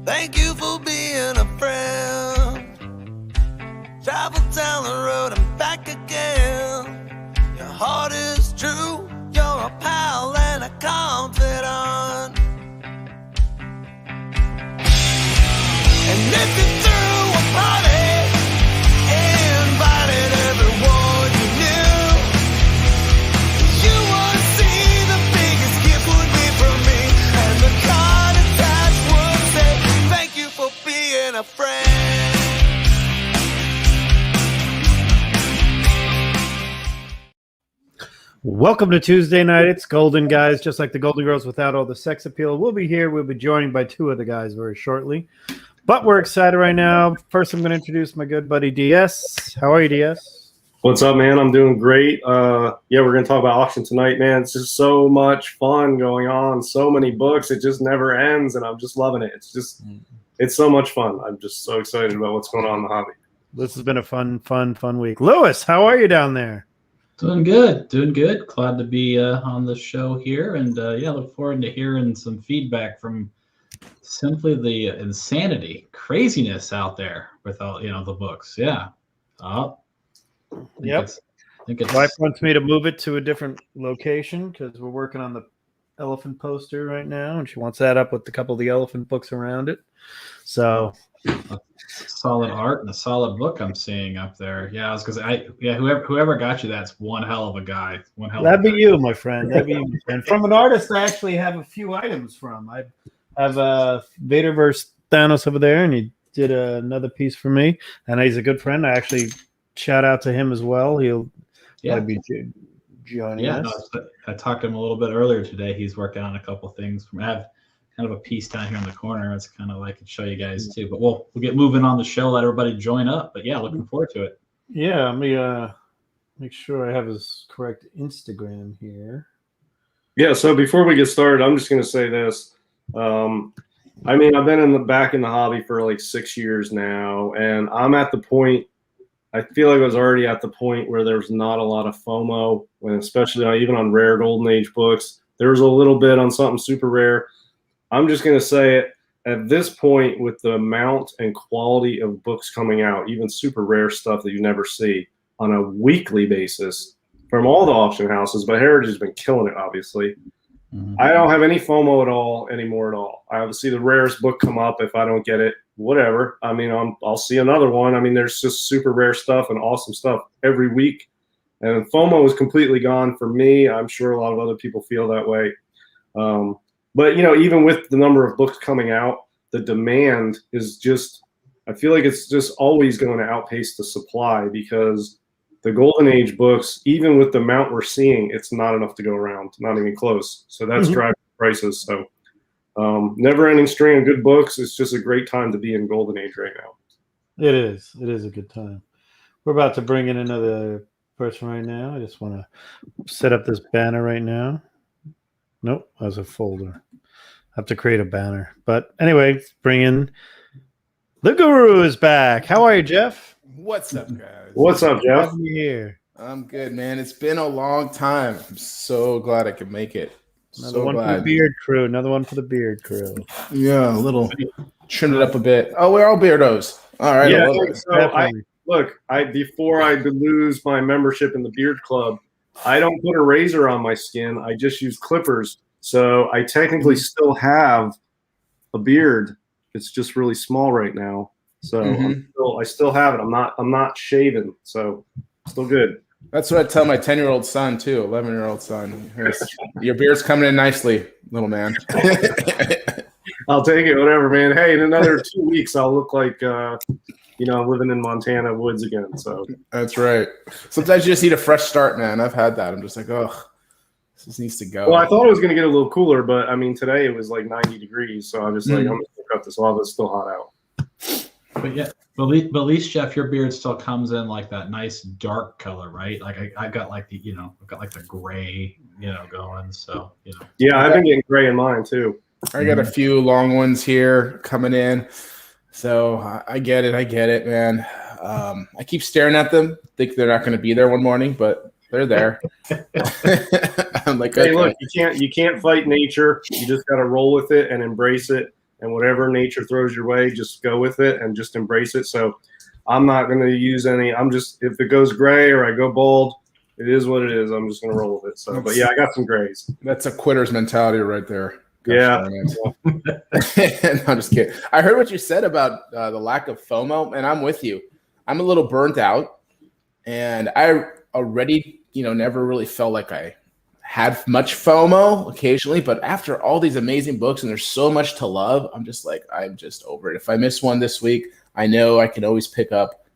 Thank you for being a friend. Travel down the road and back again. Your heart is true. You're a pal and a confidant. And if you threw a party, invited everyone you knew, you would see the biggest gift would be from me, and the card attached would say, thank you for being a friend. Welcome to Tuesday night. It's Golden Guys, just like the Golden Girls without all the sex appeal. We'll be here. We'll be joined by two other guys very shortly. But we're excited right now. First, I'm going to introduce my good buddy DS. How are you, DS? What's up, man? I'm doing great. We're going to talk about auction tonight, man. It's just so much fun going on. So many books. It just never ends, and I'm just loving it. It's so much fun. I'm just so excited about what's going on in the hobby. This has been a fun week. Lewis, how are you down there? Doing good. Glad to be on the show here, and look forward to hearing some feedback from simply the insanity, craziness out there with all the books. Yeah. Yep. I think it's Wife wants me to move it to a different location because we're working on the elephant poster right now, and she wants that up with a couple of the elephant books around it. So solid art and a solid book I'm seeing up there. Yeah, I was gonna say, whoever got you that's one hell of a guy. That'd be you, my friend. That'd be you. And from an artist, I actually have a few items from. I have Vader vs. Thanos over there, and he did another piece for me. And he's a good friend. I actually shout out to him as well. He'll be joining us. No, I talked to him a little bit earlier today. He's working on a couple things. I have kind of a piece down here in the corner. It's kind of like I could show you guys too. But we'll get moving on the show. Let everybody join up. But yeah, looking forward to it. Yeah, let me make sure I have his correct Instagram here. Yeah, so before we get started, I'm just going to say this. I've been back in the hobby for like 6 years now, and I'm at the point, I feel like I was already at the point where there's not a lot of FOMO, and especially even on rare Golden Age books. There was a little bit on something super rare. I'm just going to say it, at this point, with the amount and quality of books coming out, even super rare stuff that you never see on a weekly basis from all the auction houses, but Heritage has been killing it, obviously. Mm-hmm. I don't have any FOMO at all anymore at all. I will see the rarest book come up. If I don't get it, whatever. I'll see another one. There's just super rare stuff and awesome stuff every week. And FOMO is completely gone for me. I'm sure a lot of other people feel that way. But, even with the number of books coming out, the demand is just, I feel like it's just always going to outpace the supply, because the Golden Age books, even with the amount we're seeing, it's not enough to go around, not even close. So that's driving prices. So never-ending string of good books. It's just a great time to be in Golden Age right now. It is. It is a good time. We're about to bring in another person right now. I just want to set up this banner right now. Nope, as a folder. I have to create a banner. But anyway, bring in the Guru is back. How are you, Jeff? What's up, guys? What's up, Jeff? Happy here. I'm good, man. It's been a long time. I'm so glad I could make it. Another one for the beard crew. Another one for the beard crew. Yeah, a little trimmed it up a bit. Oh, we're all beardos. All right. Yeah, before I lose my membership in the beard club, I don't put a razor on my skin. I just use clippers. So I technically still have a beard. It's just really small right now. So I still have it. I'm not shaven. So still good. That's what I tell my 10-year-old son too, 11-year-old son. Your beard's coming in nicely, little man. I'll take it, whatever, man. Hey, in another 2 weeks, I'll look like living in Montana woods again. So that's right. Sometimes you just need a fresh start, man. I've had that. I'm just like, this just needs to go. Well, I thought it was going to get a little cooler, but today it was like 90 degrees. So I'm just like, I'm going to cut this off. It's still hot out. But at least Jeff, your beard still comes in like that nice dark color, right? Like I've got like the the gray, going. So Yeah, I've been getting gray in mine too. I got a few long ones here coming in. So I get it, man. I keep staring at them, think they're not going to be there one morning, but they're there. I'm like, hey, look, you can't fight nature. You just got to roll with it and embrace it. and whatever nature throws your way, just go with it and just embrace it. So I'm not going to use any. I'm just, if it goes gray or I go bold, it is what it is. I'm just going to roll with it. So, but yeah, I got some grays. That's a quitter's mentality right there. Gosh, Yeah. No, I'm just kidding. I heard what you said about the lack of FOMO, and I'm with you. I'm a little burnt out, and I already, never really felt like I had much FOMO occasionally, but after all these amazing books and there's so much to love, I'm just over it. If I miss one this week, I know I can always pick up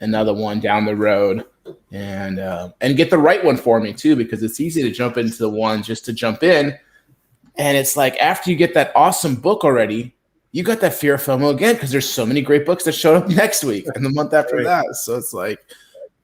another one down the road and get the right one for me too, because it's easy to jump into the one just to jump in. And it's like after you get that awesome book already, you got that fear of FOMO again because there's so many great books that showed up next week and the month after that. So it's like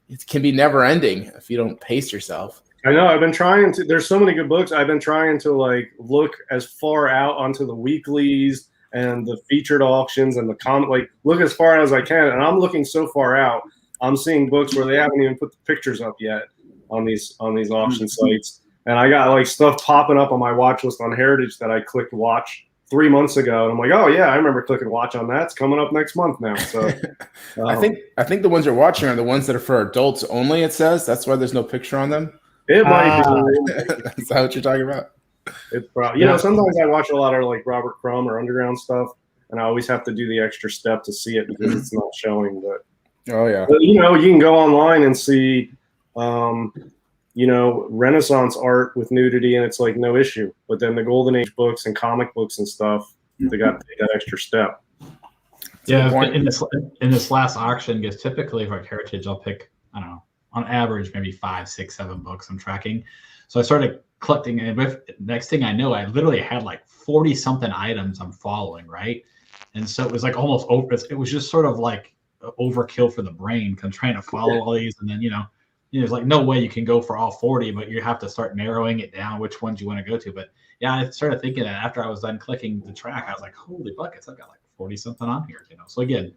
it can be never ending if you don't pace yourself. I know. I've been trying to. There's so many good books. I've been trying to look as far out onto the weeklies and the featured auctions and the look as far as I can. And I'm looking so far out. I'm seeing books where they haven't even put the pictures up yet on these auction sites. And I got stuff popping up on my watch list on Heritage that I clicked watch 3 months ago. And I'm like, oh yeah, I remember clicking watch on that. It's coming up next month now. So I think the ones you're watching are the ones that are for adults only. It says that's why there's no picture on them. it might be. Is that what you're talking about? It's probably, sometimes I watch a lot of Robert Crumb or Underground stuff, and I always have to do the extra step to see it because it's not showing. But oh yeah, you can go online and see, Renaissance art with nudity, and it's no issue. But then the Golden Age books and comic books and stuff, they got to take that extra step. Yeah, in this last auction, because typically for Heritage, I'll pick, I don't know, on average maybe 5, 6, 7 books I'm tracking. So I started collecting, and next thing I know, I literally had 40 something items I'm following, right? And so it was almost over. It was just sort of overkill for the brain because I'm trying to follow all these, and then there's no way you can go for all 40, but you have to start narrowing it down which ones you want to go to. But yeah, I started thinking that after I was done clicking the track, I was like, holy buckets, I've got 40 something on here, So again,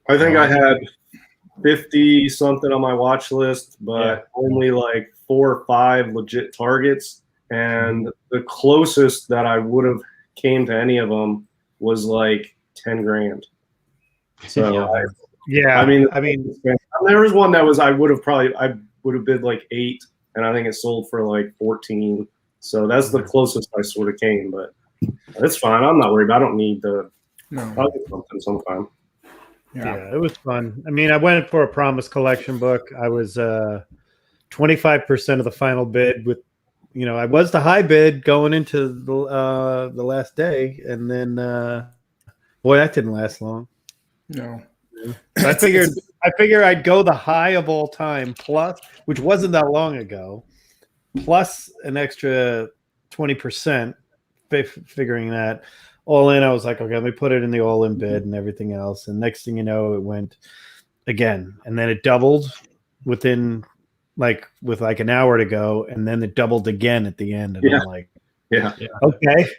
I think I had 50 something on my watch list, but only 4 or 5 legit targets. And the closest that I would have came to any of them was 10 grand. So Yeah. I mean, there was one that was, I would have bid 8, and I think it sold for 14. So that's the closest I sort of came, but it's fine. I'm not worried. I don't need I'll get something sometime. Yeah, it was fun. I mean, I went for a Promise Collection book. I was 25% of the final bid with, I was the high bid going into the last day, and then boy, that didn't last long. No. I figured I'd go the high of all time plus, which wasn't that long ago, plus an extra 20%. Figuring that all in, I was like, okay, let me put it in the all in bid and everything else. And next thing you know, it went again, and then it doubled within with an hour to go, and then it doubled again at the end. And I'm like, yeah, okay,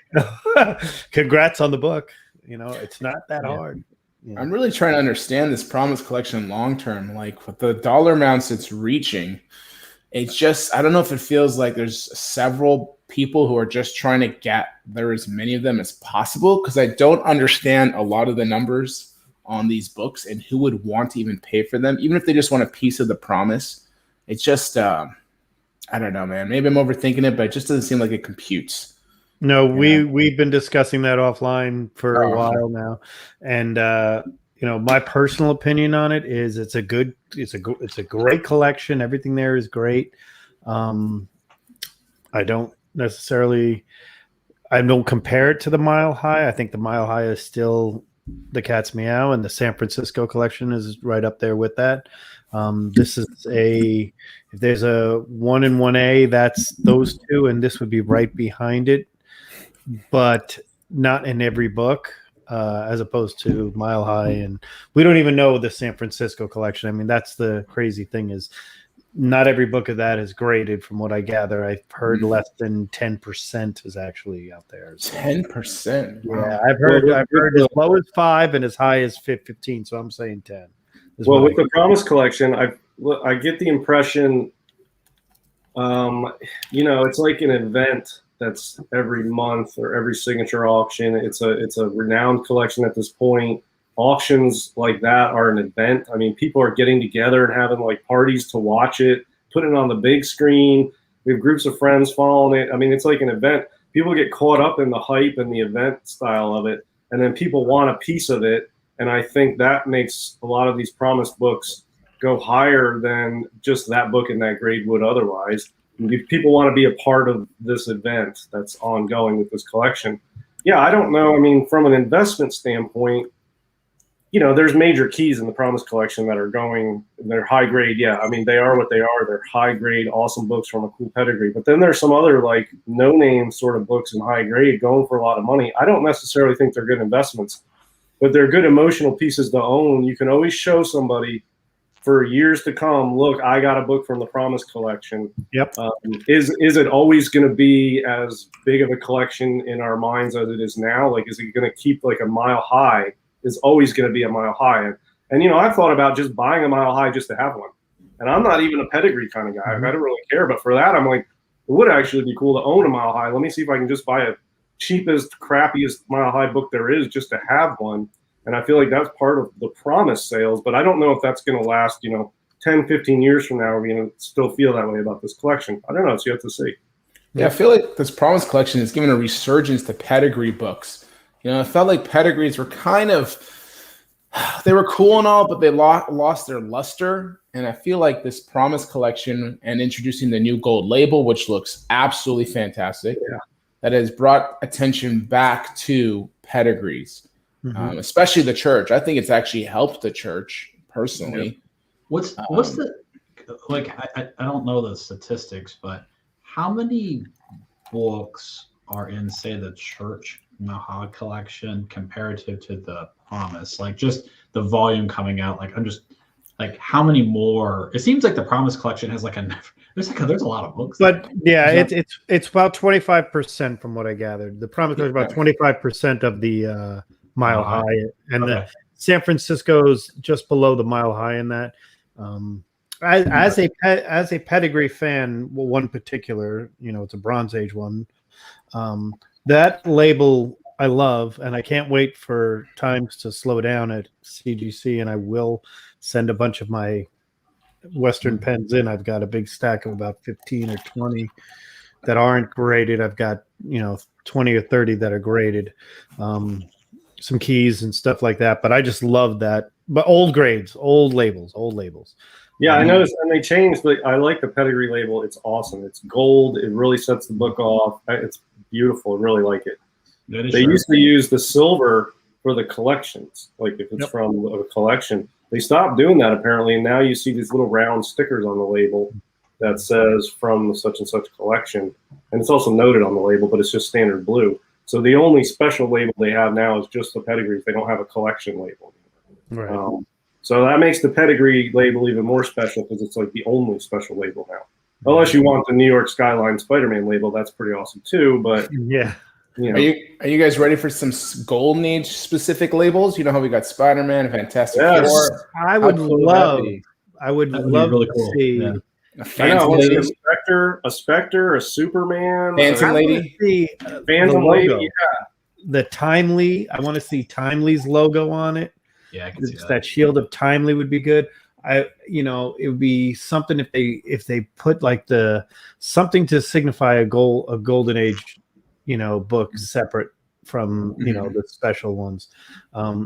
congrats on the book. It's not that hard. Yeah. I'm really trying to understand this Promise Collection long term, with the dollar amounts it's reaching. It's just, I don't know if it feels like there's several people who are just trying to gather as many of them as possible, because I don't understand a lot of the numbers on these books and who would want to even pay for them, even if they just want a piece of the promise. It's just, I don't know, man. Maybe I'm overthinking it, but it just doesn't seem like it computes. No, we've been discussing that offline for a while now, and my personal opinion on it is it's a great collection. Everything there is great. I don't compare it to the Mile High. I think the Mile High is still the cat's meow, and the San Francisco collection is right up there with that. This is if there's a 1 and 1A, that's those two, and this would be right behind it, but not in every book, as opposed to Mile High. And we don't even know the San Francisco collection. I mean, that's the crazy thing, is not every book of that is graded. From what I gather, I've heard less than 10% is actually out there. So. 10%. Wow. Yeah, I've heard as low as 5 and as high as 15. So I'm saying 10. Well, with the Promise Collection, I get the impression, it's like an event that's every month or every signature auction. It's a renowned collection at this point. Auctions like that are an event. I mean, people are getting together and having like parties to watch it, putting it on the big screen. We have groups of friends following it. I mean, it's like an event. People get caught up in the hype and the event style of it, and then people want a piece of it. And I think that makes a lot of these promised books go higher than just that book in that grade would otherwise. People want to be a part of this event that's ongoing with this collection. Yeah, I don't know. I mean, from an investment standpoint, you know, there's major keys in the Promise collection that are going, they're high grade. Yeah, I mean, they are what they are. They're high grade, awesome books from a cool pedigree. But then there's some other like no name sort of books in high grade going for a lot of money. I don't necessarily think they're good investments, but they're good emotional pieces to own. You can always show somebody for years to come, look, I got a book from the Promise collection. Yep. Is it always going to be as big of a collection in our minds as it is now? Like, is it going to keep like a mile high? Is always going to be a mile high. And, you know, I've thought about just buying a mile high just to have one. And I'm not even a pedigree kind of guy. I don't really care. But for that, I'm like, it would actually be cool to own a mile high. Let me see if I can just buy a cheapest, crappiest mile high book there is just to have one. And I feel like that's part of the Promise sales. But I don't know if that's going to last, you know, 10, 15 years from now. Are we going to still feel that way about this collection? I don't know. It's yet to see. Yeah, I feel like this Promise collection is giving a resurgence to pedigree books. You know, I felt like pedigrees were kind of, they were cool and all, but they lost their luster. And I feel like this Promise collection and introducing the new gold label, which looks absolutely fantastic, that has brought attention back to pedigrees, especially the church. I think it's actually helped the church personally. What's the, like, I don't know the statistics, but how many books are in, say, the church Mahog collection comparative to the Promise? Like, just the volume coming out. Like, I'm just like, how many more? It seems like the Promise collection has like there's a lot of books. But yeah, it's about 25% from what I gathered. The Promise is about 25% of the Mile High, and the San Francisco's just below the Mile High in that. As a pedigree fan, one particular, you know, it's a Bronze Age one. That label I love, and I can't wait for times to slow down at CGC, and I will send a bunch of my Western pens in. I've got a big stack of about 15 or 20 that aren't graded. I've got, you know, 20 or 30 that are graded, some keys and stuff like that. But I just love that. But old grades, old labels. Yeah, I noticed, and they changed. I like the pedigree label. It's awesome. It's gold. It really sets the book off. It's beautiful. I really like it. They used to use the silver for the collections, like if it's from a collection. They stopped doing that apparently, and now you see these little round stickers on the label that says from such and such collection, and it's also noted on the label, but it's just standard blue. So the only special label they have now is just the pedigrees. They don't have a collection label. Right. So that makes the pedigree label even more special because it's like the only special label now. Unless you want the New York Skyline Spider-Man label, that's pretty awesome too. But yeah, you know. Are you guys ready for some Golden Age specific labels? You know how we got Spider-Man, Fantastic Four. I would love really to see a Phantom Lady, a Spectre, a Superman, Phantom Lady, Phantom Lady. Yeah, the Timely. I want to see Timely's logo on it. Yeah, I can see that Shield of Timely would be good. It would be something if they put like something to signify a golden age, you know, book separate from, you know, the special ones.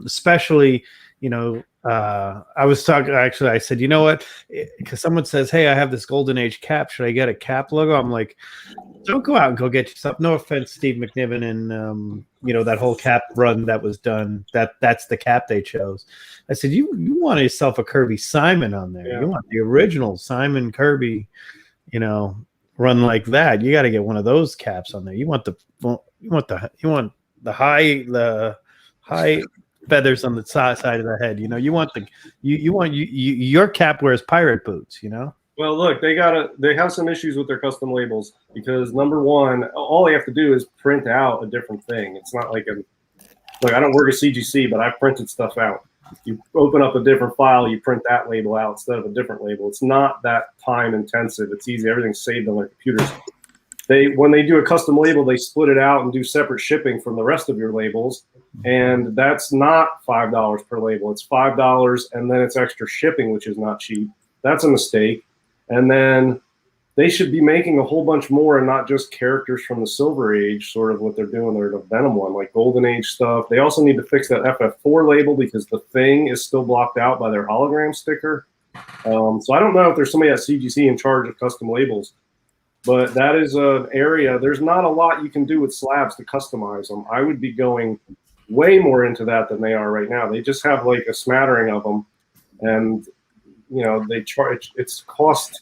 Especially, you know, I was talking, actually, I said, you know what, because someone says, hey, I have this golden age cap. Should I get a cap logo? I'm like, don't go out and go get yourself. No offense, Steve McNiven, and you know, that whole cap run that was done. That's the cap they chose. I said, you want yourself a Kirby Simon on there. Yeah. You want the original Simon Kirby, you know, run like that. You got to get one of those caps on there. You want the high feathers on the side of the head. You know, you want your cap wears pirate boots. You know. Well, look, they have some issues with their custom labels because number one, all they have to do is print out a different thing. It's not like I don't work at CGC, but I've printed stuff out. You open up a different file, you print that label out instead of a different label. It's not that time intensive. It's easy. Everything's saved on their computers. when they do a custom label, they split it out and do separate shipping from the rest of your labels. And that's not $5 per label. It's $5 and then it's extra shipping, which is not cheap. That's a mistake. And then they should be making a whole bunch more and not just characters from the Silver Age, sort of what they're doing. They're the Venom one, like Golden Age stuff. They also need to fix that FF4 label because the Thing is still blocked out by their hologram sticker. So I don't know if there's somebody at CGC in charge of custom labels, but that is an area. There's not a lot you can do with slabs to customize them. I would be going way more into that than they are right now. They just have like a smattering of them, and they charge. It's cost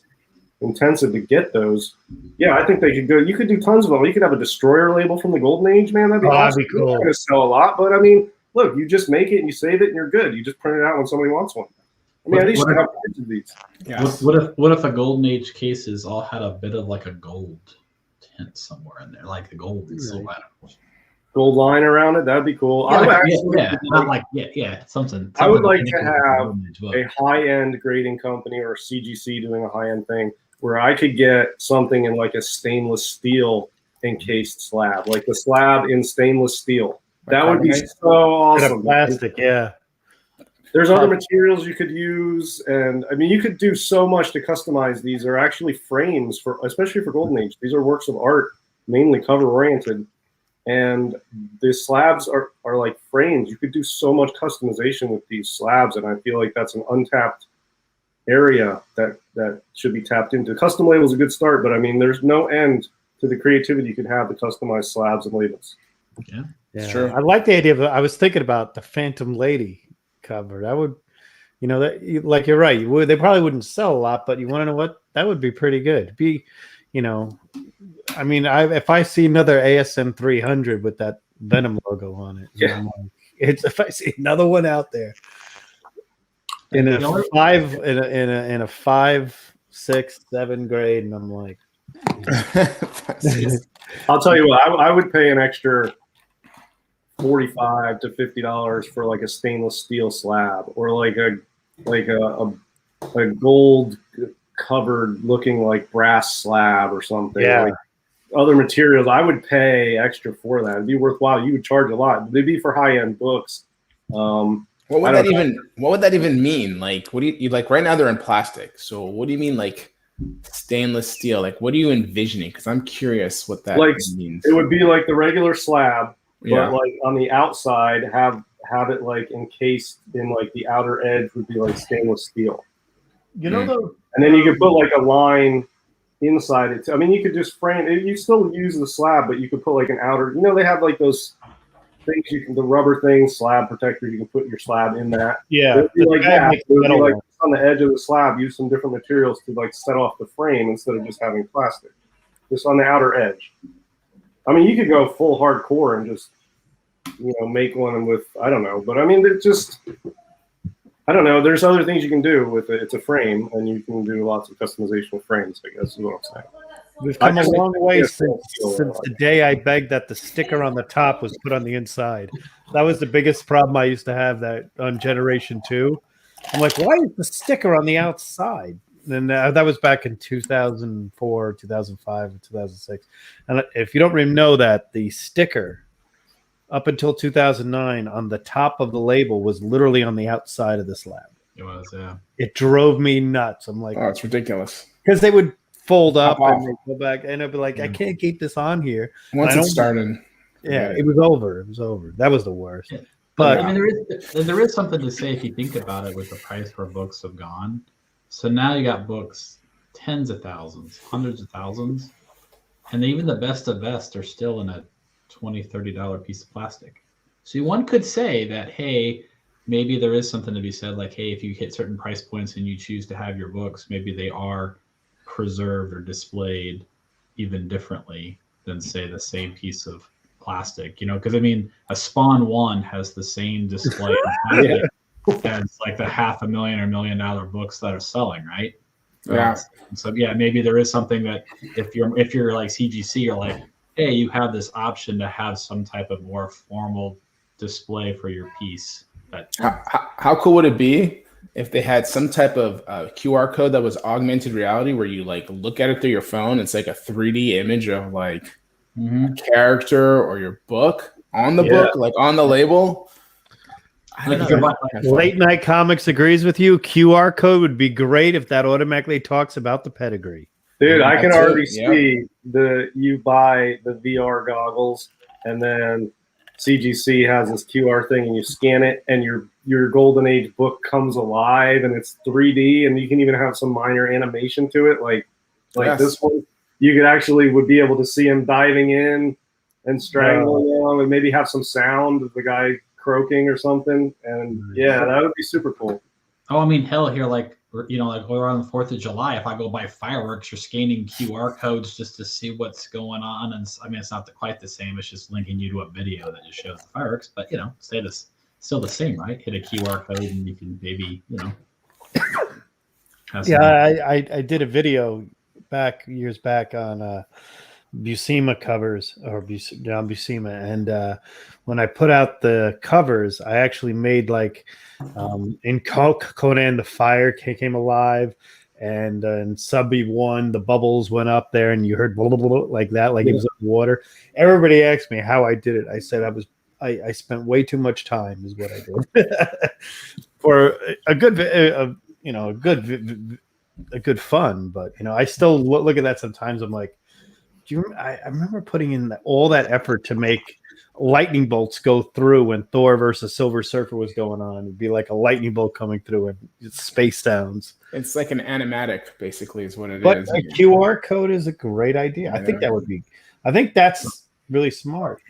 intensive to get those. Yeah, I think they could go. You could do tons of them. You could have a Destroyer label from the Golden Age, man. That'd be awesome. That'd be cool. It's going to sell a lot, but I mean, look, you just make it and you save it and you're good. You just print it out when somebody wants one. I mean, I used to have kids of these. Yeah. What if a Golden Age cases all had a bit of like a gold tint somewhere in there, like the gold and silver? Gold line around it, that'd be cool. Something. I would like to have a high-end grading company or CGC doing a high-end thing where I could get something in like a stainless steel encased slab, like the slab in stainless steel. That would be so awesome. Plastic, yeah. There's other materials you could use, and I mean, you could do so much to customize these. They're actually frames especially for Golden Age. These are works of art, mainly cover-oriented. And the slabs are like frames. You could do so much customization with these slabs, and I feel like that's an untapped area that should be tapped into. Custom label is a good start, but I mean, there's no end to the creativity you could have to customize slabs and labels. Yeah, sure. I like the idea of. I was thinking about the Phantom Lady cover. That would, like you're right. They probably wouldn't sell a lot, but you want to know what? That would be pretty good. I mean, if I see another ASM 300 with that Venom logo on it, yeah. If I see another one out there in a 5, 6, 7 grade, and I'm like, I'll tell you what, I would pay an extra $45 to $50 for like a stainless steel slab, or like a gold covered looking like brass slab or something. Yeah. Like other materials, I would pay extra for that. It'd be worthwhile. You would charge a lot. They'd be for high-end books. What would that even mean? Like, what do you like right now? They're in plastic. So what do you mean, like stainless steel? Like, what are you envisioning? Because I'm curious what that means. It would be like the regular slab, but like on the outside, have it like encased in like the outer edge would be like stainless steel. And then you could put like a line inside it. I mean, you could just frame it. You still use the slab, but you could put like an outer. They have like those things the rubber things, slab protector. You can put your slab in that. Yeah, it would be like that. It would be like on the edge of the slab. Use some different materials to like set off the frame instead of just having plastic. Just on the outer edge. I mean, you could go full hardcore and just make one with I don't know, but I mean, it just. I don't know. There's other things you can do with it. It's a frame, and you can do lots of customization with frames, I guess is what I'm saying. We've come a long way since the day I begged that the sticker on the top was put on the inside. That was the biggest problem I used to have that on Generation 2. I'm like, why is the sticker on the outside? And that was back in 2004, 2005, and 2006. And if you don't even know that, the sticker up until 2009 on the top of the label was literally on the outside of the slab. It was, yeah. It drove me nuts. I'm like, oh, it's ridiculous. Because they would fold up and they'd go back, and I'd be like, I can't keep this on here. Once it started. Yeah, it was over. It was over. That was the worst. Yeah. But I mean, there is something to say if you think about it with the price where books have gone. So now you got books, tens of thousands, hundreds of thousands, and even the best of best are still in a $20, $30 piece of plastic. So one could say that, hey, maybe there is something to be said, like, hey, if you hit certain price points and you choose to have your books, maybe they are preserved or displayed even differently than, say, the same piece of plastic, because I mean, a Spawn 1 has the same display as like the $500,000 or $1 million books that are selling, right? Yeah. So yeah, maybe there is something that if you're like CGC, you're like, hey, you have this option to have some type of more formal display for your piece. How cool would it be if they had some type of QR code that was augmented reality where you like look at it through your phone. It's like a 3D image of like a character or your book on the book, like on the label. Late Night Comics agrees with you. QR code would be great if that automatically talks about the pedigree. Dude, I can That's already it, see you buy the VR goggles, and then CGC has this QR thing, and you scan it, and your Golden Age book comes alive, and it's 3D, and you can even have some minor animation to it, like Yes. this one. You would be able to see him diving in and strangling him, and maybe have some sound of the guy croaking or something. And yeah, that would be super cool. Oh, I mean, hell, here, like we're on the 4th of July. If I go buy fireworks, you're scanning QR codes just to see what's going on. And I mean, it's not quite the same. It's just linking you to a video that just shows the fireworks. But still the same, right? Hit a QR code and you can maybe have some- I did a video years back on Buscema covers or John Buscema, and when I put out the covers, I actually made like in Conan the fire came alive, and in Subby 1 the bubbles went up there, and you heard blah, blah, blah, like that, like it was water. Everybody asked me how I did it. I said I spent way too much time, is what I did for a good a good fun. But I still look at that sometimes. I'm like, I remember putting in all that effort to make lightning bolts go through when Thor versus Silver Surfer was going on. It'd be like a lightning bolt coming through and it's space sounds. It's like an animatic, basically, is what it but is. a QR code is a great idea. I think that's really smart.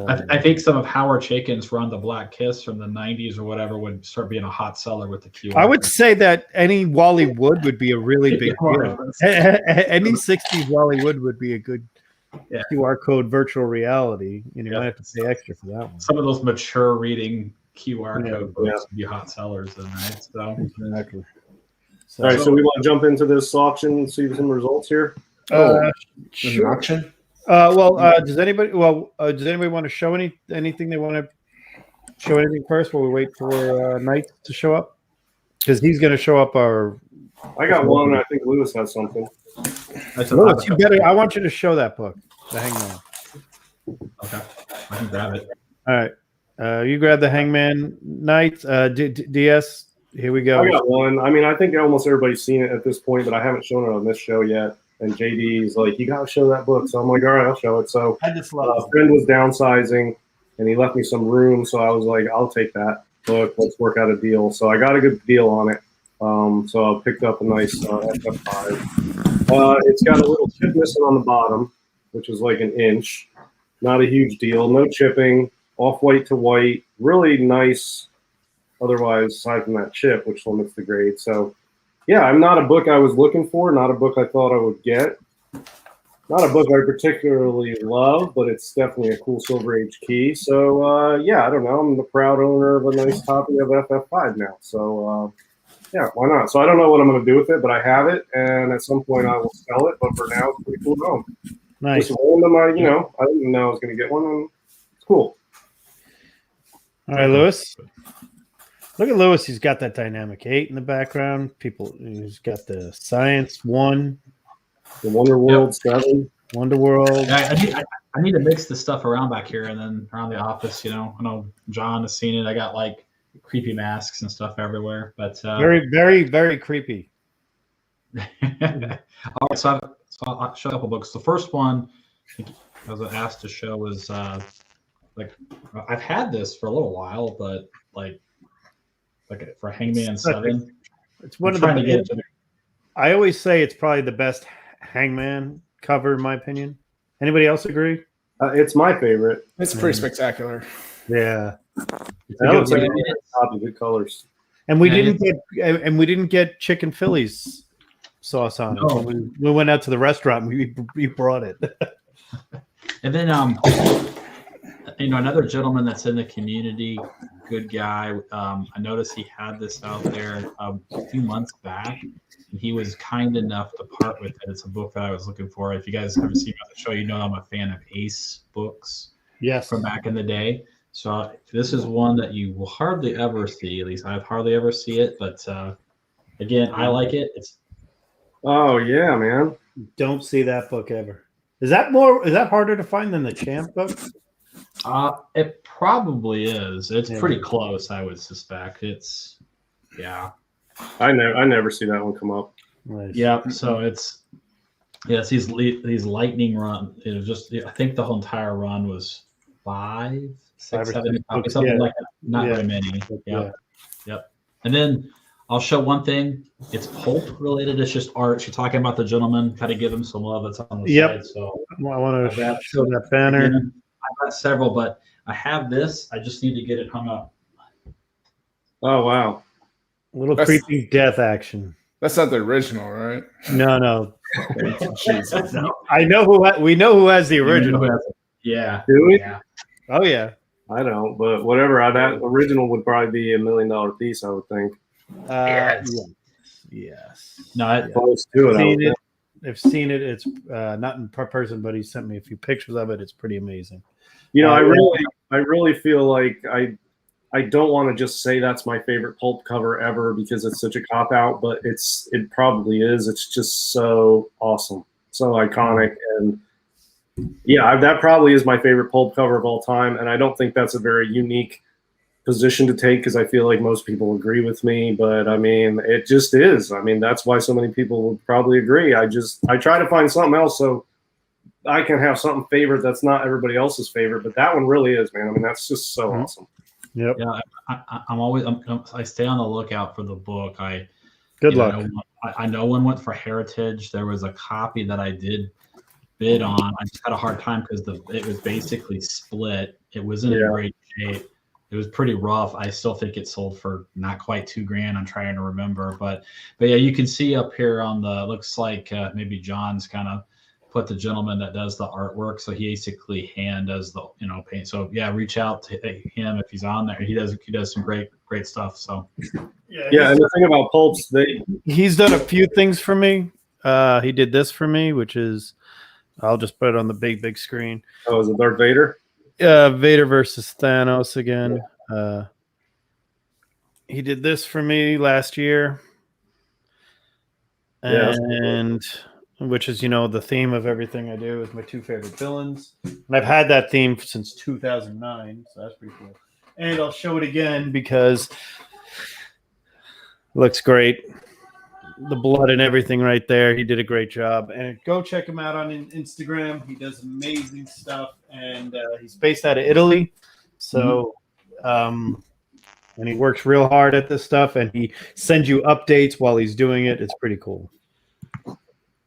I think some of Howard Chaykin's Run the Black Kiss from the 90s or whatever would start being a hot seller with the QR. I would say that any Wally Wood would be a really big deal. Any 60s Wally Wood would be a good QR code virtual reality. You might have to pay extra for that one. Some of those mature reading QR code books would be hot sellers, then, right? So exactly. All right, so we want to jump into this auction and see some results here. Sure. Auction. Does anybody want to show anything they want to show anything first while we wait for Knight to show up? Because he's going to show up I got one. I think Lewis has something. Lewis, I want you to show that book, The Hangman. Okay, I can grab it. All right, you grab The Hangman, Knight. DS. Here we go. I got one. I mean, I think almost everybody's seen it at this point, but I haven't shown it on this show yet. And JD's like, you got to show that book. So I'm like, all right, I'll show it. So I just love a friend was downsizing, and he left me some room. So I was like, I'll take that book. Let's work out a deal. So I got a good deal on it. So I picked up a nice FF5. It's got a little chip missing on the bottom, which is like an inch. Not a huge deal. No chipping. Off-white to white. Really nice. Otherwise, aside from that chip, which limits the grade. So, yeah, I'm not a book I was looking for. Not a book I thought I would get. Not a book I particularly love, but it's definitely a cool Silver Age key. So, yeah, I don't know. I'm the proud owner of a nice copy of FF5 now. So, yeah, why not? So I don't know what I'm going to do with it, but I have it, and at some point I will sell it. But for now, it's pretty cool to own. Nice. Just random, I didn't know I was going to get one, and it's cool. All right, Lewis. Look at Lewis. He's got that dynamic 8 in the background. He's got the Science 1. The Wonder World 7. Wonder World. I need to mix this stuff around back here and then around the office. I know John has seen it. I got like creepy masks and stuff everywhere, but very, very, very creepy. All right, so I'll show a couple books. The first one I was asked to show was like I've had this for a little while, but like for Hangman 7. It's one of the. I always say it's probably the best Hangman cover, in my opinion. Anybody else agree? It's my favorite. It's pretty spectacular. Yeah. Good colors. And we didn't get chicken Phillies sauce on it. No. We went out to the restaurant and we brought it. And then another gentleman that's in the community, good guy. I noticed he had this out there a few months back, and he was kind enough to part with it. It's a book that I was looking for. If you guys haven't seen me on the show, I'm a fan of Ace books. Yes. From back in the day. So this is one that you will hardly ever see. At least I've hardly ever see it. But again, I like it. It's Oh yeah, man. Don't see that book ever. Is that harder to find than the Champ book? it probably is. It's Yeah. pretty close, I would suspect. It's yeah. I never see that one come up. Nice. Yep. So it's these lightning run. It was just I think the whole entire run was 5, 6, Five or 7, six books, something yeah. like that. Not Yeah. very many. Yeah. Yep. And then I'll show one thing. It's pulp related. It's just art. She's talking about the gentleman. Try to give him some love. That's on the Yep. side. So I want to That's- show that banner. again, I've got several, but I have this. I just need to get it hung up. Oh wow. A little That's- creepy death action. That's not the original, right? No. Jesus. I know we know who has the original. Yeah. Do we? Yeah. Oh yeah. I don't, but whatever. That original would probably be $1 million piece, I would think. Yes. No, it, Close to it. I would Seen think. it. I've seen it. It's not in person, but he sent me a few pictures of it. It's pretty amazing. You know, Uh, I really feel like I don't want to just say that's my favorite pulp cover ever because it's such a cop out, but it probably is. It's just so awesome, so iconic, and yeah, that probably is my favorite pulp cover of all time. And I don't think that's a very unique position to take because I feel like most people agree with me. But I mean, it just is. I mean, that's why so many people would probably agree. I try to find something else so I can have something favorite that's not everybody else's favorite. But that one really is, man. I mean, that's just so Mhm. awesome. Yep. yeah, I stay on the lookout for the book. Good you know, luck. I know one went for Heritage. There was a copy that I did bid on. I just had a hard time because it was basically split. It wasn't in Yeah. great shape. It was pretty rough. I still think it sold for not quite $2,000. I'm trying to remember, but yeah, you can see up here on the looks like maybe John's kind of put the gentleman that does the artwork. So he basically hand does the paint. So yeah, reach out to him if he's on there. He does some great stuff. So Yeah, and the thing about pulps, He's done a few things for me. He did this for me, which is I'll just put it on the big screen. is it Darth Vader? Vader versus Thanos again. He did this for me last year. Yeah, that's And which is, the theme of everything I do is my two favorite villains. And I've had that theme since 2009, so that's pretty cool. And I'll show it again because it looks great. The blood and everything right there. He did a great job. And go check him out on Instagram. He does amazing stuff. And he's based out of Italy. So, and he works real hard at this stuff. And he sends you updates while he's doing it. It's pretty cool.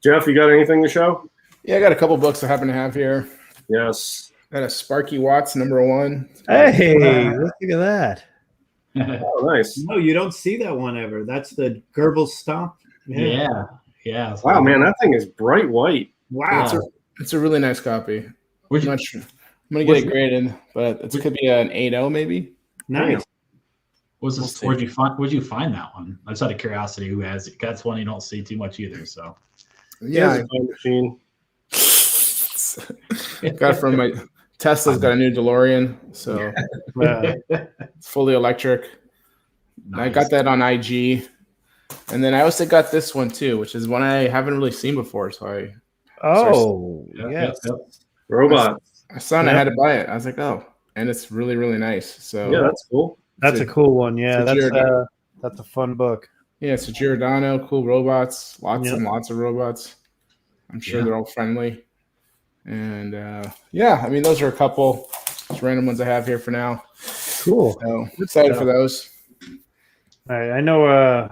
Jeff, you got anything to show? Yeah, I got a couple books I happen to have here. Yes. Got a Sparky Watts #1. Hey, look at that. Oh, nice. No, you don't see that one ever. That's the Goebbels stomp. yeah. Wow, man, that thing is bright white. Wow. It's a really nice copy. Would I'm you, not sure. I'm gonna get it graded, but it could be an 8.0 maybe. Nice. was We'll this, see. where'd you find that one? I just out of curiosity, who has it? That's one you don't see too much either. So Yeah, Yeah, time machine. I got it from my Tesla's got a new DeLorean, so it's fully electric. And I nice. got that on IG, and then I also got this one too, which is one I haven't really seen before. So Yep, yes. yep. Robot. I saw it and I had to buy it. I was like, oh, and it's really really nice. So Yeah, that's cool. That's a cool one. Yeah, It's a that's a fun book. yeah, it's a Giordano, cool robots, lots Yep. and lots of robots. I'm sure Yeah. they're all friendly. And yeah, I mean, those are a couple just random ones I have here for now. Cool. So excited for those. All right, I know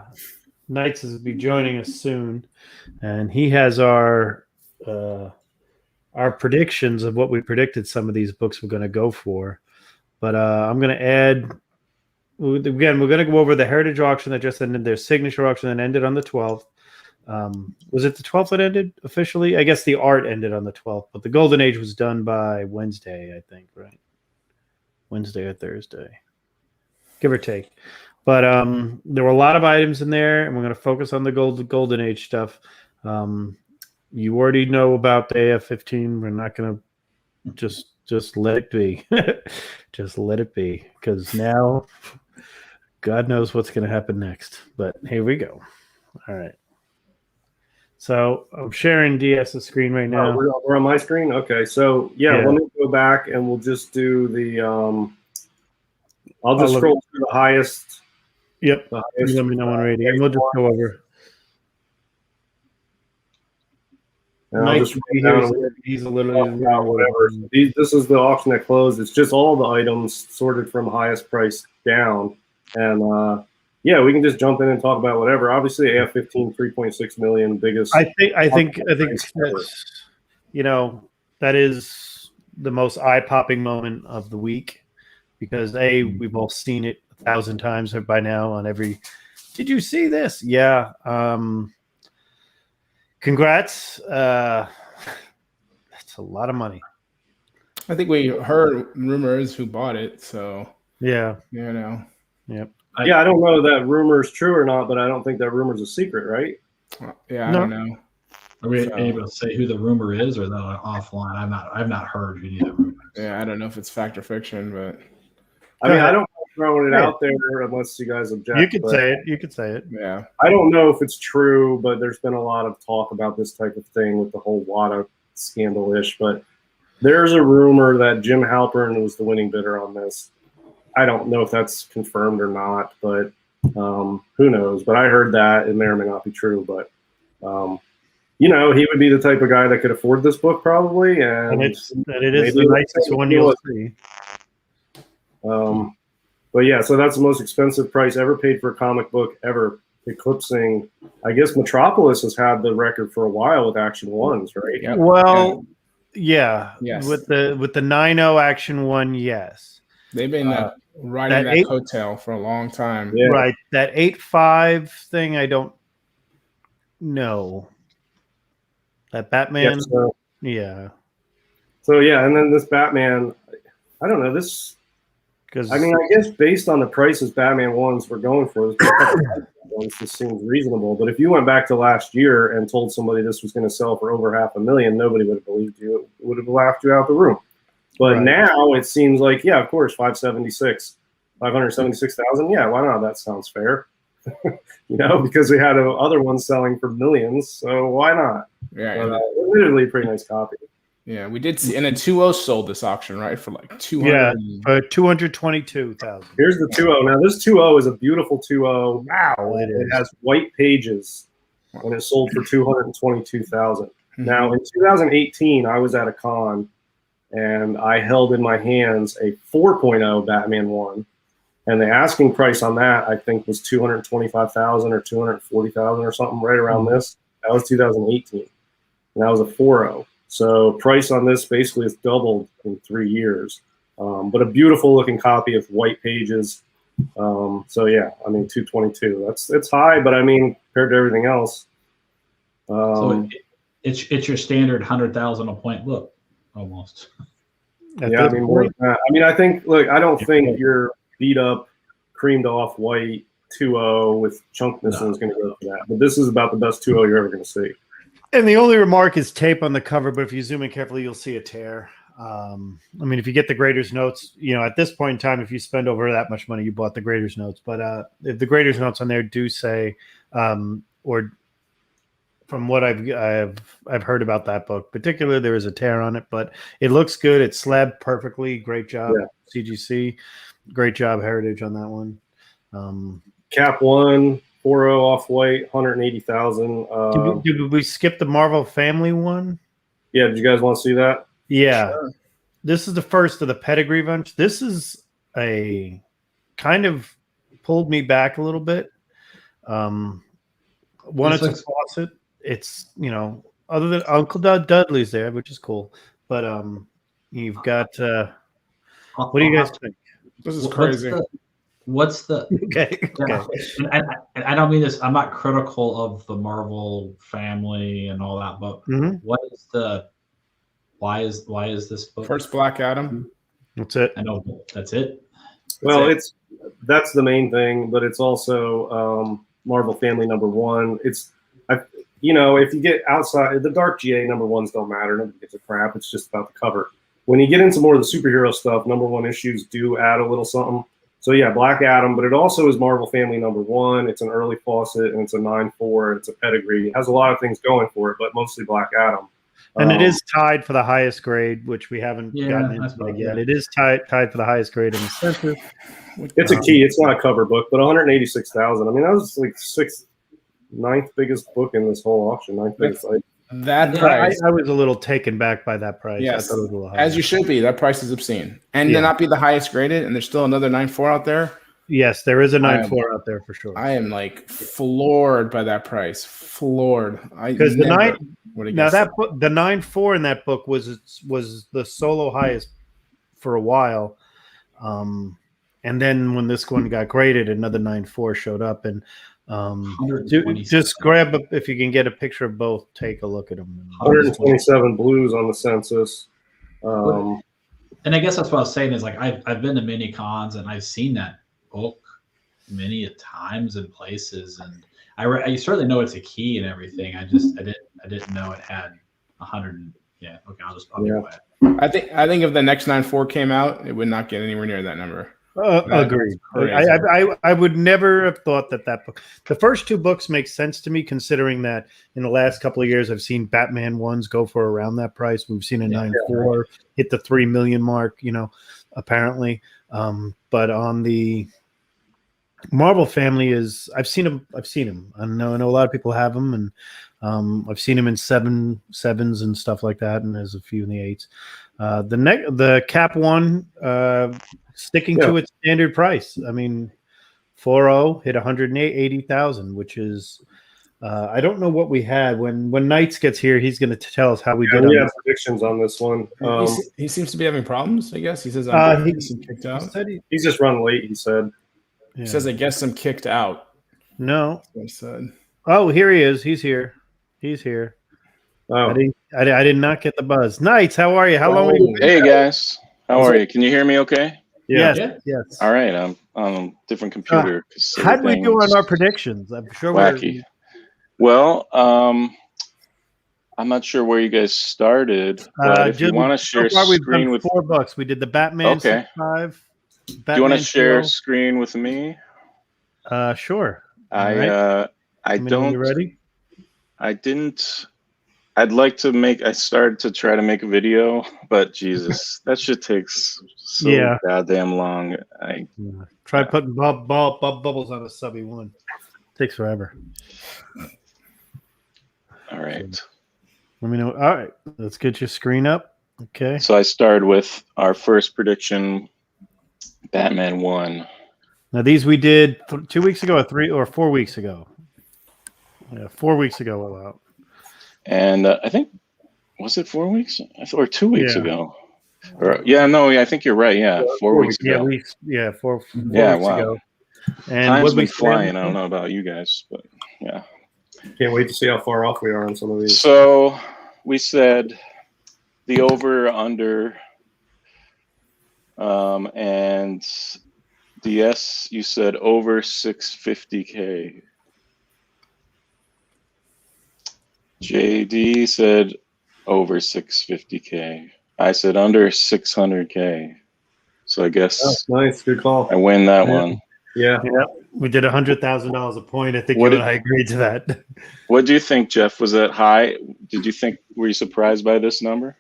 Knights is be joining us soon, and he has our predictions of what we predicted some of these books were going to go for. But I'm going to add again. We're going to go over the Heritage auction that just ended, their signature auction that ended on the 12th. Was it the 12th that ended officially? I guess the art ended on the 12th, but the Golden Age was done by Wednesday, I think, right? Wednesday or Thursday, give or take. But there were a lot of items in there, and we're going to focus on the Golden Age stuff. You already know about the AF-15. We're not going to just Just let it be. Just let it be. Because now, God knows what's going to happen next. But here we go. All right. So I'm sharing DS's screen right now. We're on my screen. Okay, so yeah, Yeah. let me go back and we'll just do the. I'll just look. scroll through the highest. Yep. The You highest let me know when ready. And we'll just go over. and I'll Mike, just scroll down and we'll he's a talk little about whatever. This is the auction that closed. It's just all the items sorted from highest price down, and yeah, we can just jump in and talk about whatever. Obviously, AF-15, 3.6 million, biggest. I think Nice cover. that's, that is the most eye-popping moment of the week because we've all seen it 1,000 times by now on every. Did you see this? Yeah. Congrats. That's a lot of money. I think we heard rumors who bought it, so Yeah. Yep. Yeah, I don't know if that rumor is true or not, but I don't think that rumor is a secret, right? Yeah, I No. don't know. Are we So- able to say who the rumor is, or is that offline? I've not heard any of the rumors. Yeah, I don't know if it's fact or fiction, but I mean, ahead. I don't throwing it Say out there unless you guys object. You could but say it. You could say it. yeah. I don't know if it's true, but there's been a lot of talk about this type of thing with the whole WADA scandal-ish. But there's a rumor that Jim Halpern was the winning bidder on this. I don't know if that's confirmed or not, but who knows? But I heard that it may or may not be true. But he would be the type of guy that could afford this book probably, And it is maybe the nicest one you'll see. But yeah, so that's the most expensive price ever paid for a comic book ever, eclipsing. I guess Metropolis has had the record for a while with Action Ones, right? Yep. Well, yeah. Yes. With the 9.0 Action one, yes. They've been riding that that eight- coattail for a long time. Yeah. Right. That 8.5 thing, I don't know. That Batman, yeah. So yeah, and then this Batman, I don't know this. Because I mean, I guess based on the prices Batman ones were going for, this seems reasonable. But if you went back to last year and told somebody this was going to sell for over $500,000, nobody would have believed you. It would have laughed you out the room. But Right. now it seems like, yeah, of course, 576,000. Yeah, why not? That sounds fair. Because we had other ones selling for millions, so why not? Yeah, But, admittedly, a pretty nice copy. yeah, we did see, and then 2.0 sold this auction, right, for like 200. for 222,000. Here's the 2.0. Now this 2.0 is a beautiful 2.0. Wow, it It is. has white pages, and it sold for 222,000. Mhm. Now in 2018, I was at a con, and I held in my hands a 4.0 Batman one, and the asking price on that I think was 225,000 or 240,000 or something, right around this. That was 2018, and that was a 4.0. So price on this basically has doubled in 3 years. But a beautiful looking copy of white pages. So yeah, I mean 222. It's high, but I mean compared to everything else. So it's your standard 100,000 a point book, almost. At Yeah, I this mean more than point, that. I mean I think I don't think your beat up, creamed off white 2.0 with chunk missing is going to go for that. But this is about the best 2.0 you're ever going to see. and the only remark is tape on the cover, but if you zoom in carefully, you'll see a tear. I mean, if you get the grader's notes, at this point in time, if you spend over that much money, you bought the grader's notes. But if the grader's notes on there do say, or from what I've heard about that book, particularly there is a tear on it, but it looks good. It's slabbed perfectly. Great job, CGC. Great job, Heritage, on that one. Cap 1, 4.0 off white, 180,000. Did we skip the Marvel Family one? Yeah, did you guys want to see that? Yeah. Sure. This is the first of the pedigree bunch. This is a kind of pulled me back a little bit. One, This it's a looks- faucet. It's, other than Uncle Dudley's there, which is cool. But you've got what do you guys think? This is crazy. What's the Okay. yeah, and I don't mean this. I'm not critical of the Marvel family and all that, but Mhm. what is the why is this book? First Black Adam. That's it. I know that's it. Well, That's that's the main thing, but it's also Marvel Family #1. If you get outside, the Dark GA #1s don't matter. Nobody gives a crap. It's just about the cover. when you get into more of the superhero stuff, #1 issues do add a little something. So yeah, Black Adam, but it also is Marvel Family #1. It's an early Fawcett, and it's a 9.4. It's a pedigree. It has a lot of things going for it, but mostly Black Adam. And it is tied for the highest grade, which we haven't gotten into yet. It is tied for the highest grade in the census. It's a key. It's not a cover book, but 186,000. I mean, that was like ninth biggest book in this whole auction. Ninth biggest. That price. I was a little taken back by that price. Yes, I thought it was a little high. as you should be. That price is obscene, and to not be the highest graded, and there's still another 9.4 out there. Yes, there is a 9.4 out there for sure. I am like floored by that price. Floored. Because the 9.4 in that book was the solo highest for a while, and then when this one got graded, another 9.4 showed up, and just grab if you can get a picture of both. Take a look at them. 127 blues on the census. And I guess that's what I was saying is like I've been to many cons and I've seen that book many a times and places, and I certainly know it's a key and everything. I didn't know it had 100. Yeah, okay, I'll be quiet. I think if the next 9.4 came out, it would not get anywhere near that number. Agreed. I would never have thought that book. The first two books make sense to me, considering that in the last couple of years I've seen Batman ones go for around that price. We've seen a 9.4 hit the 3 million mark, apparently. But on the Marvel Family I've seen them. I know a lot of people have them, and I've seen them in 7s and stuff like that, and there's a few in the 8s. The Cap one. Sticking to its standard price. I mean, 4.0 hit 180,000, which is I don't know what we had when Knights gets here. He's going to tell us how we did. We have predictions on this one. He seems to be having problems. I guess he says he's kicked out. He's just run late. He said. Yeah. He says I guess I'm kicked out. No. That's what he said. Oh, here he is. He's here. Oh. I did not get the buzz. Knights, how are you? How long? Hey guys, how are you? Can you hear me? Okay. Yeah. Yes. All right. I'm on a different computer. How did we do on our predictions? I'm sure wacky. Well, I'm not sure where you guys started, but if you want to share screen with $4, we did the Batman. Okay. 5. Do you want to share screen with me? Sure. I don't. You ready? I didn't. I'd like to I started to try to make a video, but Jesus, that shit takes so goddamn long. Try putting bubbles on a subby one. Takes forever. All right. Let me know. All right. Let's get your screen up. Okay. So I started with our first prediction, Batman 1. Now these we did 2 weeks ago, 3 or 4 weeks ago. Yeah, 4 weeks ago. Out. And I think, was it 4 weeks? Or 2 weeks ago? I think you're right. Yeah, 4 weeks ago. 4 weeks ago. And time's been flying. I don't know about you guys, but yeah. Can't wait to see how far off we are on some of these. So we said the over under, and DS, you said over 650K. JD said over 650K. I said under 600K. So I guess that's nice. Good call. I win that one. Yeah. We did $100,000 a point. I think I agreed to that. What do you think, Jeff? Was that high? Were you surprised by this number?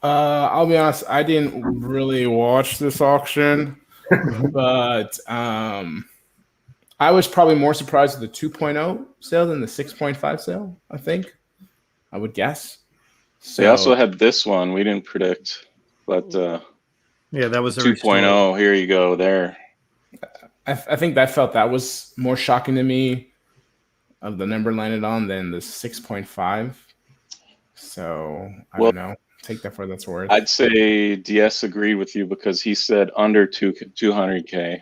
I'll be honest. I didn't really watch this auction, but I was probably more surprised with the 2.0 sale than the 6.5 sale, I think. I would guess. So, they also had this one. We didn't predict, but that was 2.0. Here you go there. I think that was more shocking to me of the number landed on than the 6.5. So I don't know. Take that for what that's worth. I'd say DS agreed with you because he said under 200K.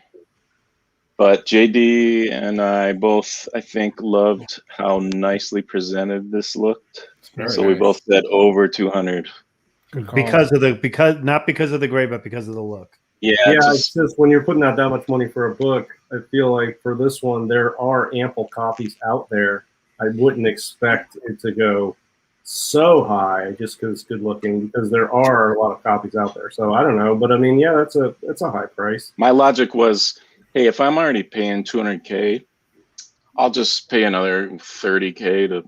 But JD and I both, I think, loved how nicely presented this looked. So we both said over 200. Not because of the grade, but because of the look. Yeah, it's just when you're putting out that much money for a book, I feel like for this one, there are ample copies out there. I wouldn't expect it to go so high just because it's good looking, because there are a lot of copies out there. So I don't know, but I mean, yeah, that's a high price. My logic was, hey, if I'm already paying 200K, I'll just pay another 30K to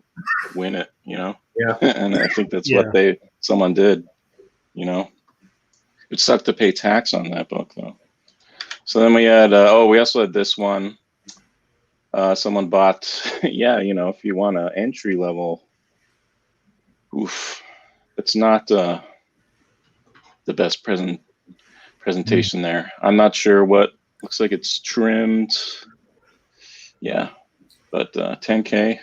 win it, you know? Yeah. And I think that's Yeah. what someone did, you know? It sucked to pay tax on that book, though. So then we had, we also had this one. Someone bought, yeah, you know, if you want an entry level, it's not the best presentation there. I'm not sure what, looks like it's trimmed. Yeah, but 10K.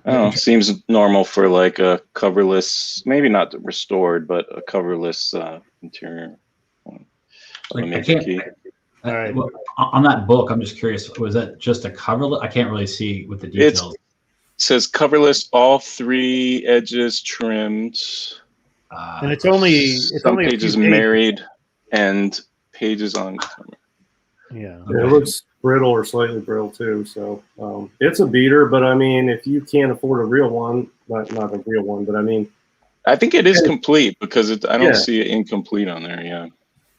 I don't know, seems normal for like a coverless, maybe not restored, but a coverless interior. Like, I Major can't- key. All right. Well, on that book, I'm just curious, was that just a cover? I can't really see with the details. It says coverless, all 3 edges trimmed. And it's only Some a few pages married and pages on cover. Yeah. It looks brittle or slightly brittle too. So it's a beater, but I mean, if you can't afford a real one, not a real one, but I mean, I think it is complete because I don't Yeah. see it incomplete on there. Yeah,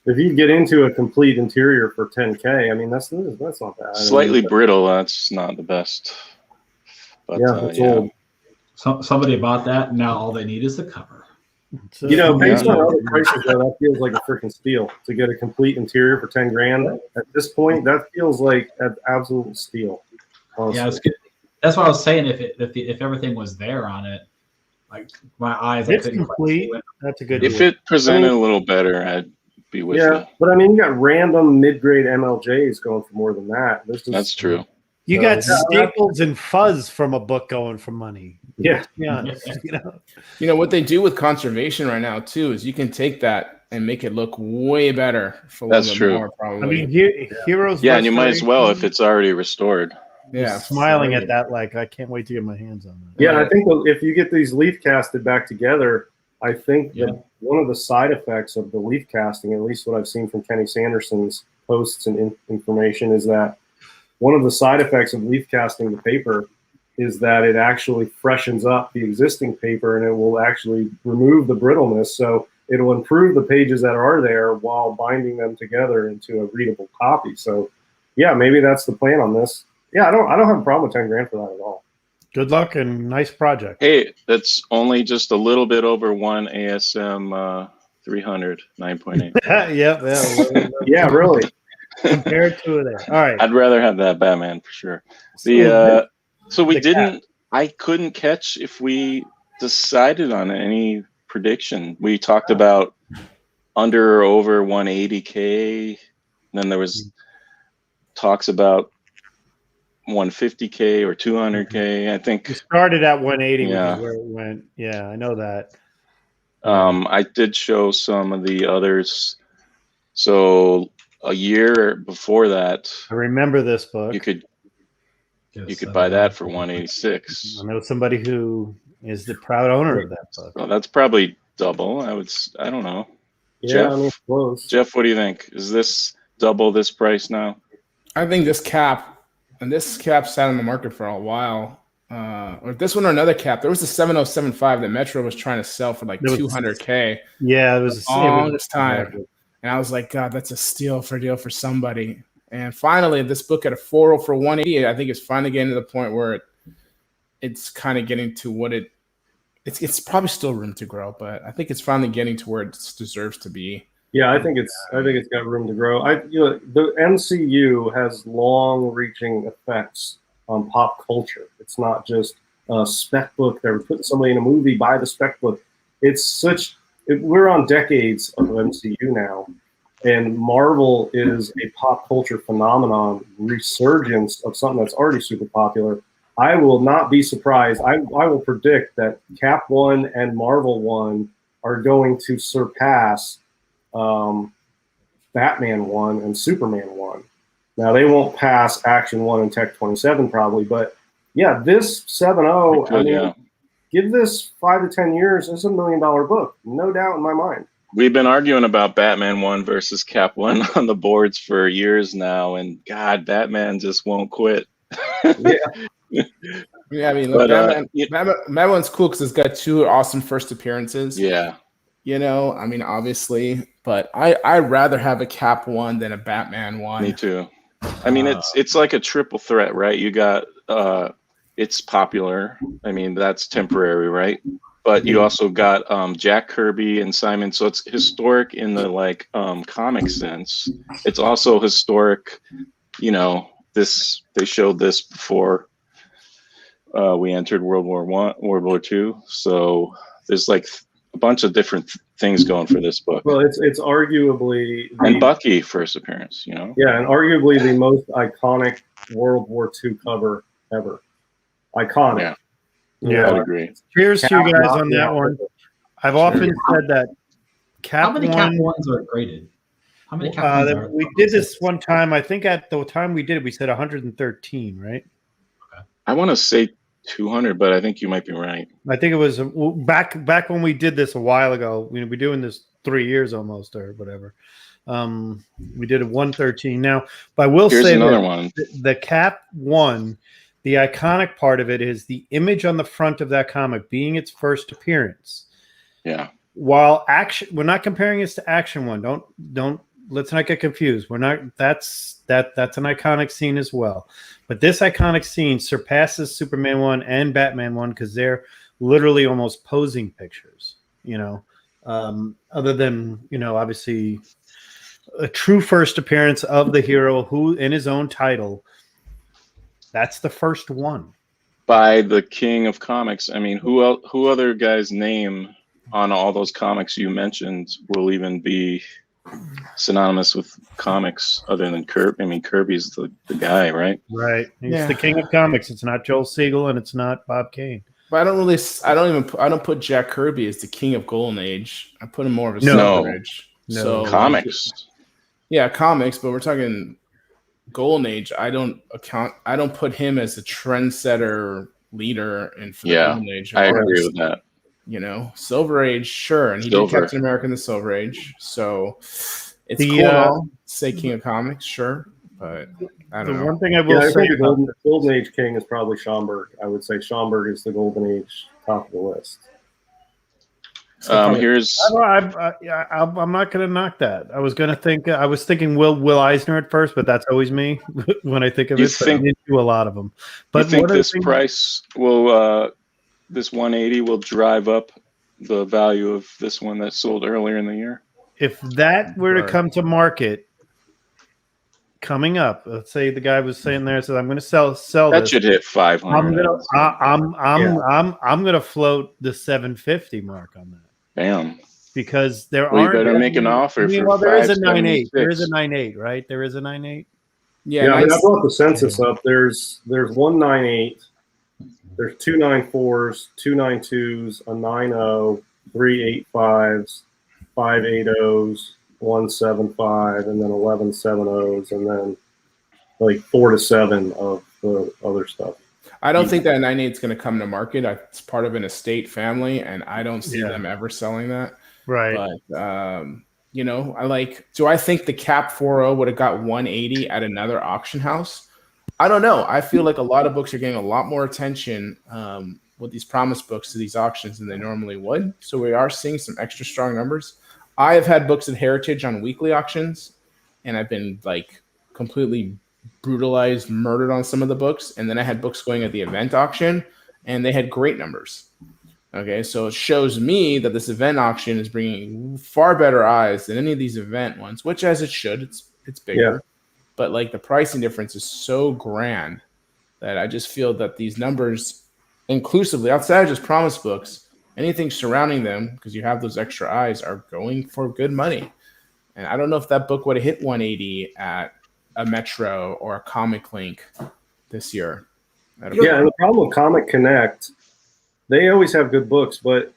if you get into a complete interior for 10K, I mean, that's not bad. slightly I mean, brittle. That's not the best. But yeah, it's old. Somebody bought that, and now all they need is the cover. So, You know, based Yeah. on other prices, though, that feels like a freaking steal to get a complete interior for 10 grand. At this point, that feels like an absolute steal. Honestly. Yeah, it's good. That's what I was saying. If everything was there on it, like my eyes, I it's couldn't quite complete. see it. That's a good If deal. it presented a little better, I'd be with Yeah, you. but I mean, you got random mid-grade MLJs going for more than that. This is, That's true. You So, got yeah. Staples and Fuzz from a book going for money. Yeah, To be honest, you know. You know what they do with conservation right now too is you can take that and make it look way better for a little That's bit true. more, probably. I mean, Heroes. Yeah, and you might as well if Restoration, it's already restored. yeah, smiling at that like I can't wait to get my hands on that. yeah. And I think if you get these leaf casted back together, I think Yeah. that one of the side effects of the leaf casting, at least what I've seen from Kenny Sanderson's posts and information, is that one of the side effects of leaf casting the paper is that it actually freshens up the existing paper and it will actually remove the brittleness. So it'll improve the pages that are there while binding them together into a readable copy. So yeah, maybe that's the plan on this. Yeah, I don't have a problem with 10 grand for that at all. Good luck and nice project. Hey, that's only just a little bit over one ASM 300, 9.8. yeah. Yeah, really. Compared to it there. All right. I'd rather have that Batman for sure. So we didn't. I couldn't catch if we decided on any prediction. We talked about under or over 180K. Then there was talks about 150K or 200K. I We think started at 180, Yeah. which is where it went. Yeah, I know that. I did show some of the others. So a year before that, I remember this book. you could Yes, buy that for 186. I know somebody who is the proud owner of that book. Well, that's probably double. I don't know. Yeah, Jeff? I mean, close. Jeff, what do you think? Is this double this price now? I think this cap sat on the market for a while. Or this one or another cap. There was a 7075 that Metro was trying to sell for like There was- 200K. Yeah, it was Longest time. And I was like, God, that's a steal for somebody. And finally, this book at a 40 for 180, I think it's finally getting to the point where it's kind of getting to what it's probably still room to grow, but I think it's finally getting to where it deserves to be. Yeah, I think it's got room to grow. The MCU has long-reaching effects on pop culture. It's not just a spec book that we're putting somebody in a movie, buy the spec book. We're on decades of MCU now, and Marvel is a pop culture phenomenon, resurgence of something that's already super popular. I will not be surprised. I will predict that Cap 1 and Marvel 1 are going to surpass Batman 1 and Superman 1. Now, they won't pass Action 1 and Tech 27 probably, but yeah, this 7.0, I mean, give this 5 to 10 years, it's $1 million book, no doubt in my mind. We've been arguing about Batman 1 versus Cap 1 on the boards for years now, and God, Batman just won't quit. Yeah. Yeah, I mean, look, But, Batman's cool because it's got 2 awesome first appearances. yeah, You know, I mean, obviously, but I'd rather have a Cap one than a Batman one. me too. I mean, it's like a triple threat, right? You got it's popular. I mean, that's temporary, right? But you also got Jack Kirby and Simon, so it's historic in the like comic sense. It's also historic, you know. They showed this before we entered World War II. So there's like a bunch of different things going for this book. Well, it's arguably And Bucky first appearance, you know. yeah, and arguably the most iconic World War II cover ever. Iconic. Yeah. You Yeah, know, I'd agree. Cheers to you guys Cap, on that not- one. I've often said that Cap How many one. Cap ones are graded? How many Cap ones are? We did this one time. I think at the time we did it, we said 113, right? I want to say 200, but I think you might be right. I think it was back when we did this a while ago. We're doing this 3 years almost or whatever. We did a 113. Now, but I will Here's say another that one. the Cap one, the iconic part of it is the image on the front of that comic being its first appearance. Yeah. While action, we're not comparing this to Action One. Don't let's not get confused. We're not. That's an iconic scene as well. But this iconic scene surpasses Superman 1 and Batman 1 because they're literally almost posing pictures. You know, other than obviously a true first appearance of the hero who in his own title. That's the first one By the king of comics. I mean, who other guy's name on all those comics you mentioned will even be synonymous with comics other than Kirby? I mean, Kirby's the guy, right? right. He's Yeah. the king of comics. It's not Joel Siegel and it's not Bob Kane. But I don't put Jack Kirby as the king of Golden Age. I put him more of a No. Silver Age. No. So Comics. yeah, comics, but we're talking Golden Age. I don't put him as the trendsetter leader in the Yeah, Golden Age. I agree with that. Silver Age, sure, and he Silver. did Captain America in the Silver Age, so it's The, cool. And all. Say King of Comics, sure, but I The don't know. one thing I Yeah, will I say think the about Golden Age king is probably Schomburg. I would say Schomburg is the Golden Age top of the list. Here's I'm not going to knock that. I was thinking Will Eisner at first, but that's always me when I think of You it. But I think- didn't do a lot of them. you But think one of the this things- price will this 180 will drive up the value of this one that sold earlier in the year? if that were to Sure. come to market coming up, let's say the guy was sitting there and said, "I'm going to sell That this." should hit 500. I'm gonna float the 750 mark on that Bam. because there Well, you aren't. better make an offer for well, there is a 9.8. 576. There is a 9.8, right? There is a 9.8. Yeah, I mean, I brought the census up. There's 198, there's 294s, 292s, a 90, 385s, 580s, 175, and then 1170s, and then like 4 to 7 of the other stuff. I don't think that 98 is going to come to market. It's part of an estate family, and I don't see Yeah. them ever selling that. Right. But do I think the Cap 4.0 would have got 180 at another auction house? I don't know. I feel like a lot of books are getting a lot more attention with these promise books to these auctions than they normally would. So we are seeing some extra strong numbers. I have had books at Heritage on weekly auctions, and I've been like completely brutalized, murdered on some of the books. And then I had books going at the event auction, and they had great numbers. Okay, so it shows me that this event auction is bringing far better eyes than any of these event ones, which as it should, it's bigger. Yeah. But like the pricing difference is so grand that I just feel that these numbers inclusively, outside of just promise books, anything surrounding them, because you have those extra eyes, are going for good money. And I don't know if that book would have hit 180 at a Metro or a Comic Link this year. Yeah, and the problem with Comic Connect, they always have good books, but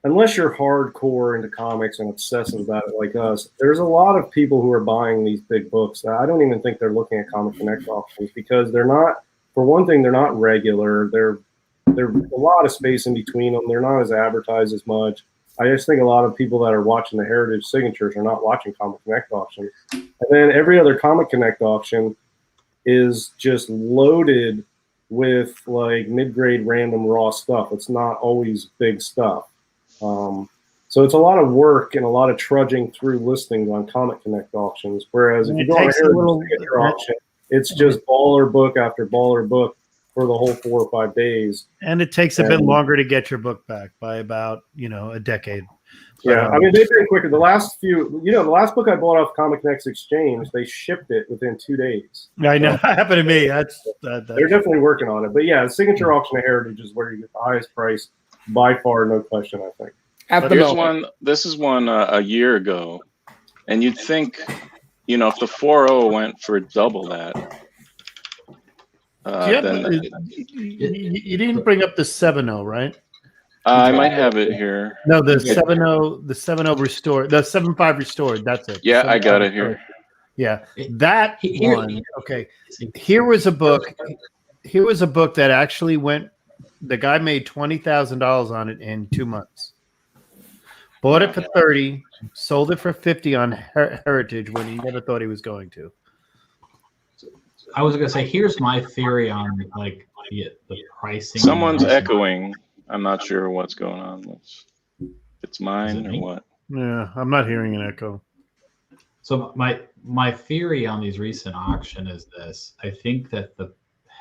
unless you're hardcore into comics and obsessive about it like us, there's a lot of people who are buying these big books. I don't even think they're looking at Comic Connect auctions because they're not, for one thing, they're not regular. There's a lot of space in between them. They're not as advertised as much. I just think a lot of people that are watching the Heritage Signatures are not watching Comic Connect auctions. And then every other Comic Connect auction is just loaded with like mid-grade random raw stuff. It's not always big stuff. So it's a lot of work and a lot of trudging through listings on Comic Connect auctions. Whereas if you go on a Signature auction, it's just baller book after baller book for the whole 4 or 5 days. And it takes a bit longer to get your book back by about, a decade. Yeah, I mean, they've been quicker. The last book I bought off Comic Connect's exchange, they shipped it within 2 days. I know. That happened to me. They're definitely working on it. But yeah, the Signature Auction of Heritage is where you get the highest price by far, no question, I think. This is one a year ago, and you'd think, if the 4.0 went for double that. You didn't bring up the 7.0, right? I might have it here. No, the 7.0 restored, the 7.5 restored. That's it. Yeah, I got it here. Yeah, that one. Okay, here was a book. Here was a book that actually went. The guy made $20,000 on it in 2 months. Bought it for 30, sold it for 50 on Heritage when he never thought he was going to. I was gonna say, here's my theory on like the pricing. Someone's echoing. I'm not sure what's going on. It's mine or what? Yeah, I'm not hearing an echo. So my theory on these recent auction is this. I think that the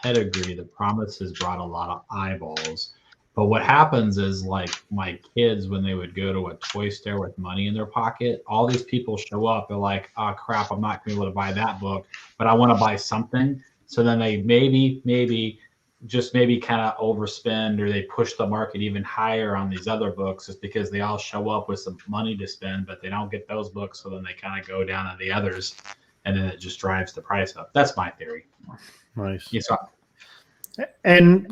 pedigree, the promise has brought a lot of eyeballs. But what happens is, like my kids, when they would go to a toy store with money in their pocket, all these people show up. They're like, oh, crap, I'm not going to be able to buy that book, but I want to buy something. So then they maybe kind of overspend, or they push the market even higher on these other books just because they all show up with some money to spend, but they don't get those books. So then they kind of go down on the others, and then it just drives the price up. That's my theory. Nice. Yes. And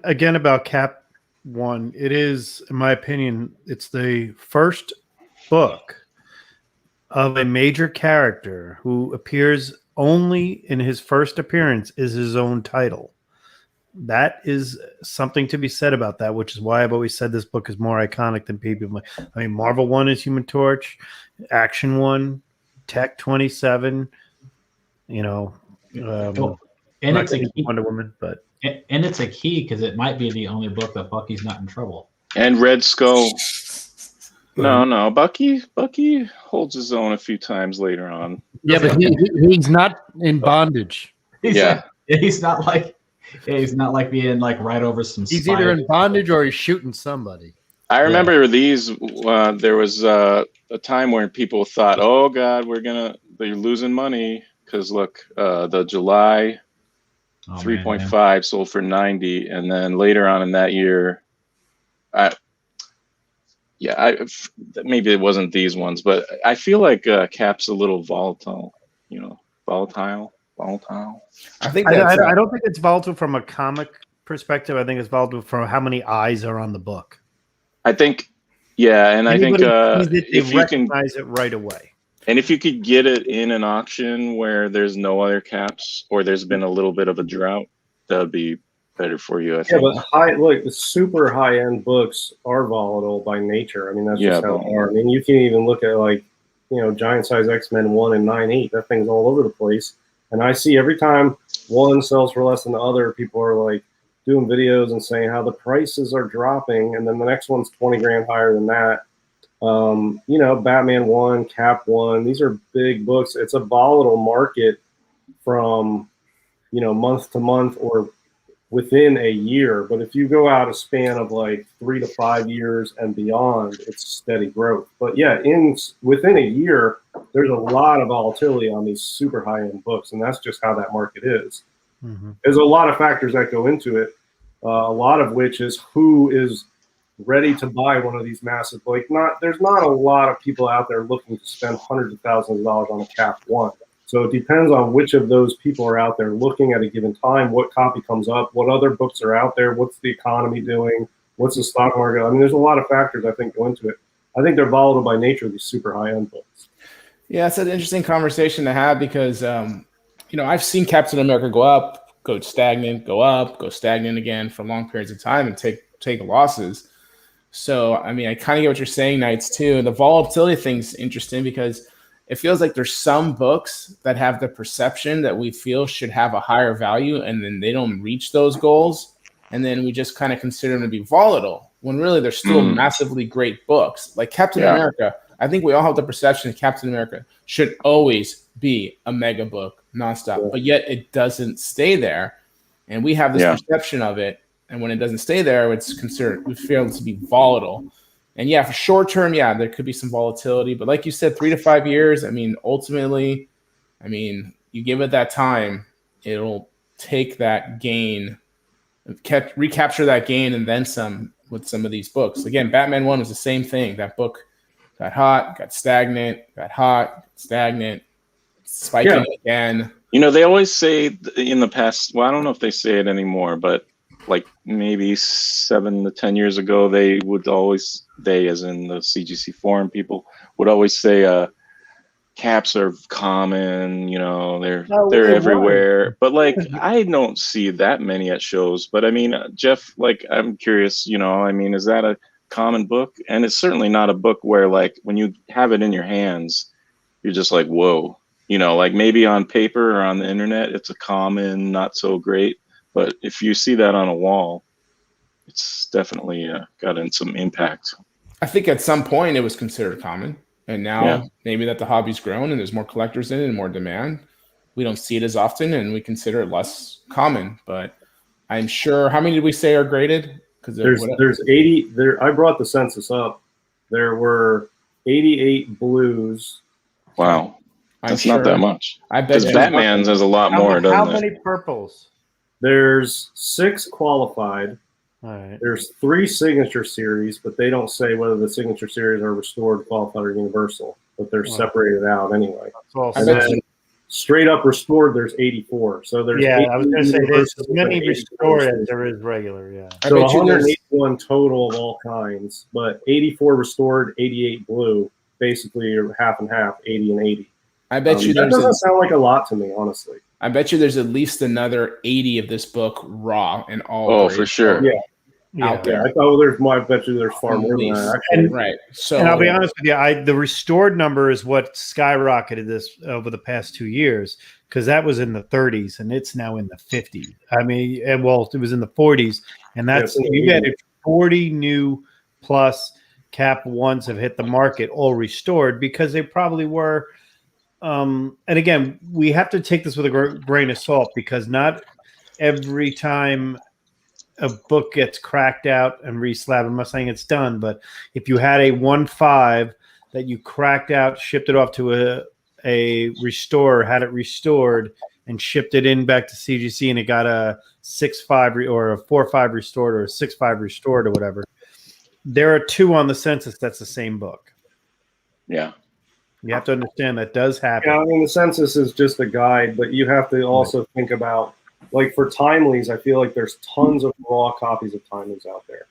again about Cap 1, it is, in my opinion, it's the first book of a major character who appears only in his first appearance is his own title. That is something to be said about that, which is why I've always said this book is more iconic than people. I mean, Marvel 1 is Human Torch, Action 1, Tech 27, and it's a key, Wonder Woman, and it's a key because it might be the only book that Bucky's not in trouble. And Red Skull. No, Bucky holds his own a few times later on. Yeah, but he's not in bondage. He's not like being like right over some. He's either in bondage or he's shooting somebody. I remember these. There was a time where people thought, "Oh God, they're losing money," because look, the July 3.5 sold for 90, and then later on in that year, maybe it wasn't these ones, but I feel like Cap's a little volatile. Volatile. I think I don't think it's volatile from a comic perspective. I think it's volatile from how many eyes are on the book. I think, and I think if you can recognize it right away. And if you could get it in an auction where there's no other Caps, or there's been a little bit of a drought, that would be better for you, I think. Yeah, but the super high-end books are volatile by nature. I mean, that's just how they are. I mean, you can even look at Giant Size X-Men 1 and 9.8. That thing's all over the place. And I see every time one sells for less than the other, people are like doing videos and saying how the prices are dropping, and then the next one's 20 grand higher than that. Batman 1, Cap 1, these are big books. It's a volatile market from, month to month or within a year. But if you go out a span of like 3 to 5 years and beyond, it's steady growth. But yeah, within a year, there's a lot of volatility on these super high-end books, and that's just how that market is. Mm-hmm. There's a lot of factors that go into it, a lot of which is who is ready to buy one of these massive, there's not a lot of people out there looking to spend hundreds of thousands of dollars on a Cap 1. So it depends on which of those people are out there looking at a given time, what copy comes up, what other books are out there, what's the economy doing, what's the stock market. I mean, there's a lot of factors I think go into it. I think they're volatile by nature, these super high-end books. Yeah, it's an interesting conversation to have because, I've seen Captain America go up, go stagnant, go up, go stagnant again for long periods of time and take losses. So, I mean, I kind of get what you're saying, Knights, too. And the volatility thing's interesting because it feels like there's some books that have the perception that we feel should have a higher value, and then they don't reach those goals, and then we just kind of consider them to be volatile when really they're still massively great books. Like Captain America, I think we all have the perception that Captain America should always be a mega book nonstop, but yet it doesn't stay there, and we have this perception of it. And when it doesn't stay there, it's considered, we feel it to be volatile. And for short term, there could be some volatility. But like you said, 3 to 5 years, I mean, ultimately, you give it that time, it'll take that gain, recapture that gain and then some with some of these books. Again, Batman 1 was the same thing. That book got hot, got stagnant, got hot, stagnant, spiking again. You know, they always say in the past, well, I don't know if they say it anymore, but like maybe 7 to 10 years ago, they as in the CGC forum people would always say caps are common, you know, they're everywhere. But like I don't see that many at shows. But I mean, Jeff, like I'm curious, you know, I mean, is that a common book? And it's certainly not a book where like when you have it in your hands, you're just like, whoa, you know, like maybe on paper or on the internet, it's a common, not so great. But if you see that on a wall, it's definitely gotten some impact. I think at some point it was considered common. And now maybe that the hobby's grown and there's more collectors in it and more demand, we don't see it as often and we consider it less common. But I'm sure, how many did we say are graded? Because there's 80. I brought the census up. There were 88 blues. Wow. That's not that much. I bet because Batman's has a lot more, doesn't it? How many purples? There's 6 qualified. All right. There's 3 signature series, but they don't say whether the signature series are restored, qualified, or universal. But they're separated out anyway. And then straight up restored, there's 84. So there's I was going to say there's as many restored as there is regular. Yeah. So 181 total of all kinds, but 84 restored, 88 blue. Basically, half and half, 80 and 80. I bet you that doesn't sound like a lot to me, honestly. I bet you there's at least another 80 of this book raw and all. Oh, for sure. Out there. I thought I bet you there's far more than that. Actually. Right. So, and I'll be honest with you, the restored number is what skyrocketed this over the past 2 years, because that was in the 30s and it's now in the 50s. I mean, it was in the 40s, and that's you get 40 new plus Cap ones have hit the market, all restored, because they probably were. And again, we have to take this with a grain of salt, because not every time a book gets cracked out and reslabbed, I'm not saying it's done, but if you had a 1.5 that you cracked out, shipped it off to a restorer, had it restored and shipped it in back to CGC, and it got a 6.5 or a 4.5 restored or a 6.5 restored or whatever, there are 2 on the census that's the same book. Yeah. You have to understand that does happen. Yeah, I mean, the census is just a guide, but you have to also think about, like for Timelies, I feel like there's tons of raw copies of Timelies out there.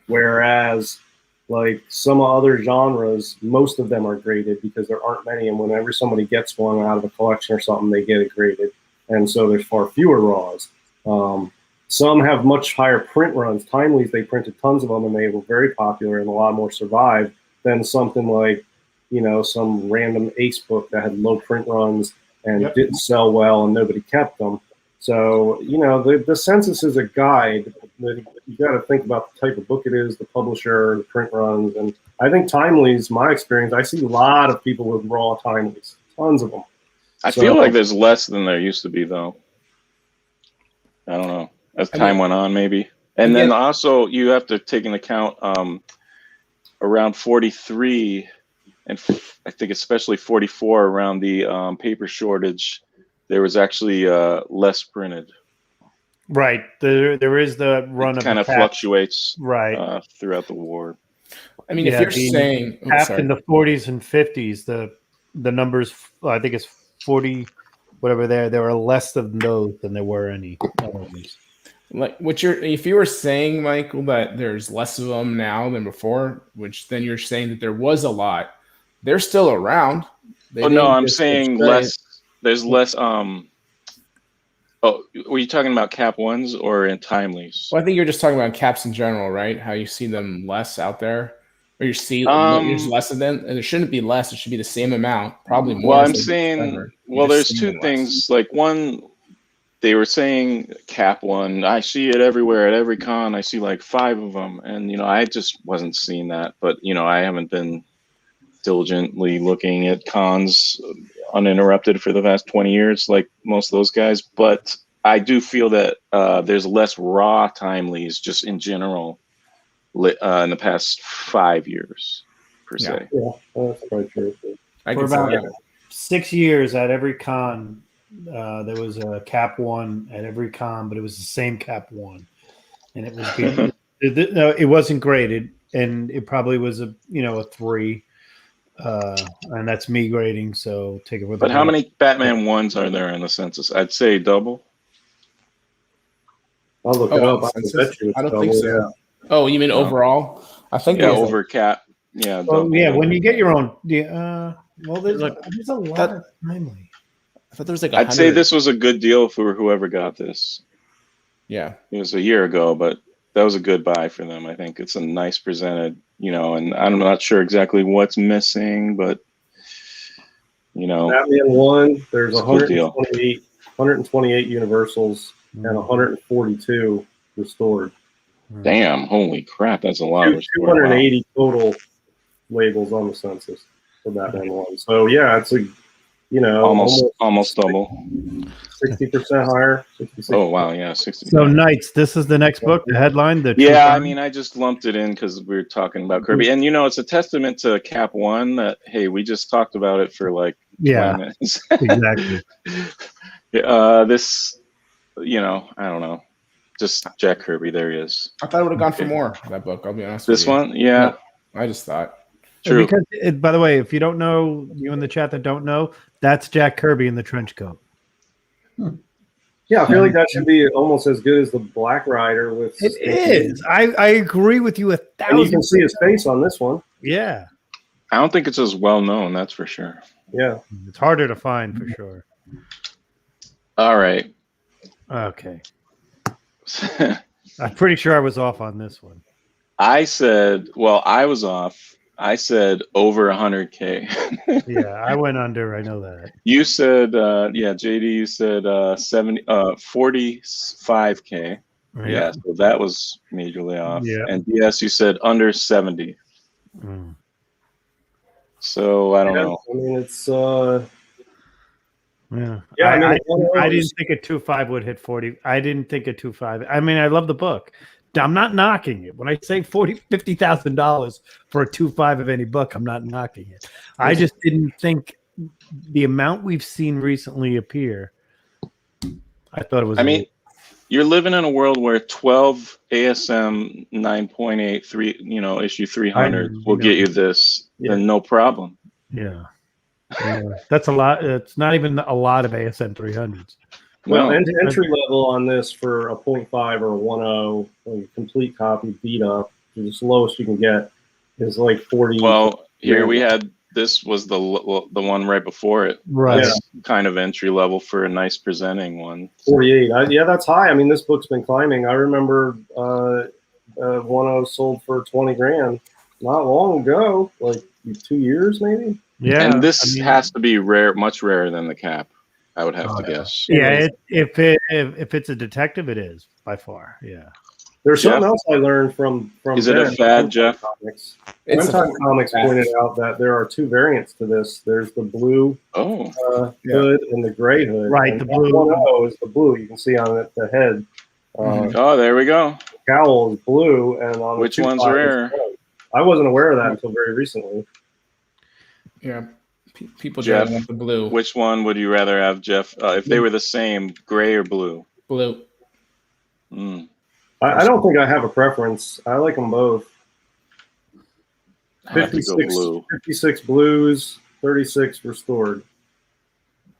Whereas, like some other genres, most of them are graded because there aren't many. And whenever somebody gets one out of a collection or something, they get it graded. And so there's far fewer raws. Some have much higher print runs. Timelies, they printed tons of them and they were very popular and a lot more survived than something like, you know, some random Ace book that had low print runs and didn't sell well and nobody kept them. So, you know, the census is a guide. You got to think about the type of book it is, the publisher, the print runs. And I think Timelies, my experience, I see a lot of people with raw Timelies, tons of them. I feel like there's less than there used to be, though. I don't know. As time went on, maybe. And then also you have to take into account around 43, and I think especially 44, around the paper shortage, there was actually less printed. Right. There is the run of kind of fluctuates right throughout the war. I mean, if you're saying in the 40s and 50s, the numbers, I think it's 40, whatever there are less of those than there were any. Like if you were saying, Michael, that there's less of them now than before, which then you're saying that there was a lot. They're still around. I'm saying less. There's less. Oh, were you talking about Cap ones or in Timelies? Well, I think you're just talking about caps in general, right? How you see them less out there. Or your C yours less than? And it shouldn't be less. It should be the same amount, probably more. Well, I'm so saying, well, there's two things. Like one, they were saying cap one. I see it everywhere at every con. I see like 5 of them, and I just wasn't seeing that. But I haven't been diligently looking at cons uninterrupted for the past 20 years, like most of those guys. But I do feel that there's less raw timelies just in general in the past 5 years, per se. Yeah, that's quite true. I For can see about that. 6 years at every con, there was a cap one at every con, but it was the same cap one, and it was it wasn't graded, and it probably was a 3, and that's me grading. So take it with. But how many Batman ones are there in the census? I'd say double. I'll look it up. I don't think so. Oh, you mean overall? I think over cap. Yeah. Well, double. yeah. When you get your own, well, there's a lot of timely. I thought there was like. I'd say this was a good deal for whoever got this. Yeah, it was a year ago, but that was a good buy for them. I think it's a nice presented, and I'm not sure exactly what's missing, but Batman 1, there's it's a good deal. 128 universals and 142 restored. Damn, holy crap, that's a lot. 280 total labels on the census for Batman 1. So yeah, it's a almost double. 60% higher. 66%. Oh wow, yeah, 60. So Knights, this is the next book. The headline. I mean, I just lumped it in because we were talking about Kirby, and it's a testament to Cap One that hey, we just talked about it for like 20 minutes. Exactly. This, I don't know, just Jack Kirby. There he is. I thought I would have gone for more that book. I'll be honest. This with you. one, yeah. I just thought. True. Because by the way, if you don't know, you in the chat that don't know, that's Jack Kirby in the trench coat. Yeah, I feel like that should be almost as good as the Black Rider with. It is. I agree with you 1,000%. And you can see his face on this one. Yeah. I don't think it's as well known. That's for sure. Yeah. It's harder to find for sure. All right. Okay. I'm pretty sure I was off on this one. I was off. I said over 100K. Yeah, I went under. I know that. You said, JD, you said 45K. Yeah, so that was majorly off. Yeah. And DS, you said under 70. Mm. So I don't know. I mean, it's. Yeah. Yeah, I didn't think a 2.5 would hit 40. I didn't think a 2.5. I mean, I love the book. I'm not knocking it. When I say $50,000 for a 2.5 of any book, I'm not knocking it. I just didn't think the amount we've seen recently appear. I thought it was. I mean, you're living in a world where 12 ASM 9.83, issue 300 will get you this. Yeah. Then no problem. Yeah. That's a lot. It's not even a lot of ASM 300s. Well, entry level on this for a 0.5 or a 1.0, a complete copy beat up, the lowest you can get is like 40. Well, here we had, this was the one right before it. Right. That's kind of entry level for a nice presenting one. 48. Yeah, that's high. I mean, this book's been climbing. I remember 1.0 sold for 20 grand not long ago, like 2 years maybe. Yeah. And this has to be rare, much rarer than the cap. I would have to guess. Yeah, if it's a detective, it is by far. Yeah. There's something else I learned from. Is it a fad, Jeff? Comics. Runtime Comics pointed out that there are 2 variants to this. There's the blue hood and the gray hood. Right, and the blue 1.0 is the blue. You can see on it the head. Oh, there we go. The cowl is blue, and on which the one's rare? I wasn't aware of that until very recently. Yeah. People Jeff, want the blue. Which one would you rather have, Jeff? If they were the same, gray or blue? Blue. Mm. I don't think I have a preference. I like them both. I have to go blue. 56 blues, 36 restored.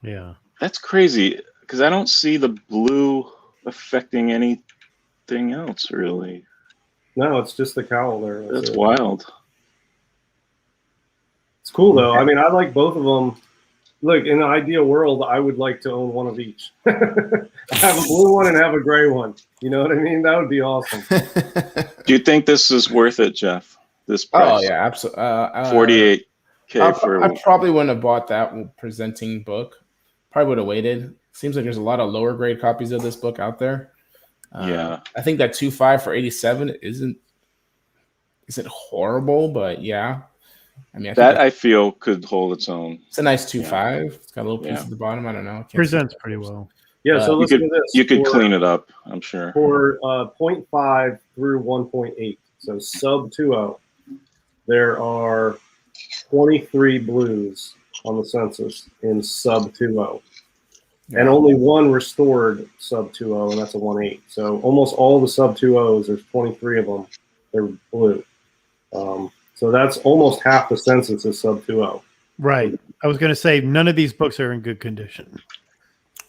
Yeah. That's crazy because I don't see the blue affecting anything else really. No, it's just the cowl there. That's wild. It's cool though. I mean, I like both of them. Look, in the ideal world, I would like to own one of each. Have a blue one and have a gray one. You know what I mean? That would be awesome. Do you think this is worth it, Jeff? this price. Oh yeah, absolutely. 48K for. I probably wouldn't have bought that presenting book. Probably would have waited. Seems like there's a lot of lower grade copies of this book out there. Yeah. I think that 2.5 for 87 isn't horrible, but yeah. I mean, I feel could hold its own. it's a nice 2.5. It's got a little piece Yeah. at the bottom. I don't know. Presents pretty well. Yeah, so You listen could to this. you could For- clean it up, I'm sure. For 0.5 through 1.8, so sub 2.0, there are 23 blues on the census in sub 2.0. And only one restored sub 2.0, and that's a 1.8. So almost all the sub 2.0s, there's 23 of them, they're blue. So that's almost half the census is sub 2.0. Right. I was going to say none of these books are in good condition.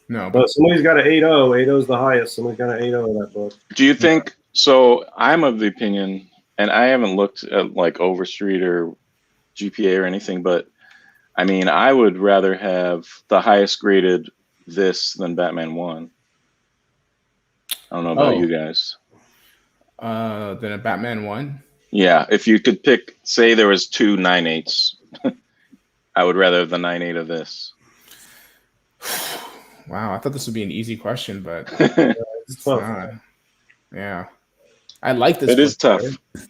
No, but But somebody's got an 8.0. 8.0 is the highest. Somebody's got an 8.0 in that book. Do you think so? I'm of the opinion, and I haven't looked at like Overstreet or GPA or anything, but I mean, I would rather have the highest graded this than Batman 1. I don't know about you guys. then a Batman 1. Yeah, if you could pick, say there was 2 9.8s, I would rather have the 9.8 of this. Wow, I thought this would be an easy question, but It's tough. not. Yeah, I like this. It is book tough. better.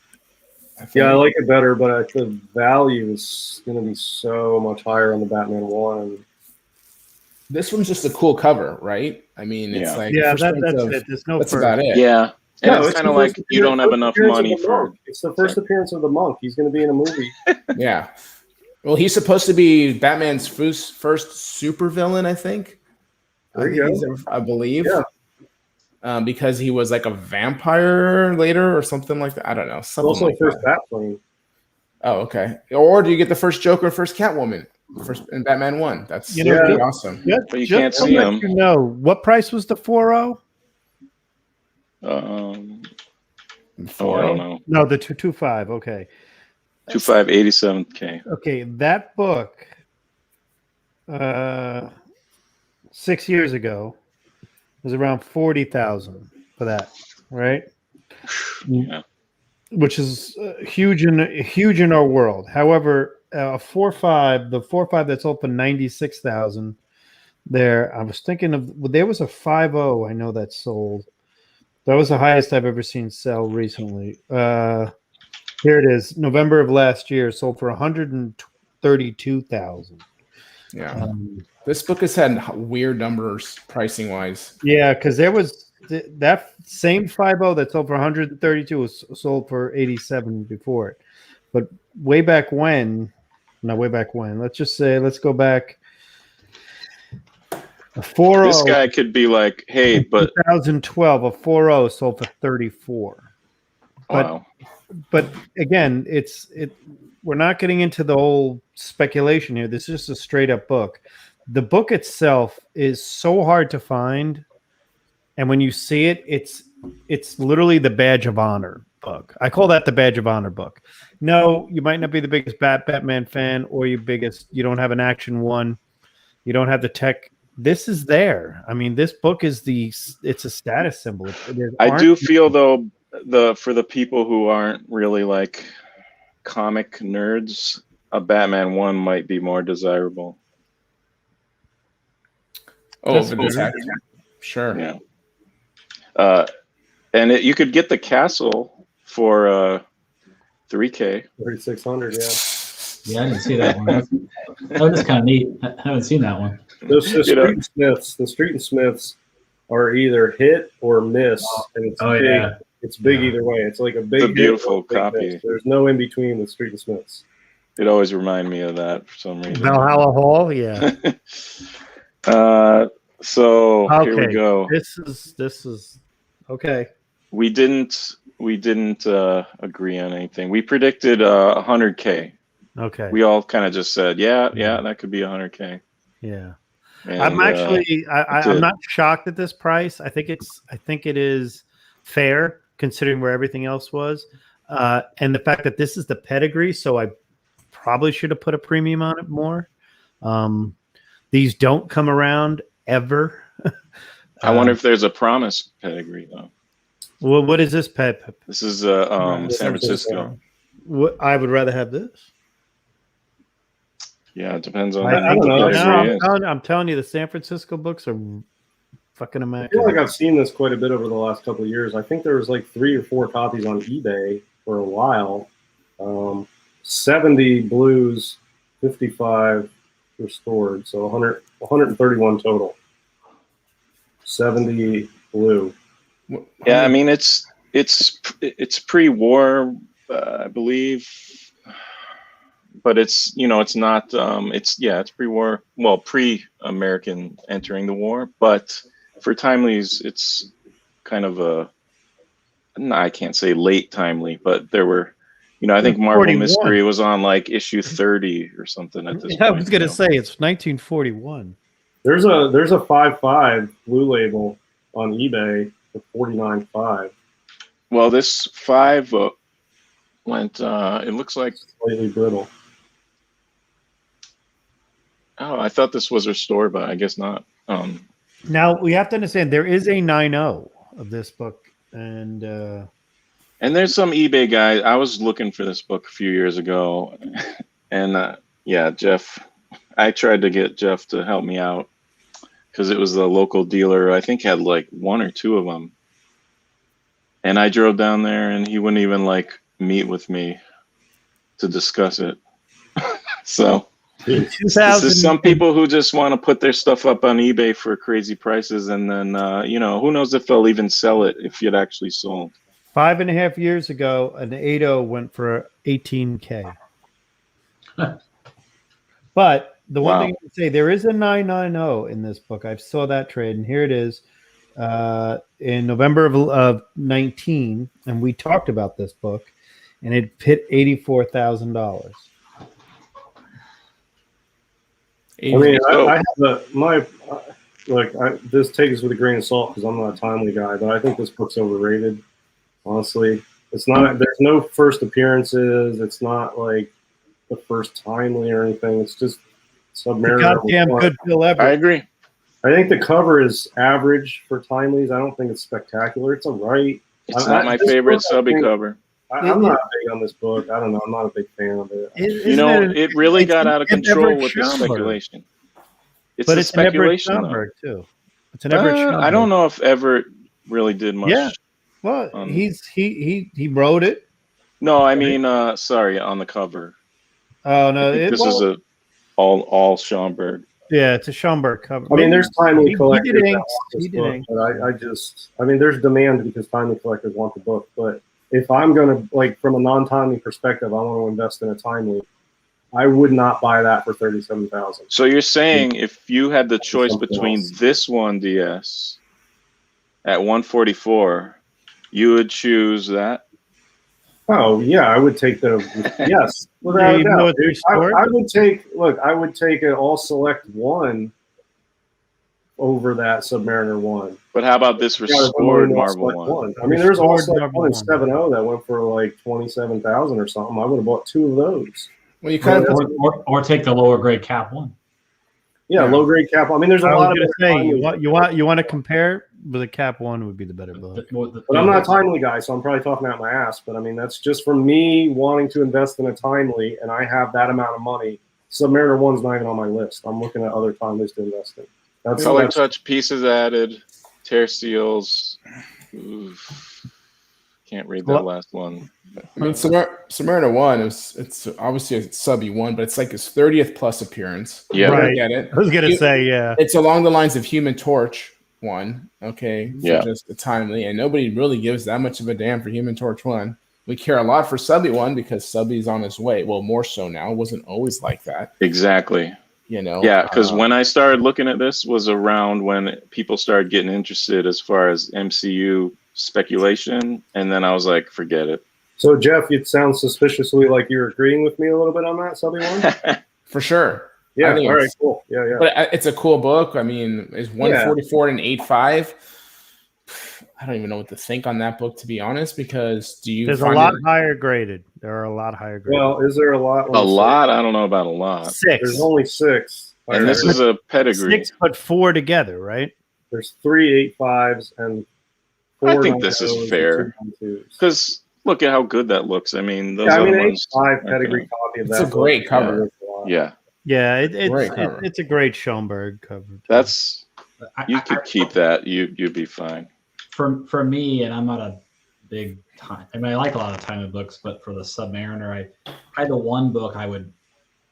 Yeah, I like it better, but the value is going to be so much higher on the Batman 1. This one's just a cool cover, right? I mean, it's Yeah. like Yeah, first that's print of- it. There's no that's further. about it. Yeah, and No, it's kind of the like first you don't have enough appearance of money the for. monk. It's the first appearance of the monk. He's going to be in a movie. Yeah. Well, he's supposed to be Batman's first supervillain, I think. There you I believe. Yeah. Because he was like a vampire later or something like that. I don't know. Something Also, like first that. Batplane. Oh, okay. Or do you get the first Joker and first Catwoman first in Batman 1? That's You know, pretty yeah. awesome. But you Just can't to see let him. You know, what price was the 4.0? Oh, I don't know. No, the 2.25. Okay. 2.5, 87K. Okay, that book 6 years ago was around 40,000 for that, right? Yeah. Which is huge in our world. However, 4.5, the 4.5 that's open 96,000 there. I was thinking of there was a 5.0 I know that sold. That was the highest I've ever seen sell recently. Here it is, November of last year, sold for 132,000. Yeah. This book has had weird numbers pricing wise. Yeah, because there was that same 5.0 that sold for 132 was sold for 87 before it. But way back when, let's just say, let's go back. A 4.0. This guy could be like, hey, but 2012, a 4.0 sold for 34. wow. But again, we're not getting into the whole speculation here. This is just a straight up book. The book itself is so hard to find, and when you see it, it's literally the badge of honor book. I call that the badge of honor book. No, you might not be the biggest Batman fan, or you don't have an action one, you don't have the tech. This is there. I mean, this book is it's a status symbol. I do feel though, for the people who aren't really like comic nerds, a Batman 1 might be more desirable. Oh, That's the cool. tech. Sure. Yeah. And you could get the castle for 3K. 3,600, yeah. Yeah, I didn't see that one. That's kind of neat. I haven't seen that one. The Street and Smiths are either hit or miss, and it's Oh, big. yeah. It's big either way. It's like a big, It's a hit beautiful or a big copy. miss. There's no in between with Street and Smiths. It always reminded me of that for some reason. Valhalla Hall. Yeah, So here we Okay. go. this is okay. We didn't agree on anything. We predicted 100K. Okay. We all kind of just said, yeah, that could be 100K. Yeah. And, I'm actually I'm did. not shocked at this price. I think it is fair considering where everything else was, and the fact that this is the pedigree. So I probably should have put a premium on it more. These don't come around ever. I wonder if there's a promise pedigree though. Well, what is this pet? This is San Francisco. I would rather have this. Yeah, it depends on I don't the know. pedigree is. I'm telling you, the San Francisco books are fucking I feel immaculate. like I've seen this quite a bit over the last couple of years. I think there was like 3 or 4 copies on eBay for a while. 70 blues, 55 restored, so 131 total. 70 blue. Yeah, I mean it's pre-war, I believe, but it's it's not it's pre-war, well, pre-American entering the war, but for Timely's it's kind of I can't say late Timely, but there were I think Marvel 41. Mystery was on like issue 30 or something at this point. I was gonna say it's 1941. There's a 5.5 blue label on eBay for $49.5. Well, this 5 went. It looks like. Slightly brittle. Oh, I thought this was restored, but I guess not. Now we have to understand there is a 9.0 of this book, and there's some eBay guy. I was looking for this book a few years ago, and Jeff. I tried to get Jeff to help me out because it was the local dealer. I think had like 1 or 2 of them, and I drove down there, and he wouldn't even like meet with me to discuss it. So. This is some people who just want to put their stuff up on eBay for crazy prices, and then who knows if they'll even sell it if it actually sold. 5.5 years ago, an 8.0 went for $18K. But the one thing I would say, there is a 9.90 in this book. I saw that trade, and here it is in November of 19, and we talked about this book, and it hit $84,000. I mean, I have this takes us with a grain of salt because I'm not a Timely guy, but I think this book's overrated. Honestly, it's not. There's no first appearances. It's not like the first Timely or anything. It's just Submariner. Goddamn good Bill Everett. I agree. I think the cover is average for Timely's. I don't think it's spectacular. It's all right. It's not my favorite subby cover. I'm not big on this book. I don't know. I'm not a big fan of it. It really got out of control with the speculation. But it's speculation an Everett Schomburg too. It's an Everett Schomburg. I don't know if Everett really did much. Yeah. Well, he wrote it. No, I mean, sorry, on the cover. Oh no, this is a all Schomburg. Yeah, it's a Schomburg cover. I mean, there's Timely collectors. He did inks. But there's demand because Timely collectors want the book. But if I'm going to, from a non-Timely perspective, I want to invest in a Timely, I would not buy that for $37,000. So you're saying if you had the choice between this one DS at 144, you would choose that? Oh yeah, I would take yes. Without a doubt, dude. I would take an all select 1 over that Submariner 1. But how about this restored Marvel 1? I mean, there's also 1 in 7.0 that went for like $27,000 or something. I would have bought 2 of those. Well, you kind of or take the lower grade Cap 1. Yeah, low grade Cap. I mean, there's a lot of. You want to compare, but the Cap 1 would be the better book. But I'm not a Timely guy, so I'm probably talking out my ass. But I mean, that's just from me wanting to invest in a Timely, and I have that amount of money. Submariner 1's not even on my list. I'm looking at other Timely's to invest in. Color touch pieces added, tear seals. Oof. Can't read that last one. I mean, Submariner 1 it's obviously a subby 1, but it's like his 30th plus appearance. Yeah, right. I get it. I was gonna say, yeah. It's along the lines of Human Torch 1. Okay, yeah, just a Timely, and nobody really gives that much of a damn for Human Torch 1. We care a lot for Subby 1 because Subby's on his way. Well, more so now. It wasn't always like that. Exactly. Yeah, because when I started looking at this was around when people started getting interested as far as MCU speculation, and then I was like, forget it. So, Jeff, it sounds suspiciously like you're agreeing with me a little bit on that, Subby 1? For sure. Yeah, all right, cool. Yeah. But it's a cool book. I mean, is 144 and 8.5. I don't even know what to think on that book, to be honest, because there's a lot higher graded. There are a lot higher graded. Well, is there a lot? A lot? I don't know about a lot. 6. There's only 6. And this is a pedigree. 6 but 4 together, right? There's 3 8.5s and 4. I think this is fair because look at how good that looks. I mean, those Yeah, I other mean, an ones. 85 aren't pedigree gonna- copy of It's that. a great book, cover. Yeah, Yeah, Great cover. it's a great Schoenberg cover. too. that's you I- could keep that. You'd be fine. for me, and I'm not a big time. I mean, I like a lot of time books, but for the Submariner, I the one book I would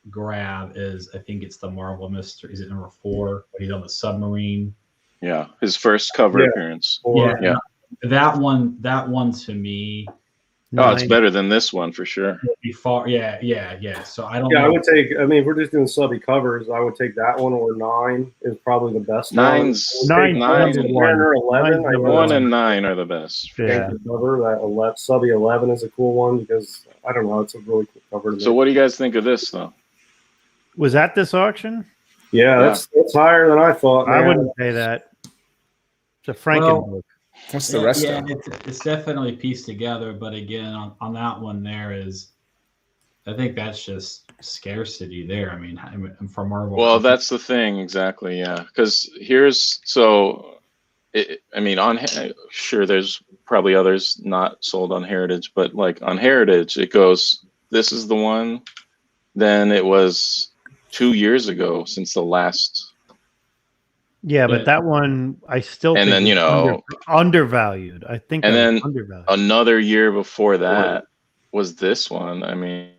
grab is, I think it's the Marvel Mystery. Is it number 4? When he's on the submarine. Yeah, his first cover Yeah. appearance. Or, Yeah. That one to me Oh, it's Nine- better than this one for sure. would be far. Yeah. So I don't. yeah, I know. would take. I mean, if we're just doing subby covers, I would take that one, or 9 is probably the best. Nine's one. Nine's and Mariner 11. Nine's I number know 1 that's and 9 are the best. a Yeah. good cover. That subby 11 is a cool one because I don't know, it's a really cool cover to me. So what do you guys think of this though? Was that this auction? Yeah, that's higher than I thought. I man. wouldn't say that. It's a Franken Well, book. What's the rest Yeah, of it? it's definitely pieced together. But again, on that one, I think that's just scarcity there. I mean, for Marvel. Well, that's the thing exactly. Yeah, because I mean, sure, there's probably others not sold on Heritage, but like on Heritage, it goes, this is the one. Then it was 2 years ago since the last. Yeah, but But- that one I still And think then, is you know- undervalued. I think And that was then undervalued. Another year before that was this one. I mean,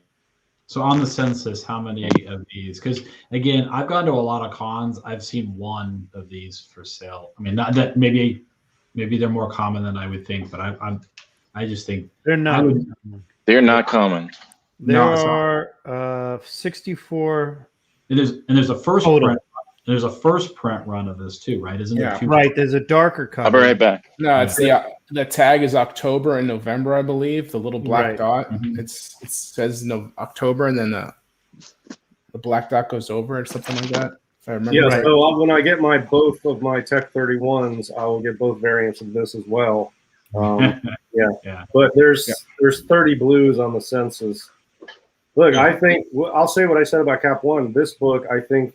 So on the census, how many of these? Because again, I've gone to a lot of cons. I've seen one of these for sale. I mean, not that maybe they're more common than I would think, but I just think They're not. I would- they're not common. There No, it's not. are 64. and there's a first Total. print. There's a first print run of this too, right? Isn't Yeah. there two? Right, there's a darker cover. I'll be right back. No, it's the tag is October and November, I believe. The little black Right. dot. Mhm. It says no October, and then the black dot goes over it, something like that. If I remember. Yeah, right. so when I get both of my Tech 31s, I will get both variants of this as well. Yeah. But there's 30 blues on the census. Look, I think I'll say what I said about Cap 1. This book, I think,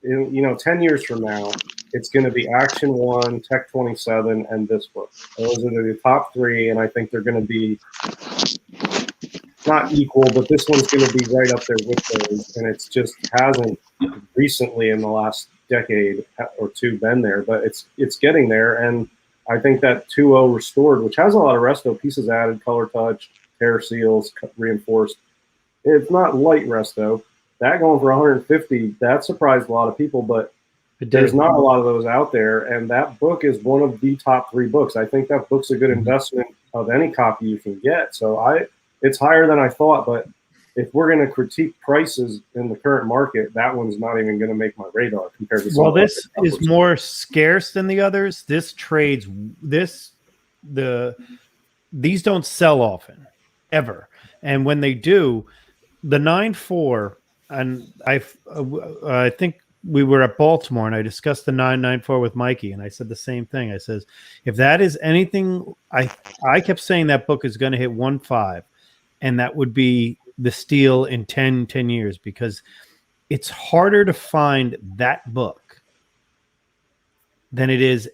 10 years from now, it's going to be Action 1, Tech 27, and this book. Those are the top 3, and I think they're going to be not equal, but this one's going to be right up there with those, and it's just hasn't recently in the last decade or two been there, but it's getting there, and I think that 2.0 restored, which has a lot of resto pieces added, color touch, tear seals, reinforced. It's not light resto. That going for 150, that surprised a lot of people, but there's not a lot of those out there, and that book is one of the top 3 books. I think that book's a good investment of any copy you can get. So it's higher than I thought, but if we're going to critique prices in the current market, that one's not even going to make my radar compared to some Well, other this is books. more scarce than the others. This trades these don't sell often, ever. And when they do, the 9.4, and I think we were at Baltimore and I discussed the 994 with Mikey, and I said the same thing. I says, if that is anything, I kept saying that book is going to hit 1.5, and that would be the steal in 10 years, because it's harder to find that book than it is.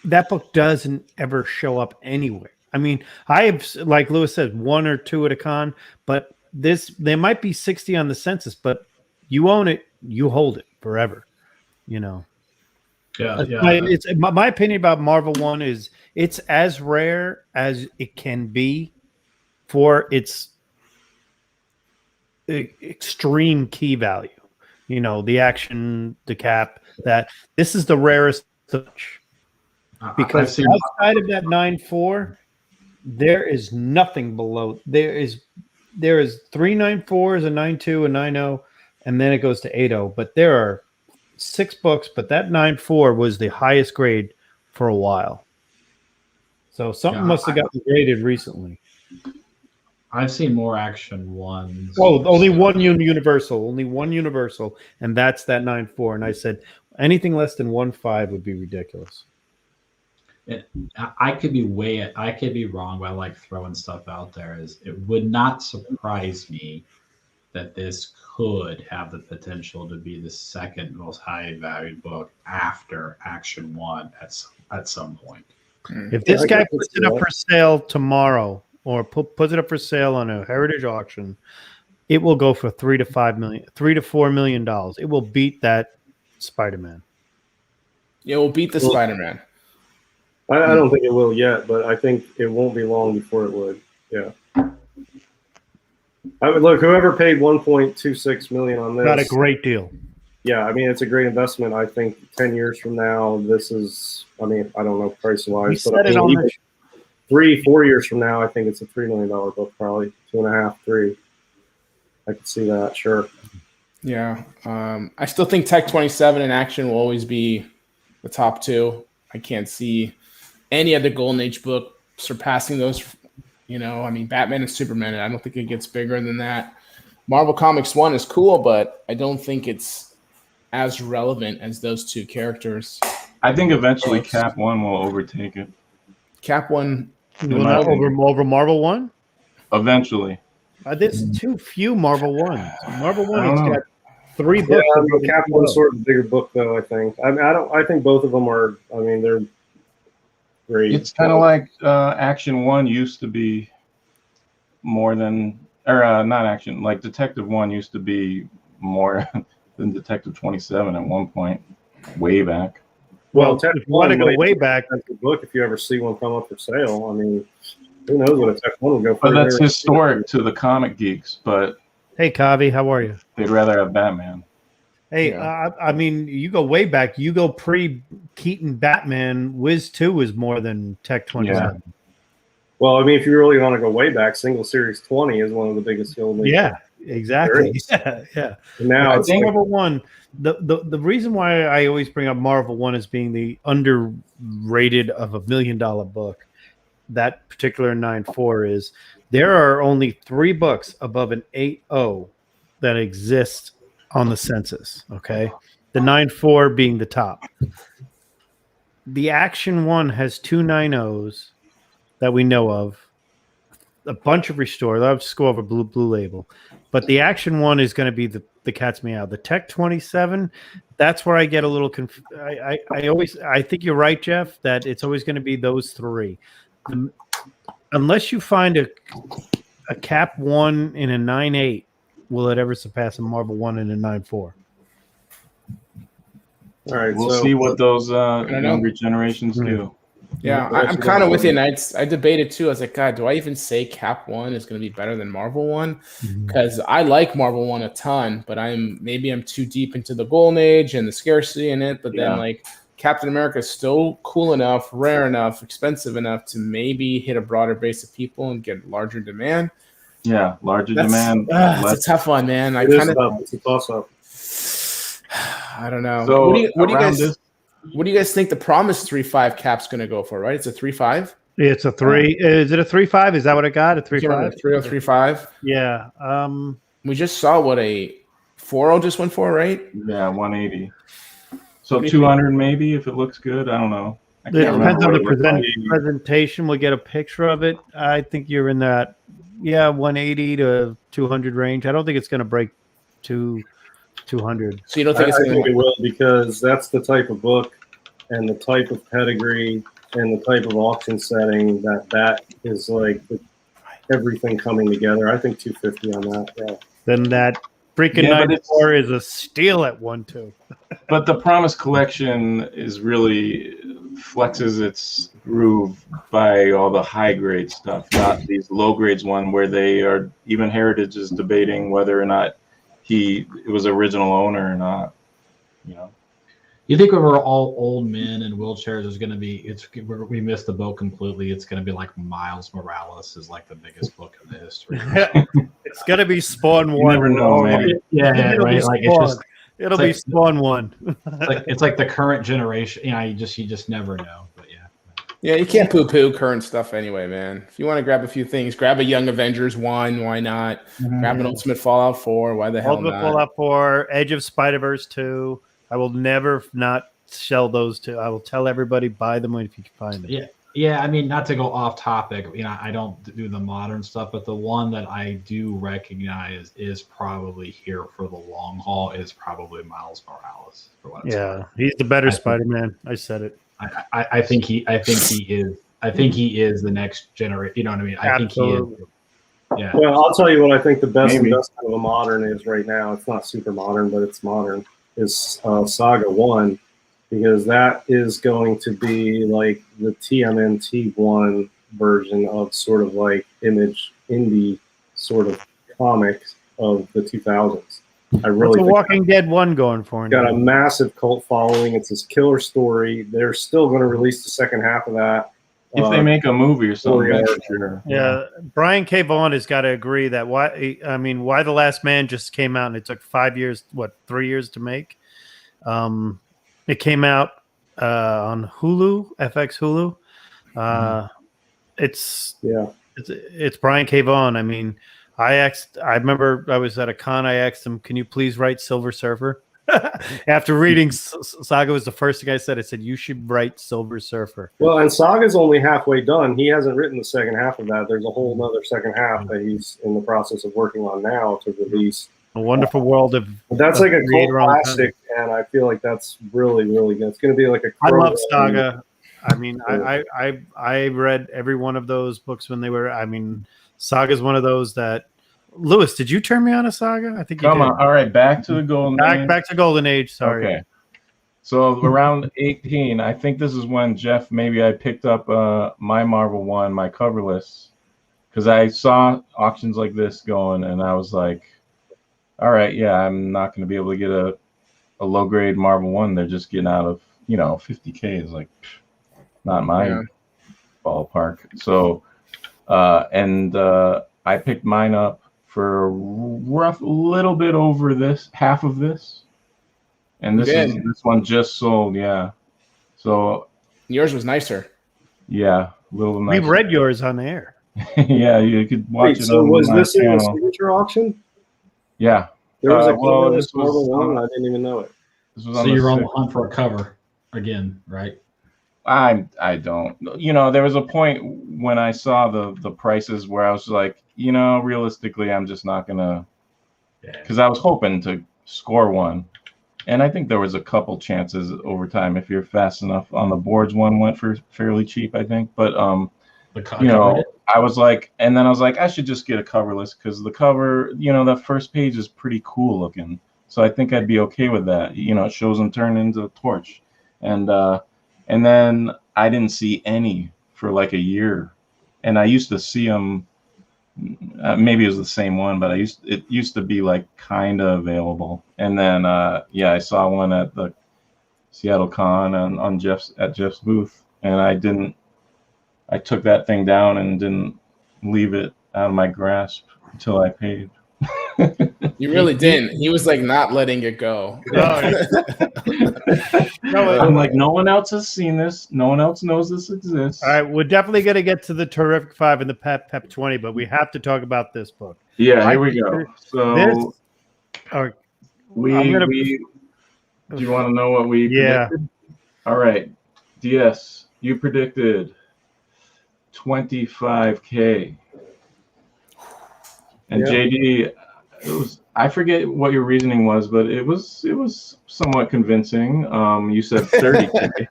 That book doesn't ever show up anywhere. I mean, I have, like Lewis said, 1 or 2 at a con, but there might be 60 on the census, but you own it, you hold it forever, Yeah. My opinion about Marvel 1 is it's as rare as it can be for its extreme key value. The action, the cap, that this is the rarest touch. Because I've seen, outside of that 9.4, there is nothing below. There is 3 9.4s, a 9.2, a 9.0, and then it goes to 8.0. But there are 6 books, but that 9.4 was the highest grade for a while. So something must have gotten graded recently. I've seen more Action 1s. Oh, only one universal, and that's that 9.4. And I said anything less than 1.5 would be ridiculous. I could be wrong, but I like throwing stuff out there. It would not surprise me that this could have the potential to be the second most high valued book after Action 1 at some point. If this I guy guess puts it's it up for sale tomorrow or puts it up for sale on a heritage auction, it will go for $3 to $4 million. It will beat that Spider-Man. Yeah, we'll beat the Well, Spider-Man. I don't think it will yet, but I think it won't be long before it would. Yeah. I would look. Whoever paid 1.26 million on this Got a great deal. Yeah, I mean, it's a great investment. I think 10 years from now, this is, I mean, I don't know price We wise, but said I it mean, on even the 3-4 years from now, I think it's a $3 million book, probably 2.5, 3. I could see that, sure. Yeah. I still think Tech 27 in action will always be the top two. I can't see any other Golden Age book surpassing those. You know, I mean, Batman and Superman, I don't think it gets bigger than that. Marvel Comics 1 is cool, but I don't think it's as relevant as those two characters. I think eventually Cap 1 will overtake it. Cap 1. Will not over Marvel 1? Eventually. There's too few Marvel 1s. Marvel 1 I don't has know. got 3 Yeah, books. I mean, Cap One's sort of a bigger book, though, I think. I mean, I think both of them are, I mean, they're great. It's kind of like Action 1 used to be more than, or not Action, like Detective 1 used to be more than Detective 27 at one point, way back. Well, If you want to go way back, the book, if you ever see one come up for sale, I mean, who knows what a Tech 1 will go for. But that's historic to the comic geeks, but hey, Kavi, how are you? they'd rather have Batman. Hey, I mean, you go way back. You go pre-Keaton Batman. Wiz 2 was more than Tech 27. Well, I mean, if you really want to go way back, Single Series 20 is one of the biggest Golden Age. Yeah, exactly. Yeah. And now I it's think like, Marvel 1, the reason why I always bring up Marvel 1 as being the underrated of $1 million book, that particular 9.4 is there are only 3 books above an 8.0 that exist on the census. Okay, the 9.4 being the top. The Action 1 has 2 9.0s that we know of, a bunch of restore. I'll just go over blue label, but the Action 1 is going to be the cat's meow. The Tech 27, that's where I get a little confused. I think you're right, Jeff, that it's always going to be those 3. Unless you find a Cap 1 in a 9.8, will it ever surpass a Marvel 1 in a 9.4? all right, We'll so see what those know. younger generations do. Yeah, I'm kind of with you. And I debated too. I was like, God, do I even say Cap 1 is going to be better than Marvel 1? Because I like Marvel 1 a ton, but I'm too deep into the Golden Age and the scarcity in it. But then like Captain America is still cool enough, rare enough, expensive enough to maybe hit a broader base of people and get larger demand. Yeah, larger demand. It's a tough one, man. it's a toss-up. I don't know. So what do you around guys? this- What do you guys think the Promise 3.5 cap's going to go for? Right, it's a 3.5. It's a 3. Is it a 3.5? Is that what it got? A 3.5? 3.5. Yeah. We just saw what a 4.0 just went for, right? Yeah, 180. So What do you 200 maybe if it looks good. I don't know. I It can't depends remember on what the it looked like. presentation. We'll get a picture of it. I think you're in that, 180 to 200 range. I don't think it's going to break 200. So you don't I think it's going think to? it will, because that's the type of book and the type of pedigree and the type of auction setting that is like everything coming together. I think 250 on that. Yeah. Then that freaking Yeah, but 9.4 is a steal at 1.2. But the Promise collection is really flexes its groove by all the high grade stuff, not these low grades one where they are even Heritage is debating whether or not it was original owner or not. You think if we're all old men in wheelchairs, there's going to be we missed the boat completely. It's going to be like Miles Morales is like the biggest book in the history. It's going to be Spawn You 1. never know, man. Yeah, It'll be right. Like Spawn. it's just It'll it's be like- Spawn 1. it's like the current generation. You just never know. But yeah. Yeah, you can't poo-poo current stuff anyway, man. If you want to grab a few things, grab a Young Avengers 1. Why not? Grab an Ultimate Fallout 4. Why the hell Ultimate not? Fallout 4, Edge of Spider-Verse 2. I will never not sell those two. I will tell everybody, buy them if you can find them. Yeah, I mean, not to go off topic, I don't do the modern stuff, but the one that I do recognize is probably here for the long haul is probably Miles Morales. For what it's worth. Yeah, he's the better I think- Spider-Man. I said it. I think he is I think he is the next generation. You know what I mean? I think he is. Yeah. Well, I'll tell you what I think the best Maybe. investment of a modern is right now. It's not super modern, but it's modern. Is Saga 1, because that is going to be like the TMNT1 version of sort of like Image indie sort of comics of the 2000s. I really What's the think Walking Dead 1 going for? it's got a now? massive cult following. It's this killer story. They're still going to release the second half of that. If they make a movie or something, yeah. for sure. Yeah, Brian K. Vaughan has got to agree that Why the Last Man just came out and it took 5 years, 3 years to make. It came out on Hulu, FX Hulu. It's Brian K. Vaughan. I mean, I remember I was at a con. I asked him, "Can you please write Silver Surfer?" After reading Saga was the first thing I said. I said, "You should write Silver Surfer." Well, and Saga's only halfway done. He hasn't written the second half of that. There's a whole other second half that he's in the process of working on now to release. A Wonderful World of. But that's like a cult Creator on Time. classic, and I feel like that's really, really good. It's going to be like a. I love Crowley. Saga. I mean, I read every one of those books when they were. I mean, Saga's one of those that. Lewis, did you turn me on a Saga? I think you Come did. on. All right, back to the Golden Age. Back to Golden Age. Sorry. Okay. So around 18, I think this is when Jeff, maybe I picked up my Marvel 1, my coverless, because I saw auctions like this going, and I was like, all right, yeah, I'm not going to be able to get a low grade Marvel 1. They're just getting out of, 50K is like not my ballpark. So, I picked mine up for a little bit over half of this. And this one just sold, yeah. So Yours was nicer. yeah, a little We nice. read yours on air. Yeah, you could watch Wait, it so on was my this in a channel. signature auction? Yeah, There was a well, cover this this Marvel was one. on- I didn't even know it. this was So on the you're on the 6th. hunt for a cover again, right? I don't. There was a point when I saw the prices where I was like, realistically, I'm just not gonna, because I was hoping to score one, and I think there was a couple chances over time if you're fast enough on the boards. One went for fairly cheap, I think, but I was like, and then I was like, I should just get a coverless because the cover, that first page is pretty cool looking. So I think I'd be okay with that. It shows them turn into a torch, and then I didn't see any for like a year, and I used to see them. Maybe it was the same one, but it used to be like kind of available. And then I saw one at the Seattle Con at Jeff's booth, and I took that thing down and didn't leave it out of my grasp until I paid. You really didn't. He was like not letting it go. I'm like, no one else has seen this. No one else knows this exists. All right, we're definitely going to get to the Terrific 5 and the Pep 20, but we have to talk about this book. Yeah, here we go. So I'm do you want to know what we predicted? All right. DS, you predicted 25K. And JD, I forget what your reasoning was, but it was somewhat convincing. You said 30K.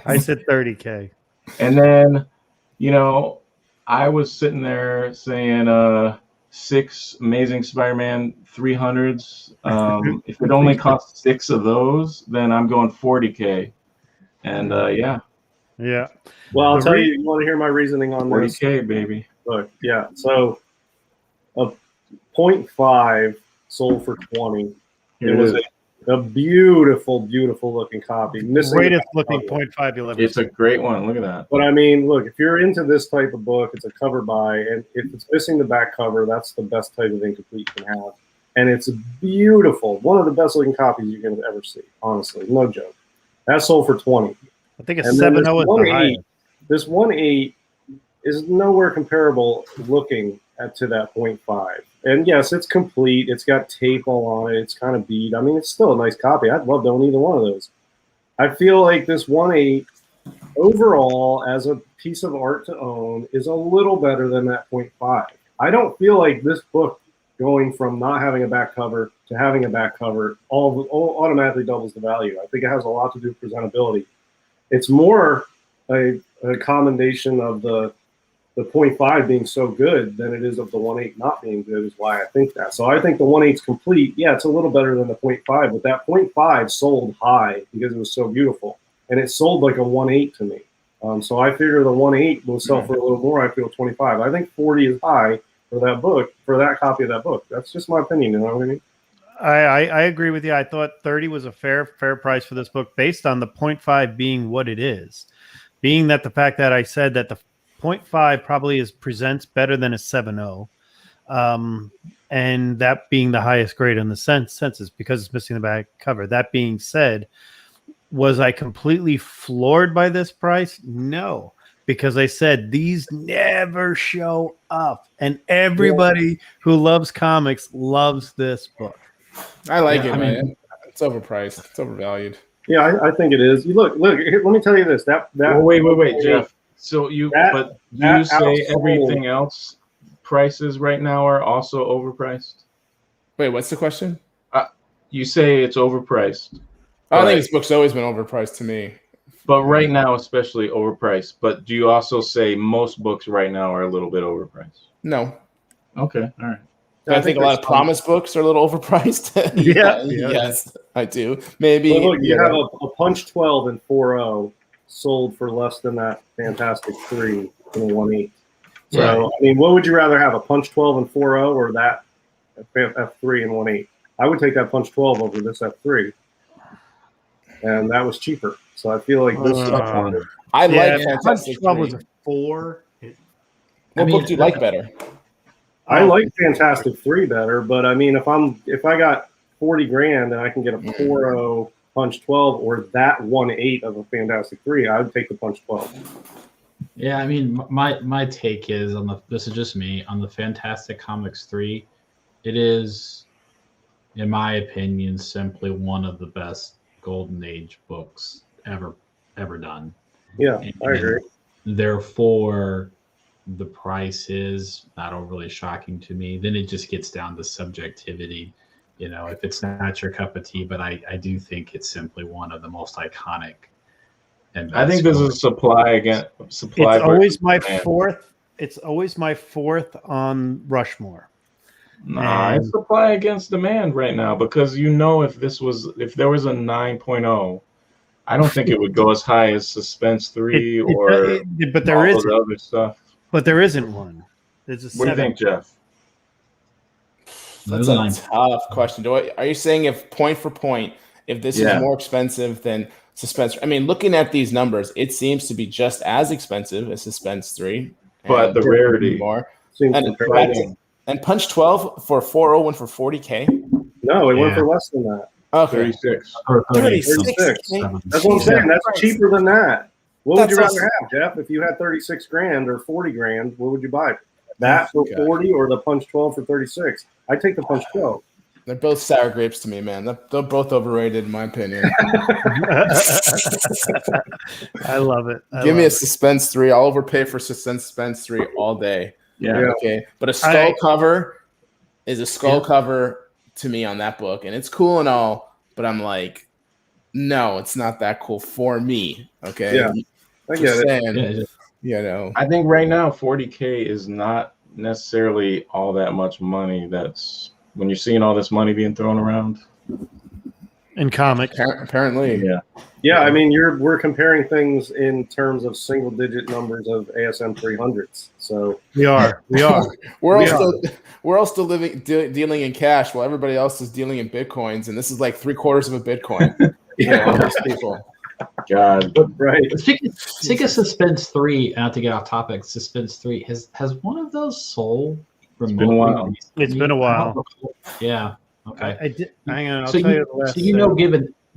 I said 30K. And then, I was sitting there saying 6 Amazing Spider-Man 300s. If it only costs 6 of those, then I'm going 40K. And Yeah. Well, I'll tell you. You want to hear my reasoning on this? 40K, baby. Look, yeah. So, a 0.5 sold for 20. Here It it was is. a beautiful, beautiful looking copy. Missing Greatest the back looking cover. 0.5 you'll ever It's see. a great one. Look at that. But I mean, look, if you're into this type of book, it's a cover buy, and if it's missing the back cover, that's the best type of incomplete you can have. And it's beautiful. One of the best looking copies you can ever see. Honestly, no joke. That sold for 20. I think it's And then 7-0 this is the 1.8 highest. This 1.8 is nowhere comparable looking to that 0.5. And yes, it's complete. It's got tape all on it. It's kind of beat. I mean, it's still a nice copy. I'd love to own either one of those. I feel like this 1.8 overall as a piece of art to own is a little better than that 0.5. I don't feel like this book going from not having a back cover to having a back cover all automatically doubles the value. I think it has a lot to do with presentability. It's more a a commendation of the 0.5 being so good than it is of the 1.8 not being good is why I think that. So I think the 1.8's complete. Yeah, it's a little better than the 0.5, but that 0.5 sold high because it was so beautiful. And it sold like a 1.8 to me. So I figure the 1.8 will sell for a little more. I feel 25. I think 40 is high for that book, for that copy of that book. That's just my opinion. You know what I mean? I agree with you. I thought 30 was a fair price for this book based on the 0.5 being what it is. Being that the fact that I said that the 0.5 probably presents better than a 7.0. And that being the highest grade in the census because it's missing the back cover. That being said, was I completely floored by this price? No, because I said these never show up. And everybody who loves comics loves this book. I like it, man. It's overpriced. It's overvalued. Yeah, I think it is. You look. Here, let me tell you this. Wait, Jeff. So you say outsold. everything else prices right now are also overpriced? Wait, what's the question? You say it's overpriced. I think this book's always been overpriced to me. But right now, especially overpriced. But do you also say most books right now are a little bit overpriced? No. Okay, all right. I think a lot of promise books are a little overpriced. Yeah. Yes, I do. Maybe. Well, look, you have a Punch 12 and 4.0 sold for less than that Fantastic 3 in a 1.8. So, Right. I mean, what would you rather have, a Punch 12 and 4.0 or that F3 and 1.8? I would take that Punch 12 over this F3. And that was cheaper. So I feel like this is I like Punch Fantastic 12 3. was a 4. What book do you like better? I like Fantastic 3 better, but I mean, if I got 40 grand and I can get a 4.0 Punch 12 or that 1.8 of a Fantastic 3, I would take the Punch 12. Yeah, I mean, my take is this is just me on the Fantastic Comics 3. It is, in my opinion, simply one of the best Golden Age books ever done. Yeah, I agree. Therefore, the price is not overly shocking to me. Then it just gets down to subjectivity. You know, if it's not your cup of tea, but I do think it's simply one of the most iconic. And I think this is supply. It's always my fourth. It's always my fourth on Rushmore. Nah, it's supply against demand right now because if there was a 9.0, I don't think it would go as high as Suspense 3 but there is other stuff. But there isn't one. There's a What do you 7. think, Jeff? That's a tough question. Are you saying if point for point, if this is more expensive than Suspense? I mean, looking at these numbers, it seems to be just as expensive as Suspense 3. But the rarity more. Seems And Punch 12 for 4.0 went for 40K? No, it went for less than that. Okay. 36. 36. That's what I'm saying. That's cheaper than that. What would you rather have, Jeff? If you had 36 grand or 40 grand, what would you buy? That for 40 or the Punch 12 for 36? I'd take the Punch 12. They're both sour grapes to me, man. They're both overrated, in my opinion. I love it. Give me a Suspense 3. I'll overpay for Suspense 3 all day. Yeah. Okay. But a skull cover is a skull cover to me on that book. And it's cool and all, but I'm like, no, it's not that cool for me. Okay. Yeah. I get it. You know. I think right now 40K is not necessarily all that much money. That's when you're seeing all this money being thrown around. In comics. Apparently. Yeah. Yeah, I mean, we're comparing things in terms of single-digit numbers of ASM 300s. So we are. We're all still dealing in cash while everybody else is dealing in bitcoins, and this is like 3/4 of a bitcoin. These people. God, right. Speaking of Suspense 3, not to get off topic, Suspense 3 has one of those sold remotely? been a while. It's been a while. Yeah. Okay. I did. Hang on. I'll So tell you the last.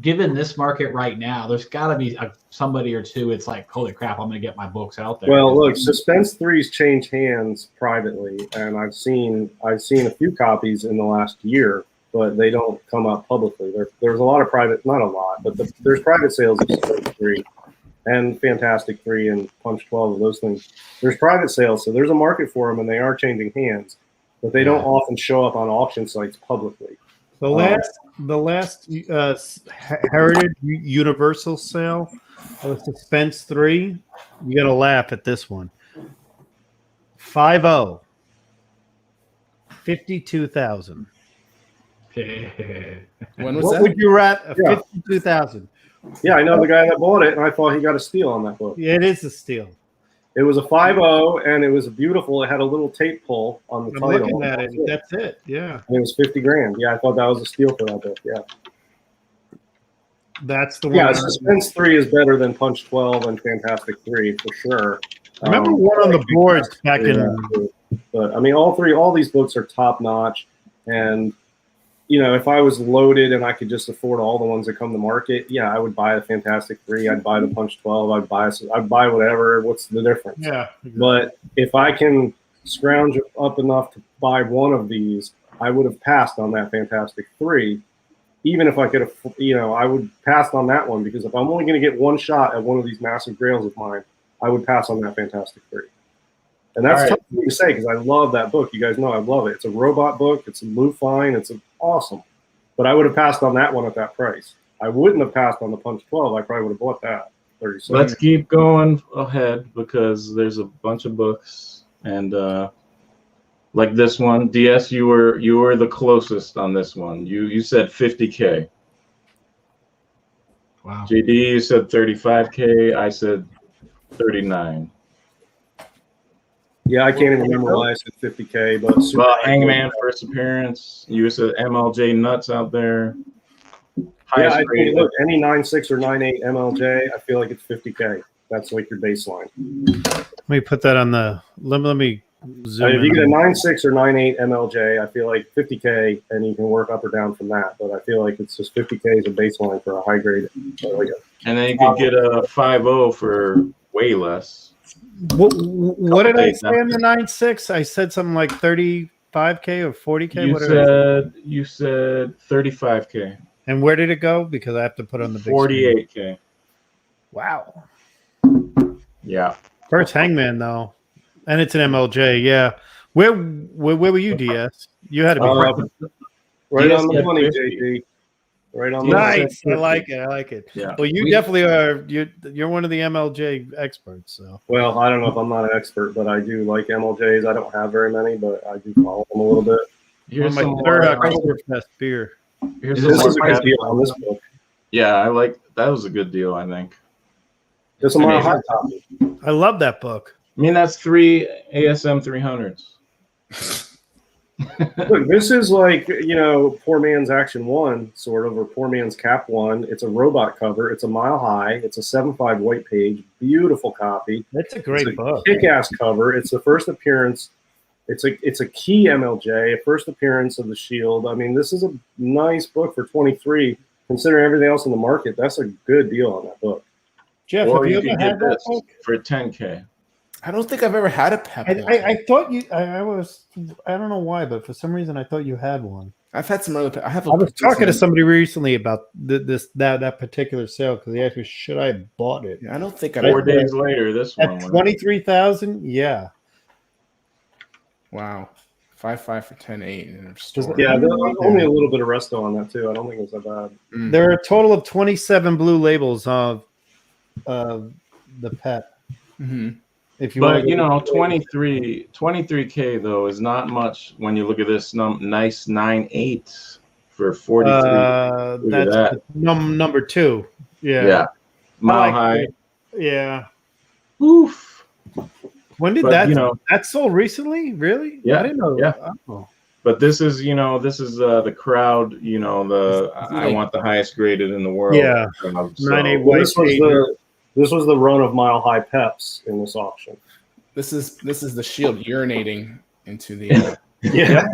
given this market right now, there's got to be somebody or two. It's like, holy crap, I'm going to get my books out there. Well, look, Suspense 3's changed hands privately, and I've seen a few copies in the last year, but they don't come up publicly. There's a lot of private, not a lot, but there's private sales of Suspense 3 and Fantastic 3 and Punch 12 of those things. There's private sales, so there's a market for them, and they are changing hands, but they don't often show up on auction sites publicly. The last Heritage Universal sale Oh, Suspense 3. You got to laugh at this one. 5-0. 52,000. When was What that? would you rate? Yeah. 52,000. Yeah, I know the guy that bought it, and I thought he got a steal on that book. Yeah, it is a steal. It was a 5.0, and it was beautiful. It had a little tape pull on the I'm title. looking at it. That's it. Yeah. And it was $50,000. Yeah, I thought that was a steal for that book. Yeah. That's the one. Yeah, Suspense 3 is better than Punch 12 and Fantastic 3 for sure. Remember one on the boards back in. But I mean, all these books are top notch, and you know, if I was loaded and I could just afford all the ones that come to market, yeah, I would buy the Fantastic 3. I'd buy the Punch 12. I'd buy whatever. What's the difference? Yeah. But if I can scrounge up enough to buy one of these, I would have passed on that Fantastic 3. Even if I could have, you know, I would pass on that one because if I'm only going to get one shot at one of these massive grails of mine, I would pass on that Fantastic 3. And that's tough for me to say because I love that book. You guys know I love it. It's a robot book. It's a Lou Fine. It's awesome. But I would have passed on that one at that price. I wouldn't have passed on the Punch 12. I probably would have bought that. 37. Let's keep going ahead because there's a bunch of books and like this one, DS, you were the closest on this one. You said 50K. Wow. JD, you said 35K. I said 39. Yeah, I can't even remember why I said 50K, but Well, Hangman first appearance. You said MLJ nuts out there. Yeah, Highest I think, rated. look, any 9.6 or 9.8 MLJ, I feel like it's 50K. That's like your baseline. Let me put that on the. Let me zoom If you in get a on- 9.6 or 9.8 MLJ, I feel like 50K, and you can work up or down from that. But I feel like it's just 50K is a baseline for a high grade. Like And then you could get a 5.0 for way less. What did I days say in the 9.6? I said something like 35K or 40K. You What did I say? you said 35K. And where did it go? Because I have to put on the big screen. 48K. Wow. Yeah. First Hangman though, and it's an MLJ. Yeah. Where were you, DS? You had to be right DS on the said money, 50. JD. Right on the nice. money. I like it. I like it. Yeah. Well, you definitely are. You're one of the MLJ experts. So Well, I don't know if I'm not an expert, but I do like MLJs. I don't have very many, but I do follow them a little bit. Here's my some third more, Oktoberfest beer. here's This some is a more good past deal on books. this book. Yeah, I like that was a good deal, I think. Just a I mean, Mile High copy. I love that book. I mean, that's 3 ASM 300s. Look, this is like, you know, Poor Man's Action 1, sort of, or Poor Man's Cap 1. It's a robot cover. It's a Mile High. It's a 7.5 white page. Beautiful copy. That's a great It's a book. kick-ass cover. It's the first appearance. It's a key MLJ, a first appearance of the Shield. I mean, this is a nice book for 23. Considering everything else in the market, that's a good deal on that book. Jeff, Or have you you ever could had get that this book? for 10K. I don't think I've ever had a pep. I thought you. I was. I don't know why, but for some reason I thought you had one. I've had some other. I was talking to somebody recently about that particular sale because they asked me, should I have bought it? I don't think I. 4 days later, this one. At went. 23,000, yeah. Wow, 5.5 for 10.8 in a store. Yeah, there's only a little bit of resto on that too. I don't think it's that bad. There are a total of 27 blue labels of the pet. Mm-hmm. If you But want, you know, 23K though is not much when you look at this nice 9.8 for 43. Look at that's that. number 2. Yeah. Yeah. Mile I like High. it. Yeah. Oof. When did But, that? you know, that sold recently? Really? Yeah, I didn't know. yeah. Oh. But this is, the crowd, I want the highest graded in the world. Yeah. So, 9.8 Well, white this was the run of Mile High Peps in this auction. This is the Shield urinating into the Yeah.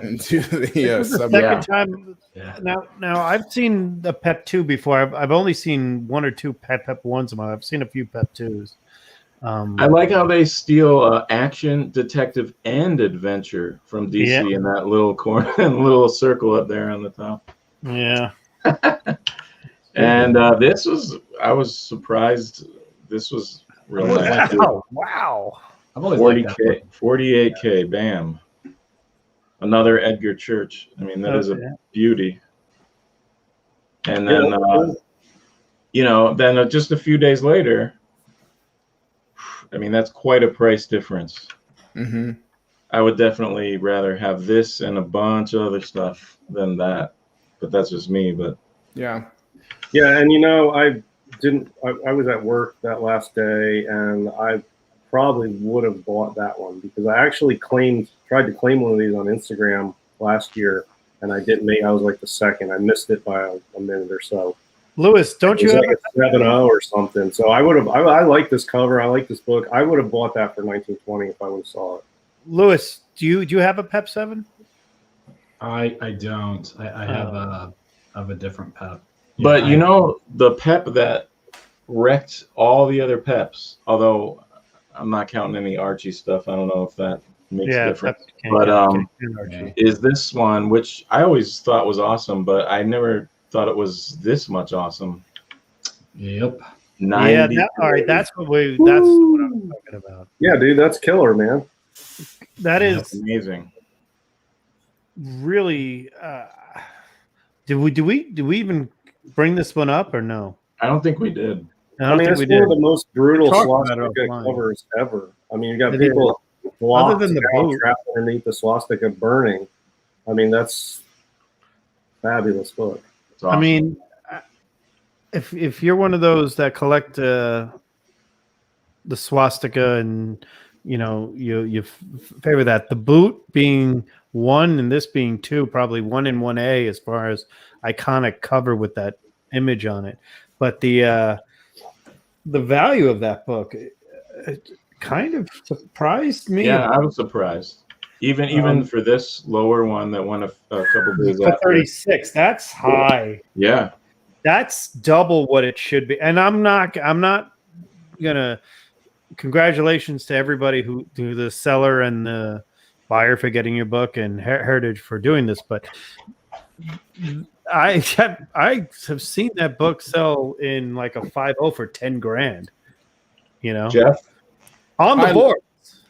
into the This is the sub. second time. Yeah. Now I've seen the Pep 2 before. I've only seen 1 or 2 Pep 1s in my life. I've seen a few Pep 2s. I like how they steal action, detective, and adventure from DC in that little corner, little circle up there on the top. Yeah. And I was surprised. This was really nice. Wow. I've always liked that 40K, 48K, bam. Another Edgar Church. I mean, that is a beauty. And then, then just a few days later, I mean, that's quite a price difference. Mm-hmm. I would definitely rather have this and a bunch of other stuff than that. But that's just me. But Yeah. Yeah, and I was at work that last day, and I probably would have bought that one because I actually tried to claim one of these on Instagram last year, and I didn't make. I was like the second. I missed it by a minute or so. Lewis, don't It you was have like a 7-0 or something. So I would have. I like this cover. I like this book. I would have bought that for 1920 if I would have saw it. Lewis, do you have a Pep 7? I don't. I have a different Pep. But Yeah, the Pep that wrecked all the other Peps, although I'm not counting any Archie stuff. I don't know if that makes a difference. Pep But Archie. is this one, which I always thought was awesome, but I never thought it was this much awesome. Yep. 90 all right, that's what I'm talking about. Yeah, dude, that's killer, man. That That's is amazing. really. Do we even bring this one up or no? I don't think we did. I don't think it's we one did. of the most brutal We talked about it swastika offline. covers ever. I mean, you got It people blocked Other than the down, boot. trapped underneath the swastika burning. I mean, that's fabulous book. It's awesome. I mean, if you're one of those that collect the swastika and you favor that, the boot being 1 and this being 2, probably 1 and 1A as far as iconic cover with that image on it, but the value of that book it kind of surprised me. yeah, I was surprised. Even for this lower one that went a couple days For after. 36, that's high. Yeah. That's double what it should be. And I'm not gonna. Congratulations to everybody to the seller and the buyer for getting your book and Heritage for doing this. But I have seen that book sell in like a 5.0 for 10 grand. Jeff? On the board.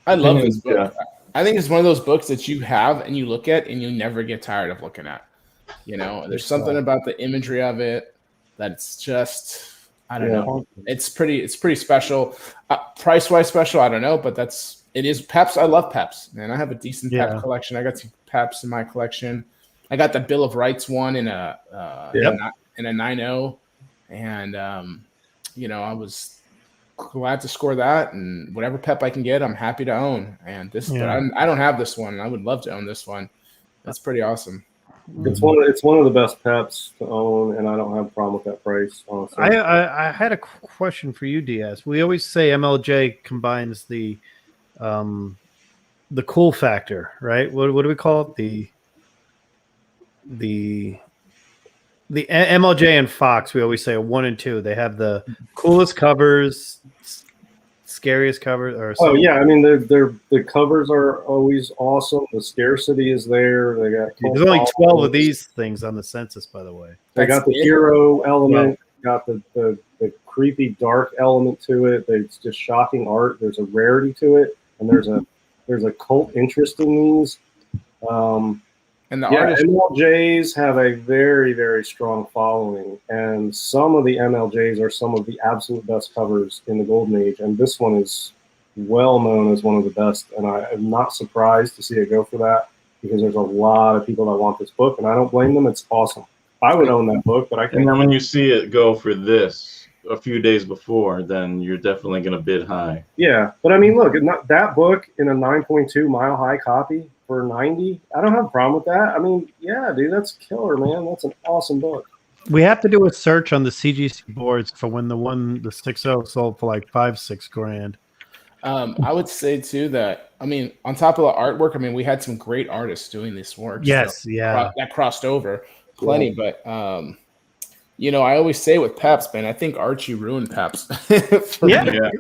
I love this book. Yeah. I think it's one of those books that you have and you look at and you never get tired of looking at. There's something about the imagery of it that's just, I don't know. It's pretty special. Price-wise special, I don't know, but it is Peps. I love Peps, man. I have a decent Pep collection. I got some Peps in my collection. I got the Bill of Rights one in a 9.0, and I was glad to score that. And whatever Pep I can get, I'm happy to own. And this, but I don't have this one. And I would love to own this one. That's pretty awesome. It's one of the best Peps to own, and I don't have a problem with that price. Honestly, I had a question for you, Diaz. We always say MLJ combines the cool factor, right? What do we call it? The MLJ and Fox. We always say a 1 and 2. They have the coolest covers, scariest covers. I mean the covers are always awesome. The scarcity is there. They got There's only 12 of these things on the census, by the way. They got the hero element, got the creepy dark element to it. It's just shocking art. There's a rarity to it, and there's a cult interest in these. And the artists, MLJs have a very, very strong following, and some of the MLJs are some of the absolute best covers in the Golden Age, and this one is well known as one of the best, and I am not surprised to see it go for that because there's a lot of people that want this book, and I don't blame them. It's awesome. I would own that book, but I can't. And then when you see it go for this a few days before, then you're definitely going to bid high. Yeah, but I mean, look, that book in a 9.2 mile high copy for 90, I don't have a problem with that. I mean, yeah, dude, that's killer, man. That's an awesome book. We have to do a search on the CGC boards for when the 6.0 sold for like 5-6 grand. I would say too that on top of the artwork, we had some great artists doing this work. Yes, that crossed over plenty. But I always say with Peps, man, I think Archie ruined Peps. Yeah.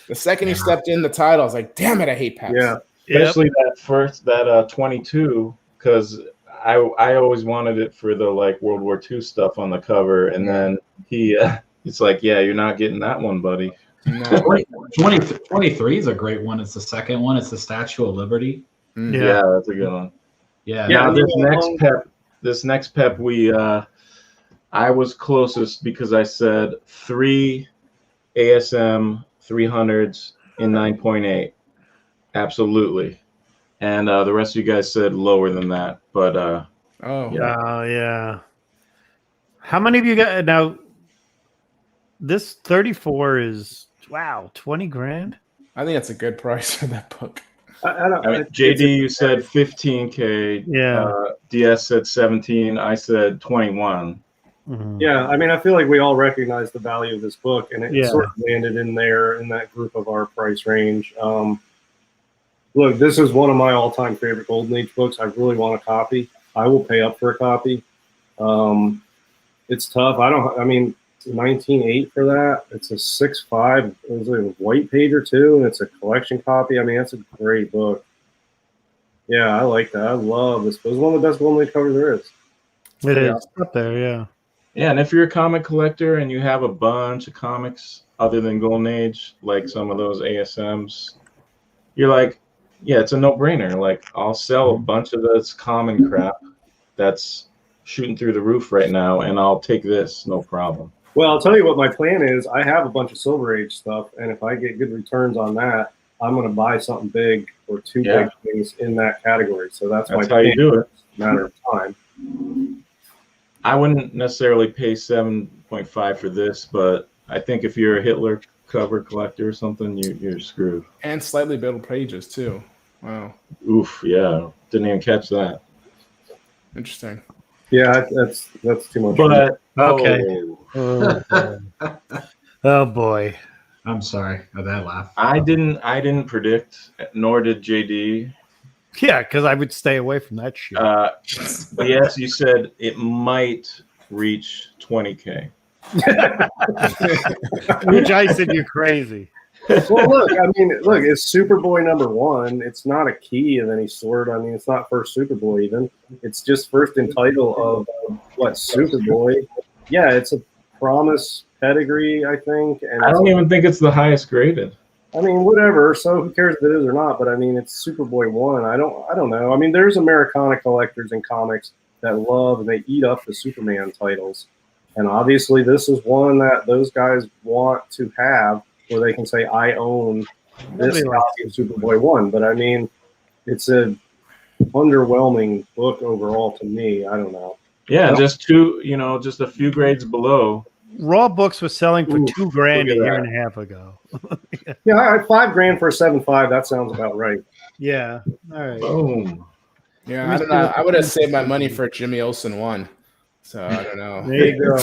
The second he stepped in the title, I was like, damn it, I hate Peps. Yeah. Especially that 22, because I always wanted it for the like World War II stuff on the cover, and then it's like, yeah, you're not getting that one, buddy. No. 23 is a great one. It's the second one. It's the Statue of Liberty. Yeah, that's a good one. Yeah. Now this next pep we I was closest because I said 3 ASM 300s in 9.8. Absolutely. And the rest of you guys said lower than that. But Oh, Yeah. Oh, yeah. How many of you got now? This 34 is, wow, 20 grand. I think that's a good price for that book. I don't. I mean, JD, you said 15K. Yeah. DS said 17. I said 21. Mhm. Yeah, I mean, I feel like we all recognize the value of this book, and it Yeah. sort of landed in there in that group of our price range. Look, this is one of my all-time favorite Golden Age books. I really want a copy. I will pay up for a copy. It's tough. I mean, 19.8 for that. It's a 6.5. It was a white pager too, and it's a collection copy. I mean, that's a great book. Yeah, I like that. I love this book. It's one of the best Golden Age covers there is. It Yeah. is up there, yeah. Yeah, and if you're a comic collector and you have a bunch of comics other than Golden Age, like some of those ASMs, you're like, yeah, it's a no-brainer. Like, I'll sell a bunch of this common crap that's shooting through the roof right now, and I'll take this, no problem. Well, I'll tell you what my plan is. I have a bunch of Silver Age stuff, and if I get good returns on that, I'm going to buy something big or two Yeah. big things in that category. So that's my That's how you plan. do it. It's a matter of time. I wouldn't necessarily pay 7.5 for this, but I think if you're a Hitler cover collector or something, you're screwed. And slightly better pages too. Wow, Oof, yeah, didn't even catch that. interesting. Yeah, that's too much. But Okay. oh, Oh, boy. Oh, boy. I'm sorry of that laugh. I didn't predict, nor did JD. Yeah, because I would stay away from that shit. But yes, you said it might reach 20K. Which I said you're crazy. Well, look, it's Superboy #1. It's not a key of any sort. I mean, it's not first Superboy even. It's just first in title of what Superboy. Yeah, it's a promise pedigree, I think. And I don't even think it's the highest graded. I mean, whatever. So who cares if it is or not? But I mean, it's Superboy 1. I don't know. I mean, there's Americana collectors in comics that love and they eat up the Superman titles, and obviously this is one that those guys want to have, where they can say, I own this Nobody likes copy of Superboy 1. But I mean, it's a underwhelming book overall to me. I don't know. Yeah, just a few grades below. Raw Books was selling for Ooh, $2,000 a look at year that. and a half ago. Yeah, I had $5,000 for a 7.5. That sounds about right. Yeah. All right. Boom. Yeah, Let me I don't see know. what- I would have saved my money for Jimmy Olsen 1. So I don't know. There you go.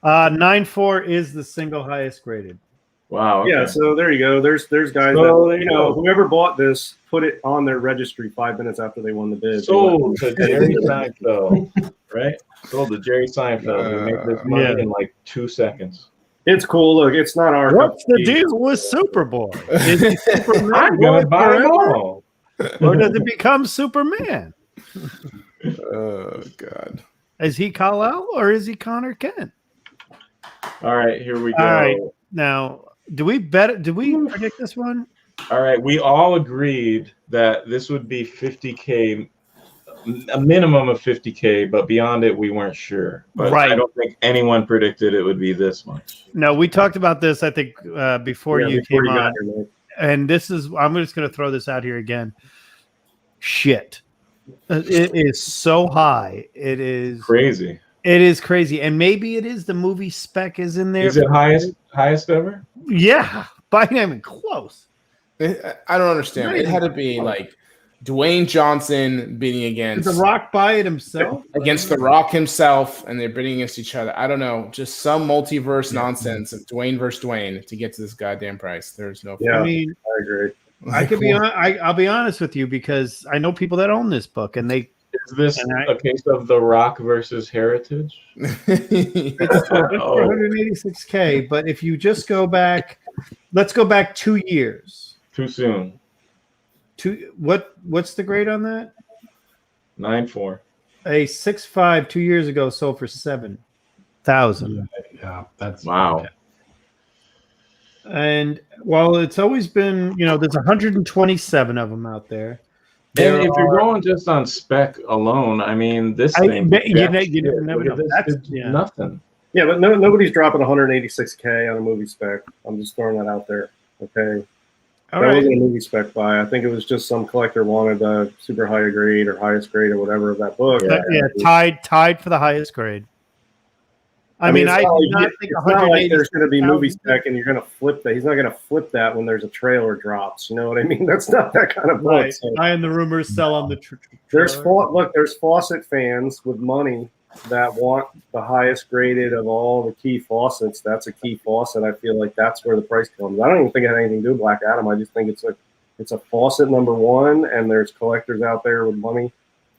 9.4 is the single highest graded. Wow. Okay. Yeah, so there you go. There's guys So that, there you go. whoever bought this put it on their registry 5 minutes after they won the bid. Sold to Jerry Seinfeld, right? Sold to Jerry Seinfeld. We made this money Yeah. in like 2 seconds. It's cool. Look, it's not our. What's the cup of tea. deal with Superboy? Is he Superman I'm gonna buy it forever? all. Or does it become Superman? Oh God. Is he Kal-El or is he Connor Kent? All right, here we go. All right. Now, do we predict this one? All right, we all agreed that this would be 50K, a minimum of 50K, but beyond it, we weren't sure. But Right. I don't think anyone predicted it would be this much. No, we talked about this, I think, before Yeah, you before came you got on. here, Nick. And this is, I'm just going to throw this out here again. Shit. It is so high. It is Crazy. crazy. And maybe it is the movie spec is in there. Is it highest ever? Yeah, but not even close. I don't understand. It had to be like Dwayne Johnson bidding Did against The Rock buy it himself? The Rock himself, and they're bidding against each other. I don't know, just some multiverse nonsense of Dwayne versus Dwayne to get to this goddamn price. There's no. Yeah. I mean, I agree. I could be on. I'll be honest with you because I know people that own this book, and they Is this And I- a case of The Rock versus Heritage? it's for Oh. 186K. But if you just go back, let's go back 2 years. Too soon. What's the grade on that? 9.4. A 6.5 2 years ago sold for 7,000. Yeah, that's Wow. And while it's always been, there's 127 of them out there. There And if you're are- going just on spec alone, I mean, this I- thing. but you jack ne- you shit. never Look at know. this, That's- it's yeah. nothing. Yeah, but nobody's dropping 186K on a movie spec. I'm just throwing that out there. Okay. All That right. wasn't a movie spec buy. I think it was just some collector wanted a super high grade or highest grade or whatever of that book. Yeah, tied for the highest grade. I mean, it's I not do like, not think it's not like there's going to be movie 186,000 spec and you're going to flip that. He's not going to flip that when there's a trailer drops. You know what I mean? That's not that kind of book. Right. So Buying the rumors, sell on the there's trailer. there's faucet fans with money that want the highest graded of all the key faucets. That's a key faucet. I feel like that's where the price comes. I don't even think it had anything to do with Black Adam. I just think it's a faucet number one, and there's collectors out there with money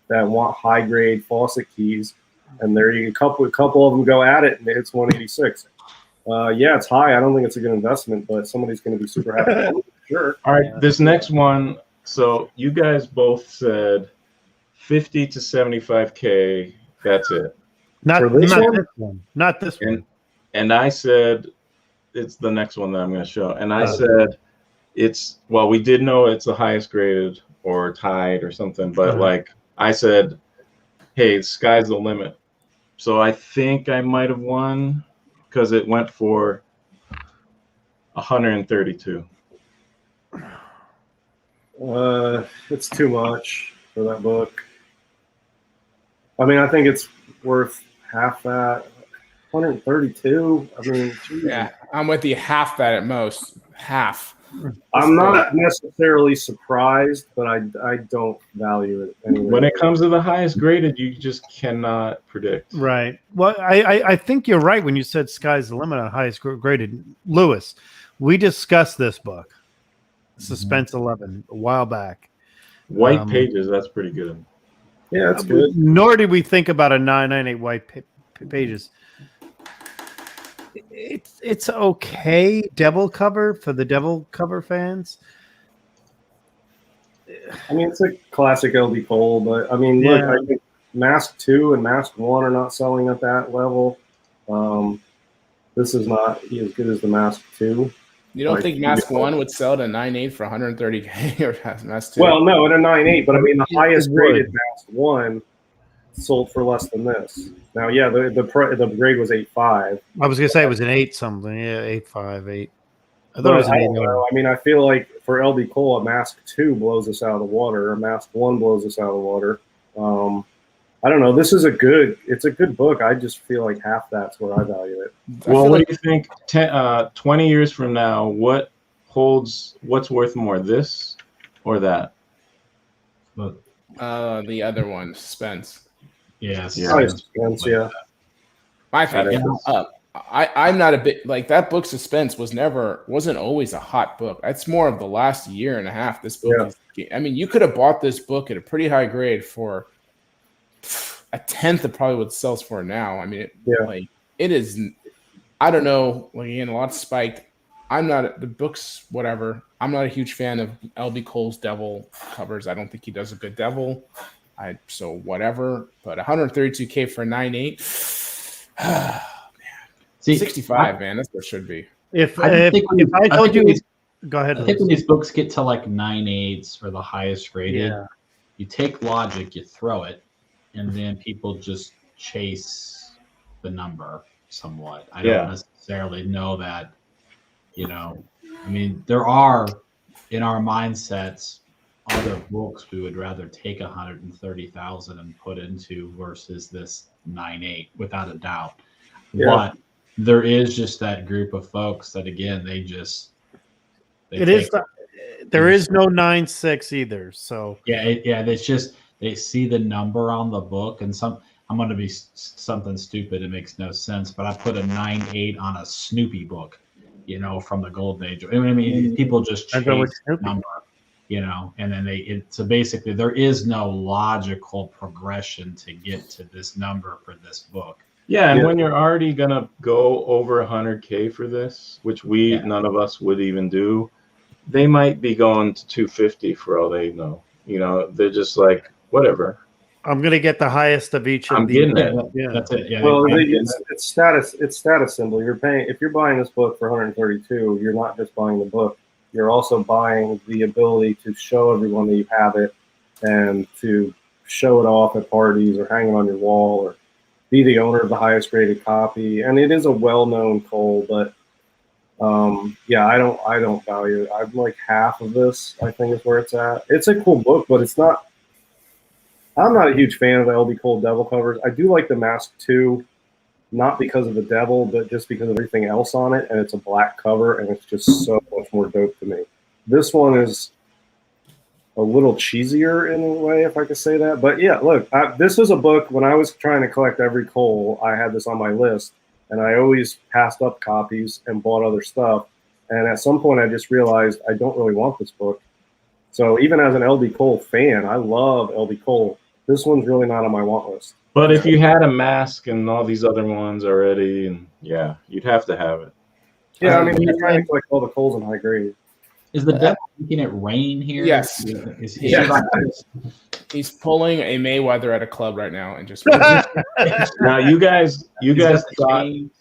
that want high grade faucet keys. And there you a couple of them go at it, and it's 186. Yeah, it's high. I don't think it's a good investment, but somebody's going to be super happy. Sure. All right, this next one. So you guys both said 50 to 75K. That's it. Not For this one? this one. Not this one. And I said it's the next one that I'm going to show. And I said we did know it's the highest graded or tied or something, but like I said, hey, sky's the limit. So I think I might have won because it went for 132. It's too much for that book. I mean, I think it's worth half that. 132. I mean, geez. Yeah, I'm with you. Half that at most. Half. I'm not necessarily surprised, but I don't value it anyway. When it comes to the highest graded, you just cannot predict. Right. Well, I think you're right when you said sky's the limit on highest graded. Lewis, we discussed this book, Suspense 11, a while back. White pages, that's pretty good. Yeah, that's good. Nor did we think about a 998 white pages. It's okay. Devil cover for the Devil cover fans. I mean, it's a classic LD Cole, but I mean, look, I think Mask 2 and Mask 1 are not selling at that level. This is not as good as the Mask 2. You don't think Mask 1 would sell to 9.8 for 130K or Mask 2? Well, no, at a 9.8, but I mean, the highest graded Mask 1 sold for less than this. Now, yeah, the grade was 8.5. I was gonna say it was an 8 something. Yeah, 8.5, 8. I thought But it was an I 8. don't know. I mean, I feel like for LD Cole, a Mask 2 blows us out of the water. A Mask 1 blows us out of the water. I don't know. It's a good book. I just feel like half that's where I value it. Well, what do you think? 20 years from now, what's worth more, this or that? The other one, Suspense. Yes. Probably Suspense, yeah. I think I'm not a bit like that book. Suspense wasn't always a hot book. It's more of the last year and a half. This book I mean, you could have bought this book at a pretty high grade for a tenth of probably what it sells for now. I mean, it is. I don't know. Like, again, a lot spiked. I'm not the books. Whatever. I'm not a huge fan of LB Cole's Devil covers. I don't think he does a good Devil. So whatever. But 132K for 9.8. See, 65, man. That's what it should be. If I told you, go ahead. I think when these books get to like 9.8s for the highest rated, you take logic, you throw it, and then people just chase the number somewhat. I don't necessarily know that, I mean, there are in our mindsets other books we would rather take 130,000 and put into versus this 9.8 without a doubt. Yeah. But there is just that group of folks that, again, there is no 9.6 either. So it's just they see the number on the book, and I'm going to be something stupid. It makes no sense, but I put a 9.8 on a Snoopy book, from the Golden Age. I mean, people just chase the number, and then so basically there is no logical progression to get to this number for this book. Yeah, and when you're already gonna go over 100K for this, which none of us would even do, they might be going to 250 for all they know. They're just like, whatever. I'm gonna get the highest of each. I'm getting it. Yeah, that's it. Yeah. Well, it's status. It's status symbol. You're paying if you're buying this book for 132. You're not just buying the book. You're also buying the ability to show everyone that you have it, and to show it off at parties or hang it on your wall or be the owner of the highest rated copy. And it is a well-known Cole, but yeah, I don't value it. I'm like half of this, I think, is where it's at. It's a cool book, but it's not. I'm not a huge fan of the LD Cole Devil covers. I do like the Mask 2, not because of the Devil, but just because of everything else on it, and it's a black cover, and it's just so much more dope to me. This one is a little cheesier in a way, if I could say that. But yeah, look, this was a book when I was trying to collect every Cole. I had this on my list, and I always passed up copies and bought other stuff. And at some point, I just realized I don't really want this book. So even as an LD Cole fan, I love LD Cole. This one's really not on my want list. But if you had a Mask and all these other ones already, and yeah, you'd have to have it. Yeah, I mean, you're trying to collect all the Coles in high grade. Is the Devil making it rain here? Yes. Is He's pulling a Mayweather at a club right now and just. Now you guys that the thought. chain?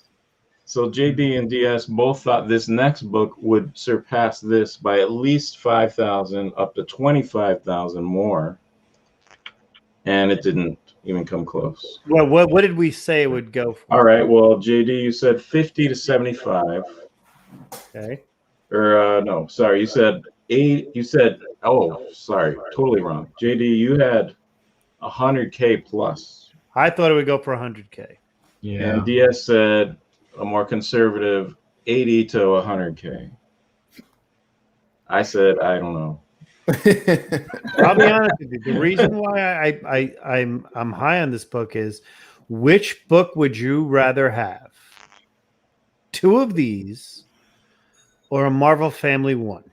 So JD and DS both thought this next book would surpass this by at least 5,000 up to 25,000 more. And it didn't even come close. Well, what did we say it would go for? All right. Well, JD, you said 50 to 75. Okay. Or no, sorry, you said 8. You said, oh, sorry, totally wrong. JD, you had 100K plus. I thought it would go for 100K. Yeah. And DS said a more conservative 80 to 100K. I said, I don't know. I'll be honest with you. The reason why I'm high on this book is, which book would you rather have? 2 of these or a Marvel Family 1?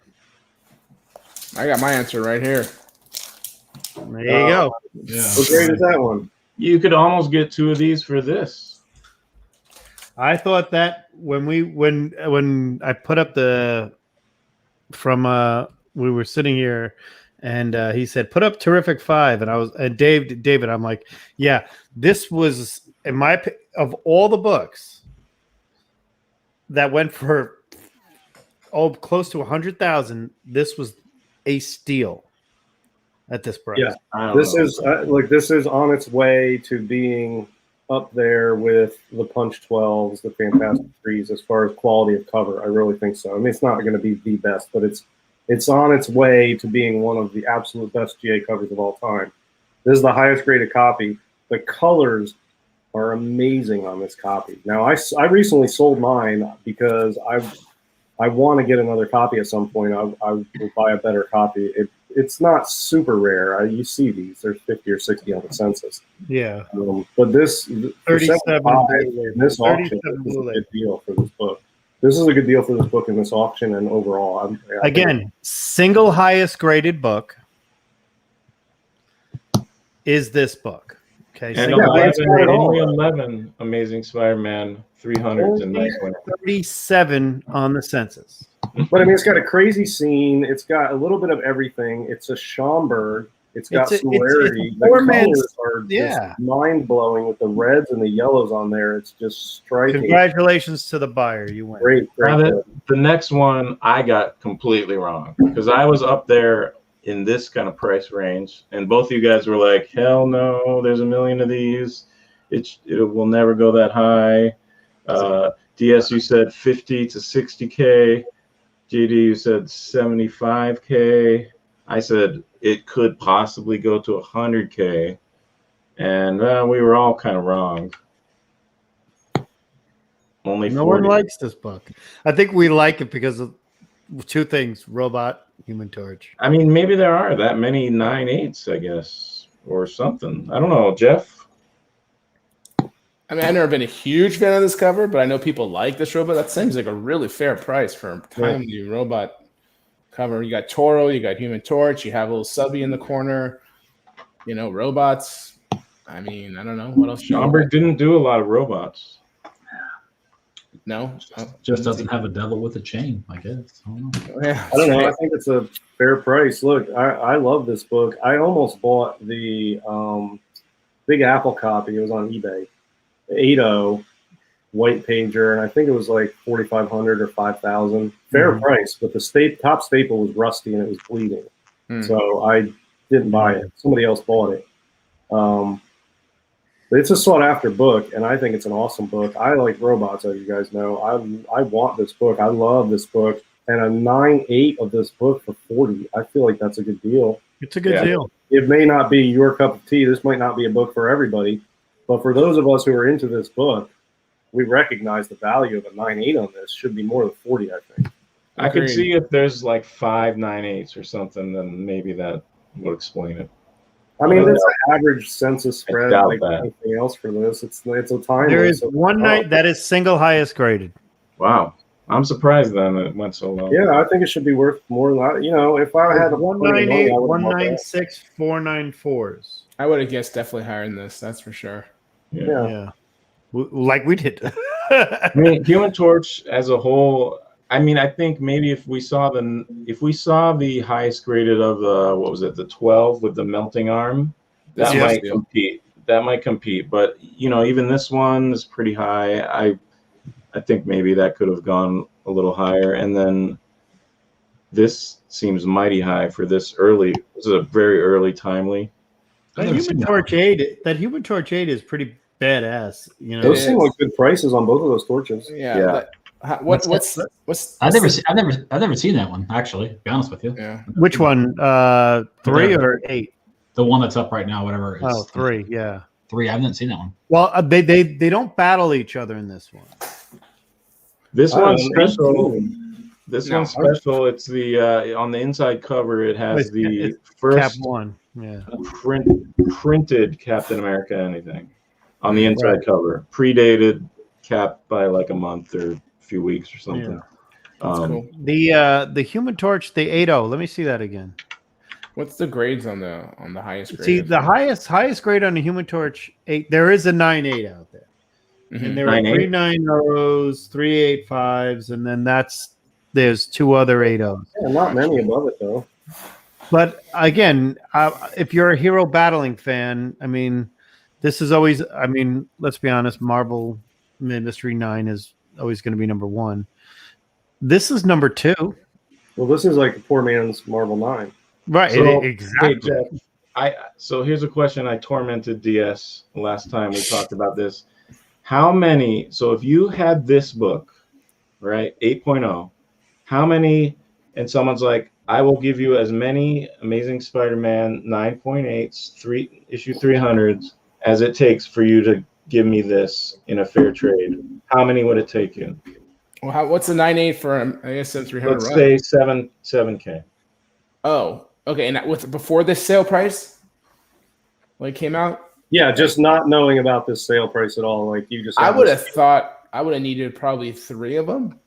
I got my answer right here. There you go. Yeah. What grade is that one? You could almost get 2 of these for this. I thought that when I put up we were sitting here and he said, put up Terrific 5. And David, I'm like, yeah, this was, in my of all the books that went for close to 100,000, this was a steal at this price. Yeah, this is on its way to being up there with the Punch 12s, the Fantastic 3s, as far as quality of cover. I really think so. I mean, it's not going to be the best, but it's on its way to being one of the absolute best GA covers of all time. This is the highest graded copy. The colors are amazing on this copy. Now, I recently sold mine because I want to get another copy at some point. I will buy a better copy. It's not super rare. You see these. There's 50 or 60 on the census. Yeah. But this 37 in this auction is a good deal for this book. This is a good deal for this book in this auction and overall. Again, single highest graded book is this book. Okay. And only 11 Amazing Spider-Man 300s and 37 on the census. But I mean, it's got a crazy scene. It's got a little bit of everything. It's a Schomburg. It's got some rarity. The colors are just mind-blowing with the reds and the yellows on there. It's just striking. Congratulations to the buyer. You win. Great. The next one I got completely wrong because I was up there in this kind of price range, and both of you guys were like, "Hell no, there's a million of these. It will never go that high." DS, you said 50 to 60K. JD, you said 75K. I said it could possibly go to 100K, and we were all kind of wrong. Only no 40. one likes this book. I think we like it because of 2 things: Robot, Human Torch. I mean, maybe there are that many 9/8s, I guess, or something. I don't know, Jeff. I mean, I've never been a huge fan of this cover, but I know people like this robot. That seems like a really fair price for a timely robot cover. You got Toro, you got Human Torch, you have a little subby in the corner, robots. I mean, I don't know what else. Schomburg didn't do a lot of robots. No, just doesn't have a devil with a chain, I guess. I don't know. Yeah, I don't know. I think it's a fair price. Look, I love this book. I almost bought the Big Apple copy. It was on eBay. 8.0 white pager, and I think it was like 4,500 or 5,000. Fair price, but the top staple was rusty and it was bleeding, so I didn't buy it. Somebody else bought it. It's a sought after book, and I think it's an awesome book. I like robots, as you guys know. I want this book. I love this book. And a 9.8 of this book for 40. I feel like that's a good deal. It's a good deal. It may not be your cup of tea. This might not be a book for everybody. But for those of us who are into this book, we recognize the value of a 9.8 on this. Should be more than 40, I think. I could see if there's like 5 9/8s or something, then maybe that would explain it. I mean, it's an average census spread doubt like that. anything else for this. It's a time. There is one night that is single highest graded. Wow. I'm surprised then that it went so low. Yeah, I think it should be worth more than that. You know, if I had 198, 196, 494s. I would have guessed definitely higher than this. That's for sure. Yeah. Like we did. I mean, Human Torch as a whole. I mean, I think maybe if we saw the highest graded of the 12 with the melting arm, that might compete. That might compete. But even this one is pretty high. I think maybe that could have gone a little higher. And then this seems mighty high for this early. This is a very early timely. That Human Torch 8 is pretty badass. Those seem like good prices on both of those torches. Yeah. What's I've never seen that one, actually, to be honest with you. Yeah. Which one? 3 or 8? The one that's up right now, whatever it is. Oh, 3, yeah. 3. I haven't seen that one. Well, they don't battle each other in this one. This one's special. This one's special. It's the on the inside cover. It has the first Cap 1. Yeah. Printed Captain America anything on the inside cover. Predated Cap by like a month or a few weeks or something. Cool. The Human Torch, the 8.0. Let me see that again. What's the grades on the highest grade? See, the highest grade on the Human Torch 8. There is a 9.8 out there. Mm-hmm. And there are 3 9.0s, 3 8.5s, and then there's 2 other 8.0s. Yeah, not many above it though. But again, if you're a Hero Battling fan, I mean, this is always. I mean, let's be honest. Marvel Mystery 9 is always going to be number 1. This is number 2. Well, this is like a poor man's Marvel 9. Right. So, exactly. hey, Jeff, so here's a question I tormented DS last time we talked about this. How many? So if you had this book, right, 8.0, how many? And someone's like, I will give you as many Amazing Spider-Man 9.8s, issue 300s as it takes for you to give me this in a fair trade. How many would it take you? Well, what's the 9.8 for ASM 300? Let's say 7K. Oh, okay. And before this sale price, when it came out. Yeah, just not knowing about this sale price at all. Like you just. I would have thought I would have needed probably 3 of them.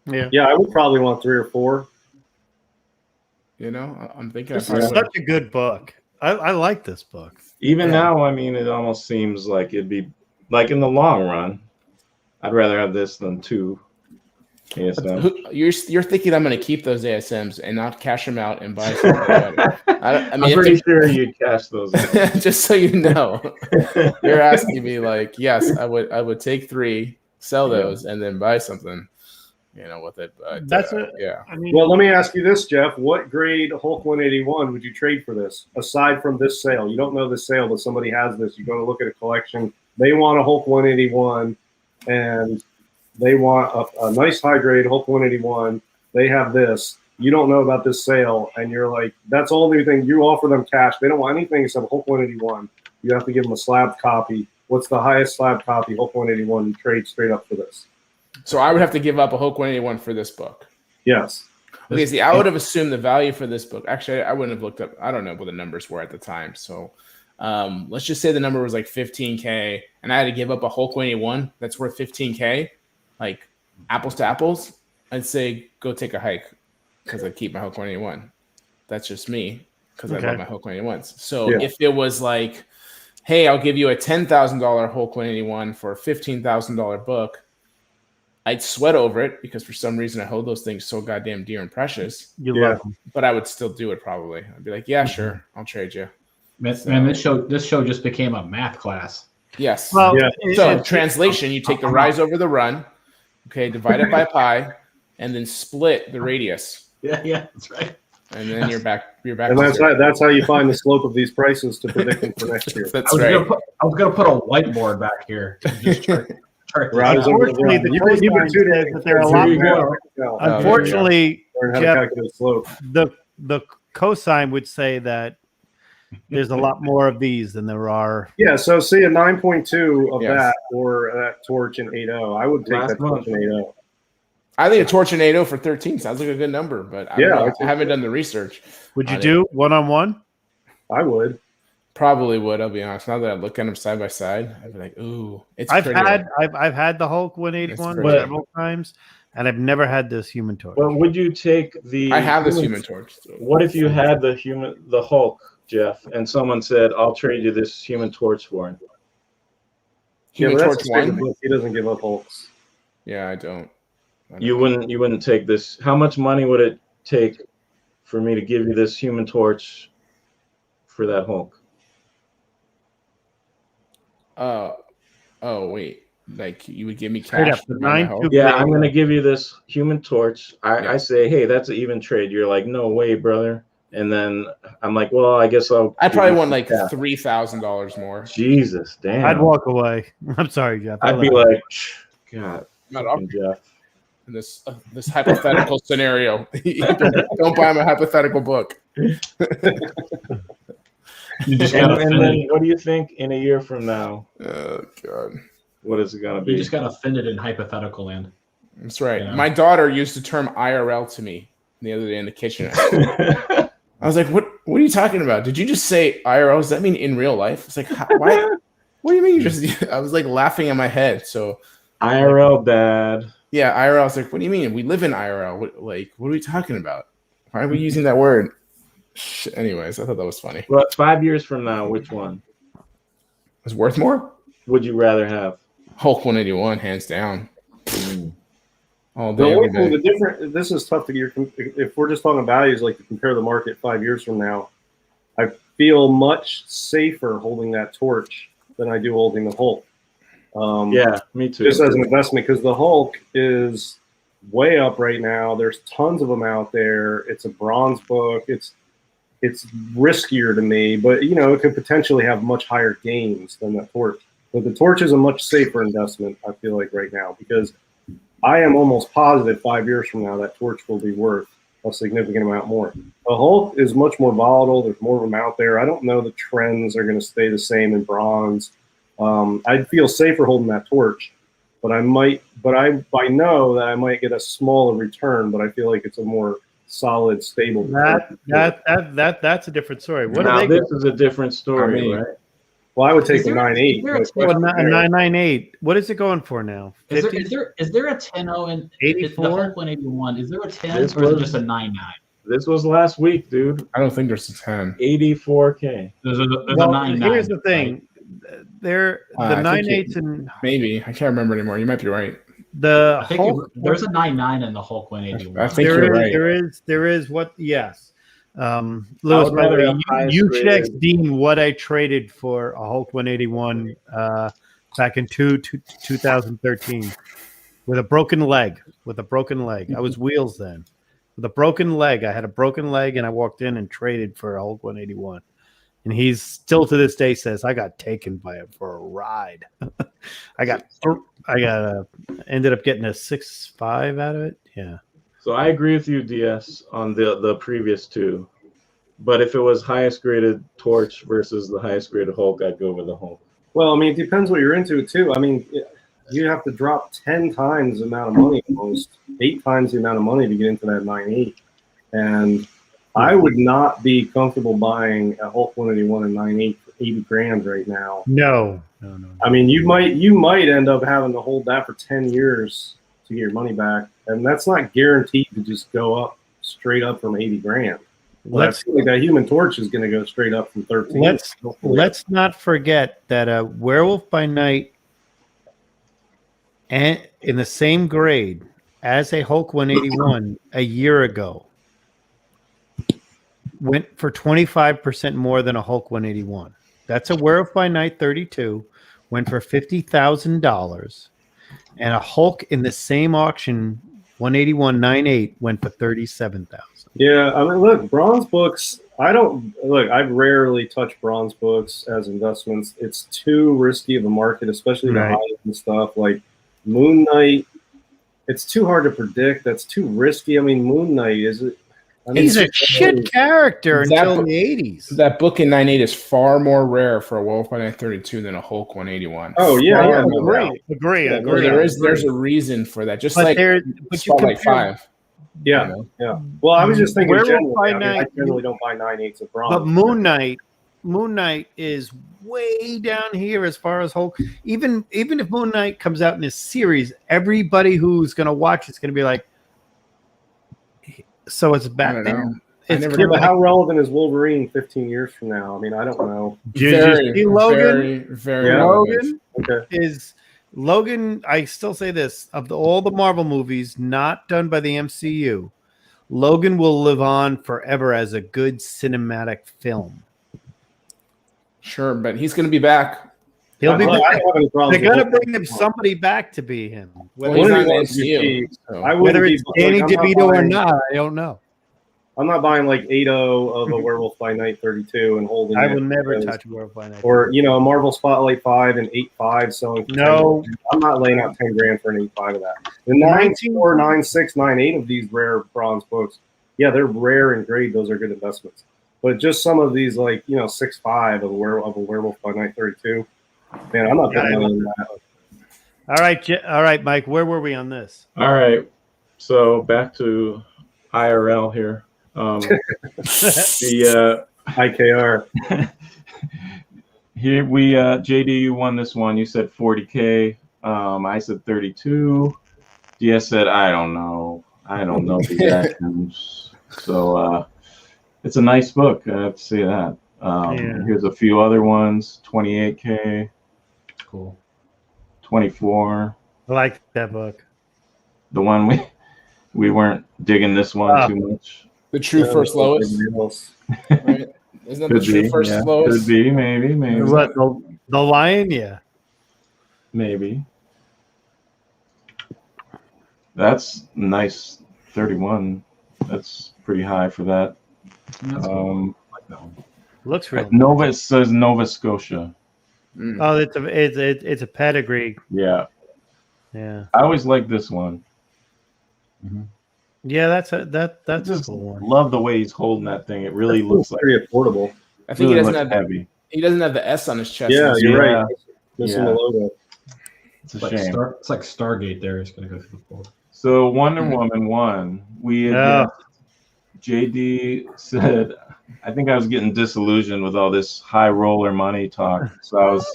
Yeah, I would probably want 3 or 4. I'm thinking. This is such a good book. I like this book. Even now, I mean, it almost seems like it'd be like in the long run. I'd rather have this than 2 ASMs. You're thinking I'm going to keep those ASMs and not cash them out and buy something. I'm pretty sure you'd cash those out. Just so you know, you're asking me like, yes, I would take 3, sell those, and then buy something. With it. But, that's well, let me ask you this, Jeff. What grade Hulk 181 would you trade for this? Aside from this sale, you don't know the sale, but somebody has this. You go to look at a collection. They want a Hulk 181, and they want a nice high grade Hulk 181. They have this. You don't know about this sale, and you're like, that's the only thing. You offer them cash. They don't want anything except Hulk 181. You have to give them a slab copy. What's the highest slab copy Hulk 181 you trade straight up for this? So I would have to give up a Hulk 181 for this book. Yes. Okay, see, I would have assumed the value for this book. Actually, I wouldn't have looked up. I don't know what the numbers were at the time. So let's just say the number was like 15K, and I had to give up a Hulk 181 that's worth 15K, like apples to apples. I'd say go take a hike because I keep my Hulk 181. That's just me because I love my Hulk 181s. So if it was like, hey, I'll give you a $10,000 Hulk 181 for a $15,000 book, I'd sweat over it because for some reason I hold those things so goddamn dear and precious. You love them. But I would still do it probably. I'd be like, yeah, sure, I'll trade you. Man, this show just became a math class. Yes. Well, so translation, you take the rise over the run, okay, divide it by pi, and then split the radius. Yeah, that's right. and then you're back. You're back. And to that's zero. that's how you find the slope of these prices to predict them for next year. That's I was right. gonna put a whiteboard back here. To just chart this Rise out. over the Unfortunately, ground. the You've been cosine tuning says in that there are a for lot years more. now. Unfortunately, Learn how to Jeff, calculate slope. the cosine would say that there's a lot more of these than there are. Yeah, so see a 9.2 of Yes. that or that torch in 8.0. I would take Last that torch month. in 8.0. I think a tornado for 13 sounds like a good number, but I, Yeah, don't know. I I think haven't so. done the research. Would you on it. do one-on-one? I would. Probably would. I'll be honest. Now that I look at them side by side, I'd be like, "Ooh, it's I've pretty." had the Hulk 181 pretty. several times, and I've never had this Human Torch. But would you take the? I have this Human Torch. So. What if you had the Hulk, Jeff, and someone said, "I'll trade you this Human Torch for it"? Human but Torch that's a statement. 1? He doesn't give up Hulks. Yeah, I don't. You wouldn't take this. How much money would it take for me to give you this Human Torch for that Hulk? Oh wait. Like you would give me Straight cash? up, the to buy my 9 Hulk? two- Yeah, I'm gonna give you this Human Torch. Yeah. I say, hey, that's an even trade. You're like, no way, brother. And then I'm like, well, I guess I'll. I probably want like Yeah. $3,000 more. Jesus, damn. I'd walk away. I'm sorry, Jeff. I'd be like, God, Not fucking Jeff. in this hypothetical scenario. Don't buy my hypothetical book. You just And, gotta and fin then, it. what do you think in a year from now? Oh god, What is it gonna You be? just gotta fin it in hypothetical land. that's right. Yeah. My daughter used the term IRL to me the other day in the kitchen. I was like, "What? What are you talking about? Did you just say IRL? Does that mean in real life?" It's like, "Why? What do you mean? You just?" I was like laughing in my head. So IRL dad. yeah, IRL. I was like, "What do you mean? We live in IRL. What are we talking about? Why are we using that word?" Anyways, I thought that was funny. But 5 years from now, which one Is worth more? would you rather have? Hulk 181, hands down. All The day, only every thing, day. the different. This is tough to get. If we're just talking values, like to compare the market 5 years from now, I feel much safer holding that torch than I do holding the Hulk. Yeah, me too. Just as an investment, because the Hulk is way up right now. There's tons of them out there. It's a bronze book. It's riskier to me, but you know it could potentially have much higher gains than that torch. But the torch is a much safer investment. I feel like right now because I am almost positive 5 years from now that torch will be worth a significant amount more. The Hulk is much more volatile. There's more of them out there. I don't know the trends are going to stay the same in bronze. I'd feel safer holding that torch, but I know that I might get a smaller return, but I feel like it's a more solid, stable. That's a different story. What now are they? this is a different story, I mean, right? Well, I would take Is the there- 9.8. is there a- no Well, question a there. 998. What is it going for now? Is 50? there a 10-0 in the 84? Hulk 181? Is there a 10 This or is it was- just a 9.9? This was last week, dude. I don't think there's a 10. 84K. There's a Well, 9.9. here's the thing. There, I the think 9.8s and Maybe. I can't remember anymore. You might be right. the I think Hulk. there's a 9.9 in the Hulk 181. I think you're right. There is what? Yes. Lewis, would by the rather way, have highest you should ask rated. Dean what I traded for a Hulk 181 back in 2013 with a broken leg. I was wheels then. With a broken leg. I had a broken leg and I walked in and traded for a Hulk 181. And he's still to this day says, I got taken by it for a ride. Ended up getting a 6.5 out of it. Yeah. So I agree with you, DS, on the previous two. But if it was highest graded Torch versus the highest graded Hulk, I'd go with the Hulk. Well, I mean, it depends what you're into, too. I mean, you have to drop 10 times the amount of money, almost 8 times the amount of money to get into that 9.8. And I would not be comfortable buying a Hulk 181 and 9.8 for 80 grand right now. No. I mean, you might end up having to hold that for 10 years to get your money back, and that's not guaranteed to just go up straight up from 80 grand. Well, I feel like that Human Torch is going to go straight up from 13. Let's not forget that Werewolf by Night and in the same grade as a Hulk 181 a year ago went for 25% more than a Hulk 181. That's a Werewolf by Night 32 went for $50,000, and a Hulk in the same auction 181.98 went for 37,000. Yeah, I mean, look, bronze books. I rarely touch bronze books as investments. It's too risky of a market, especially the Right. high-end stuff like Moon Knight. It's too hard to predict. That's too risky. I mean, Moon Knight is it? I mean, He's a it's- shit character Is that until book- the 80s. That book in 98 is far more rare for a Werewolf by Night 32 than a Hulk 181. Oh, yeah, Far yeah, more no rare. doubt. Agree. Yeah, Well, there's a reason for that. Just But like there, but you Spotlight compare, 5. Yeah, you know? yeah. Well, I was just thinking Werewolf generally. by I mean, I Night- generally don't buy 9/8 of bronze. but Moon Knight is way down here as far as Hulk. Even if Moon Knight comes out in this series, everybody who's going to watch it's going to be like, so it's I back don't there. know. It's never Yeah, kinda but like, how relevant is Wolverine 15 years from now? I mean, I don't know. did you see Logan? very, very Yeah. relevant. Logan Okay. is Logan. I still say this of all the Marvel movies not done by the MCU, Logan will live on forever as a good cinematic film. Sure, but he's going to be back. He'll be. I don't have any problems They're with gonna Wolverine. bring him somebody back to be him. Well, Whether, he's Well, not in the he wants to MCU. be- So. I wouldn't whether be- it's Danny like, I'm not DeVito or buying- not, I don't know. I'm not buying like 8.0 of a Werewolf by Night 32 and holding I it will never because- touch Werewolf by Night. Or, a Marvel Spotlight 5 and 8.5 selling. for No. 10 grand. I'm not laying out 10 grand for an 8.5 of that. The 9.4, 9.6, 9.8 of these rare bronze books, yeah, they're rare and grade. Those are good investments. But just some of these, like, 6.5 of a Werewolf by Night 32, man, I'm not Yeah, putting money in that. All right, Mike. Where were we on this? All right. So back to IRL here. The IKR. here we JD, you won this one. You said 40K. I said 32. DS said I don't know these actions. So it's a nice book. I have to say that. Yeah. Here's a few other ones. 28K, Cool. 24. I like that book. The one we weren't digging this one Oh. too much. The true first lowest. Right? Isn't that the Could true be, first yeah. lowest? Could be, maybe. What the Lion? Yeah. Maybe. That's nice. 31. That's pretty high for that. That's cool. I like that one. Looks real. Nova, it says Nova Scotia. Mm. Oh, it's a pedigree. Yeah. Yeah. I always like this one. Yeah, that's a Just cool one. love the way he's holding that thing. It really looks like pretty affordable. I think really he doesn't looks have heavy. he doesn't have the S on his chest. Yeah, you're Yeah. right. Missing Yeah. the logo. It's a It's like, shame. it's like Stargate there. It's going to go through the floor. So Wonder Woman 1. We had Yeah. JD said, I think I was getting disillusioned with all this high roller money talk. So I was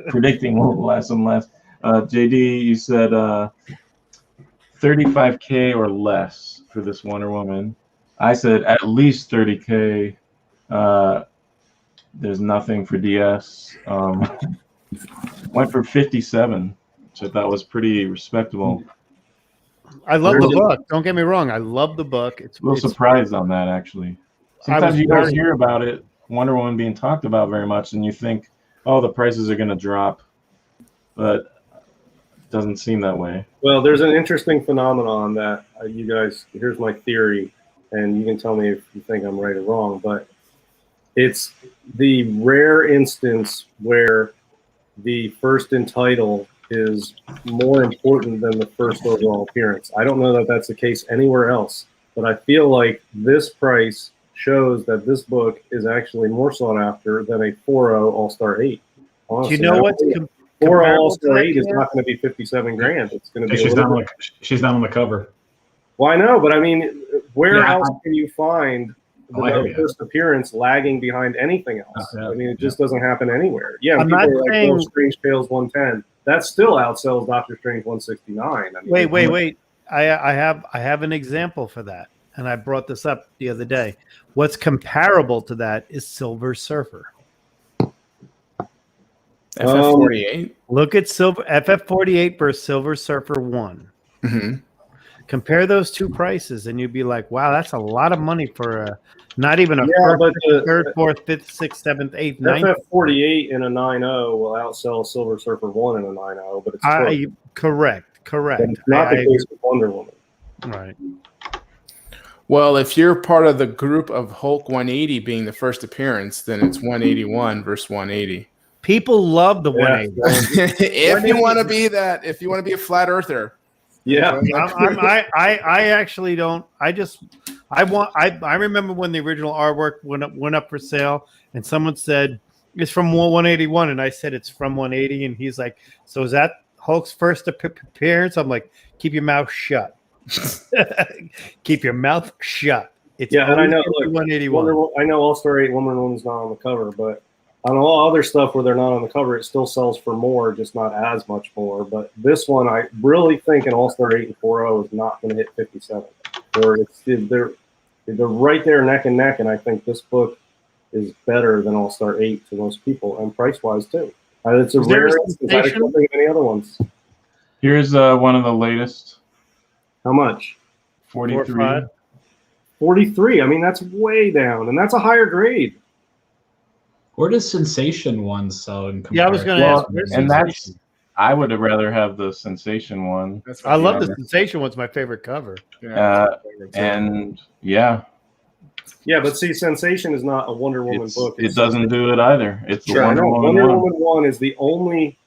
predicting less and less. JD, you said 35K or less for this Wonder Woman. I said at least 30K. There's nothing for DS. Went for 57, which I thought was pretty respectable. I love the book. Don't get me wrong. I love the book. It's A little surprised on that, actually. Sometimes you don't hear about it, Wonder Woman being talked about very much, and you think, oh, the prices are going to drop. But it doesn't seem that way. Well, there's an interesting phenomenon that you guys, here's my theory, and you can tell me if you think I'm right or wrong, but it's the rare instance where the first in title is more important than the first overall appearance. I don't know that that's the case anywhere else, but I feel like this price shows that this book is actually more sought after than a 4.0 All-Star 8. Do Honestly, you know what's 4.0 comparable to All-Star that, 8 is Ken? not going to be 57 grand. It's going to be Hey, a little bit. she's not on the cover. Well, I know, but I mean, where Yeah, else can you find Oh, I hear the you. first appearance lagging behind anything else? Yeah, I mean, it just doesn't happen anywhere. Yeah, I'm people not are like, saying- oh, Strange Tales 110. That still outsells Doctor Strange 169. I mean, Wait. I have an example for that, and I brought this up the other day. What's comparable to that is Silver Surfer. FF48. Look at FF48 versus Silver Surfer 1. Mm-hmm. Compare those two prices, and you'd be like, "Wow, that's a lot of money for a not even a Yeah, first, but the- third, fourth, fifth, sixth, seventh, eighth, ninth." FF48 in a 9.0 will outsell Silver Surfer 1 in a 9.0, but it's close. Correct. But it's not the case with Wonder Woman. Right. Well, if you're part of the group of Hulk 180 being the first appearance, then it's 181 versus 180. People love the Yeah. 180. If you want to be that, if you want to be a flat earther, Yeah. I actually don't. I remember when the original artwork went up for sale, and someone said it's from 181, and I said it's from 180, and he's like, "So is that Hulk's first appearance?" I'm like, "Keep your mouth shut. Keep your mouth shut." It's Yeah, and I know, always look, 181. I know All-Star 8 Wonder Woman's not on the cover, but on all other stuff where they're not on the cover, it still sells for more, just not as much more. But this one, I really think an All-Star 8 and 4.0 is not going to hit 57. They're right there neck and neck, and I think this book is better than All-Star 8 to most people, and price-wise too. It's a Is there rare a instance. I don't think of any other ones. Here's one of the latest. How much? 43. 4.5. 43. I mean, that's way down, and that's a higher grade. Where does Sensation one sell in comparison? Yeah, I was going to Well, ask. Where's and Sensation? I would have rather have the Sensation one. that's I love Yeah. the Sensation one's my favorite cover. And yeah, Yeah, but see, Sensation is not a Wonder Woman book. it doesn't do it either. It's the Sure, I Wonder know. Woman Wonder 1. Woman 1 is the only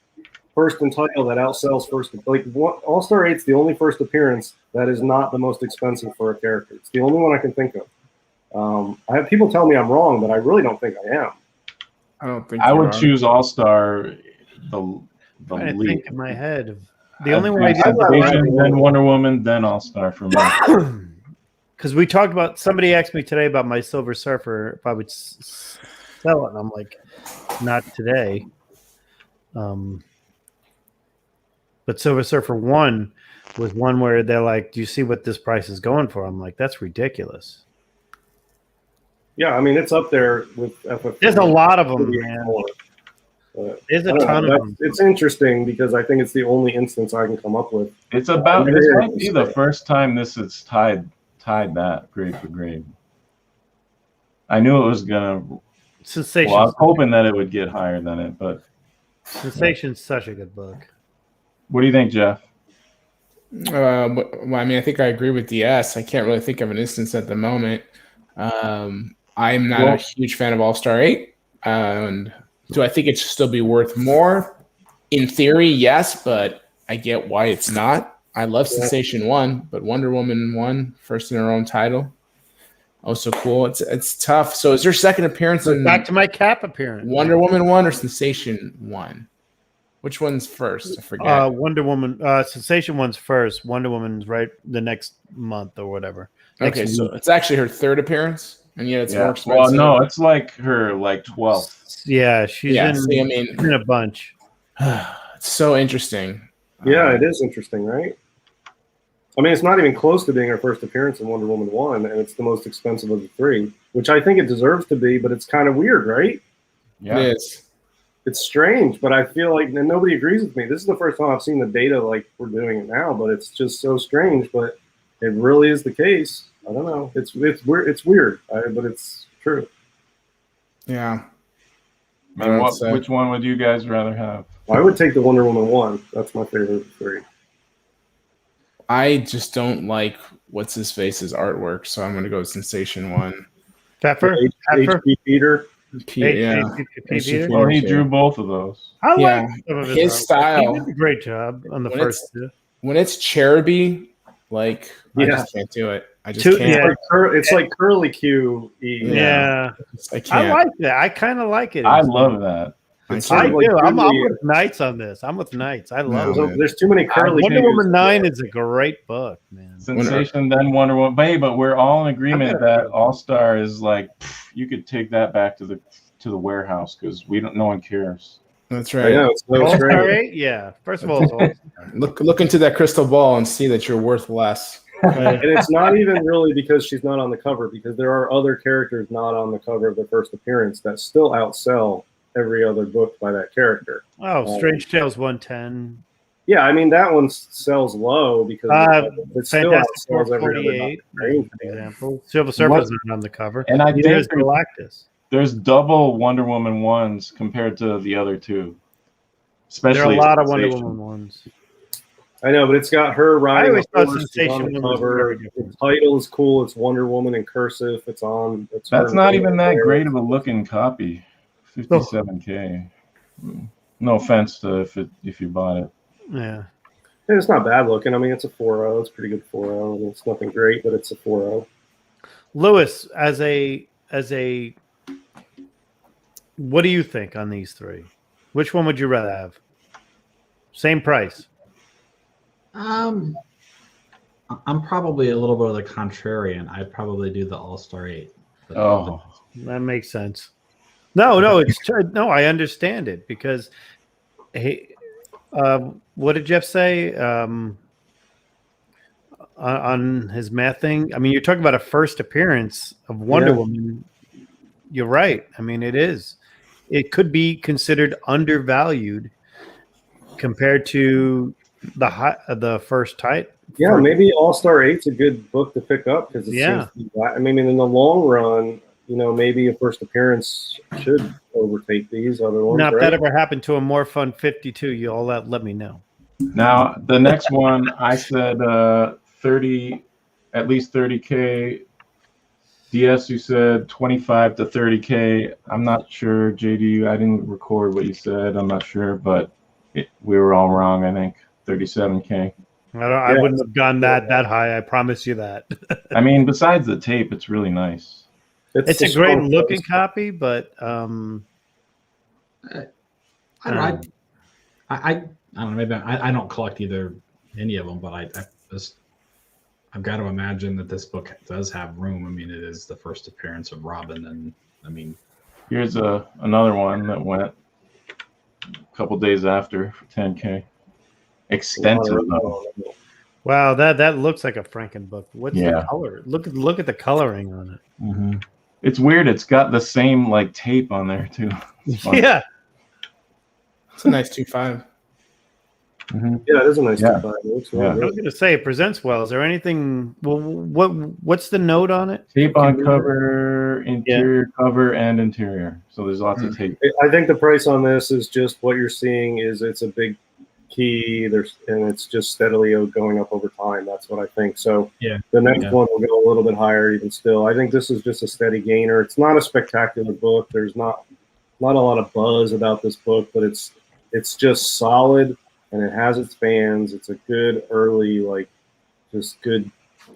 first and title that outsells first. Like All Star 8's the only first appearance that is not the most expensive for a character. It's the only one I can think of. I have people tell me I'm wrong, but I really don't think I am. I don't think I you would are. choose All Star the I lead. think in my head. The only one I I'd rather have Sensation, then Wonder Woman, then All Star for me. because we talked about, somebody asked me today about my Silver Surfer, if I would sell it, and I'm like, not today. But Silver Surfer 1 was one where they're like, do you see what this price is going for? I'm like, that's ridiculous. Yeah, I mean, it's up there with FF. There's a lot of them, man. There's a I don't ton know, of them. it's interesting because I think it's the only instance I can come up with. It's about, this might be the first time this is tied that grade for grade. I knew it was gonna. Sensation. Well, I was hoping that it would get higher than it, but Sensation's such a good book. what do you think, Jeff? Well, I mean, I think I agree with DS. I can't really think of an instance at the moment. I'm not a huge fan of All-Star 8. And do I think it should still be worth more? In theory, yes, but I get why it's not. I love Sensation 1, but Wonder Woman 1, first in her own title. Also cool. It's tough. So is there second appearance in Back to my Cap appearance. Wonder Woman 1 or Sensation 1? Which one's first? I forget. Wonder Woman. Sensation one's first. Wonder Woman's right the next month or whatever. Next Okay, so week. it's actually her third appearance, and yet it's more expensive. Well, no, it's like her 12th. Yeah, she's Yeah, in, see, I mean, in a bunch. it's so interesting. Yeah, it is interesting, right? I mean, it's not even close to being her first appearance in Wonder Woman 1, and it's the most expensive of the three, which I think it deserves to be, but it's kind of weird, right? Yeah. It is. It's strange, but I feel like, and nobody agrees with me. This is the first time I've seen the data like we're doing it now, but it's just so strange, but it really is the case. I don't know. It's weird. It's weird, but it's true. Yeah. I mean, which one would you guys rather have? I would take the Wonder Woman 1. That's my favorite of the three. I just don't like what's his face's artwork, so I'm going to go with Sensation 1. Pepper. HP Peter. Yeah. Peter. Oh, he drew both of those. I Yeah. like some of His artwork. style. He did a great job on the When first two. When it's cheruby, like, I Yeah. just can't do it. I just Two- can't. yeah. It's like curly Q. Yeah, I I can't. like that. I kind of like it. I love that. It's I sort of like do. I'm really- with Knights on this. I'm with Knights. I love No. it. There's too many curly Wonder Qs. Woman 9 is a great book, man. Sensation, then Wonder Woman. Hey, but we're all in agreement that All Star is like, you could take that back to the warehouse because no one cares. That's I right. know, it's so All-Star strange. 8? Yeah. First of all, it's All-Star. Look into that crystal ball and see that you're worth less. And it's not even really because she's not on the cover, because there are other characters not on the cover of the first appearance that still outsell every other book by that character. Oh, Strange Tales 110. Yeah, I mean that one sells low because it still Fantastic outsells Four every other 48, book. for example. Silver Surfer's not on the cover. And I Neither is think Galactus. there's double Wonder Woman 1s compared to the other two. There are Especially a lot of Wonder Sensation. Woman ones. I know, but it's got her I riding always a thought horse. It's Sensation on the Woman was cover. very The different. title is cool. It's Wonder Woman in cursive. It's on. It's That's her not name even there. that great of a looking copy. 57K. No offense to if you bought it. Yeah. And it's not bad looking. I mean, it's a 4.0. It's a pretty good 4.0. I mean, it's nothing great, but it's a 4.0. Lewis, as a what do you think on these three? Which one would you rather have? Same price. I'm probably a little bit of the contrarian. I'd probably do the All-Star 8. Oh, That makes sense. No, no. I understand it because, hey, what did Jeff say on his math thing? I mean, you're talking about a first appearance of Wonder Yeah. Woman. You're right. I mean, it is. It could be considered undervalued compared to the first type. Yeah, maybe All-Star 8's a good book to pick up because it Yeah. seems to be, I mean, in the long run, you know, maybe a first appearance should overtake these other ones. Now, if right? that ever happened to a More Fun 52, you all let me know. now the next one I said 30, at least 30K. DS, you said 25 to 30K. I'm not sure, JD. I didn't record what you said. I'm not sure, but we were all wrong. I think 37K. I wouldn't have gone that high. I promise you that. I mean, besides the tape, it's really nice. It's the a great strong looking place. copy, but I don't know. I don't know. Maybe I don't collect any of them, but I've got to imagine that this book does have room. I mean, it is the first appearance of Robin, and I mean, Here's another one that went a couple days after for 10K. Extensive though. wow, that looks like a Franken book. What's the Yeah. color? Look at the coloring on it. Mm-hmm. It's weird. It's got the same like tape on there too. It's fun. Yeah, It's a nice 2.5. Mhm. Yeah, it is a nice Yeah. design. It looks Yeah. really I was good. going to say it presents well. Is there anything? Well, what's the note on it? Tape on cover, interior cover, and interior. So there's lots of tape. I think the price on this is just what you're seeing is it's a big key. And it's just steadily going up over time. That's what I think. So Yeah. the next Yeah. one will go a little bit higher even still. I think this is just a steady gainer. It's not a spectacular book. There's not a lot of buzz about this book, but it's just solid and it has its fans. It's a good early, like just good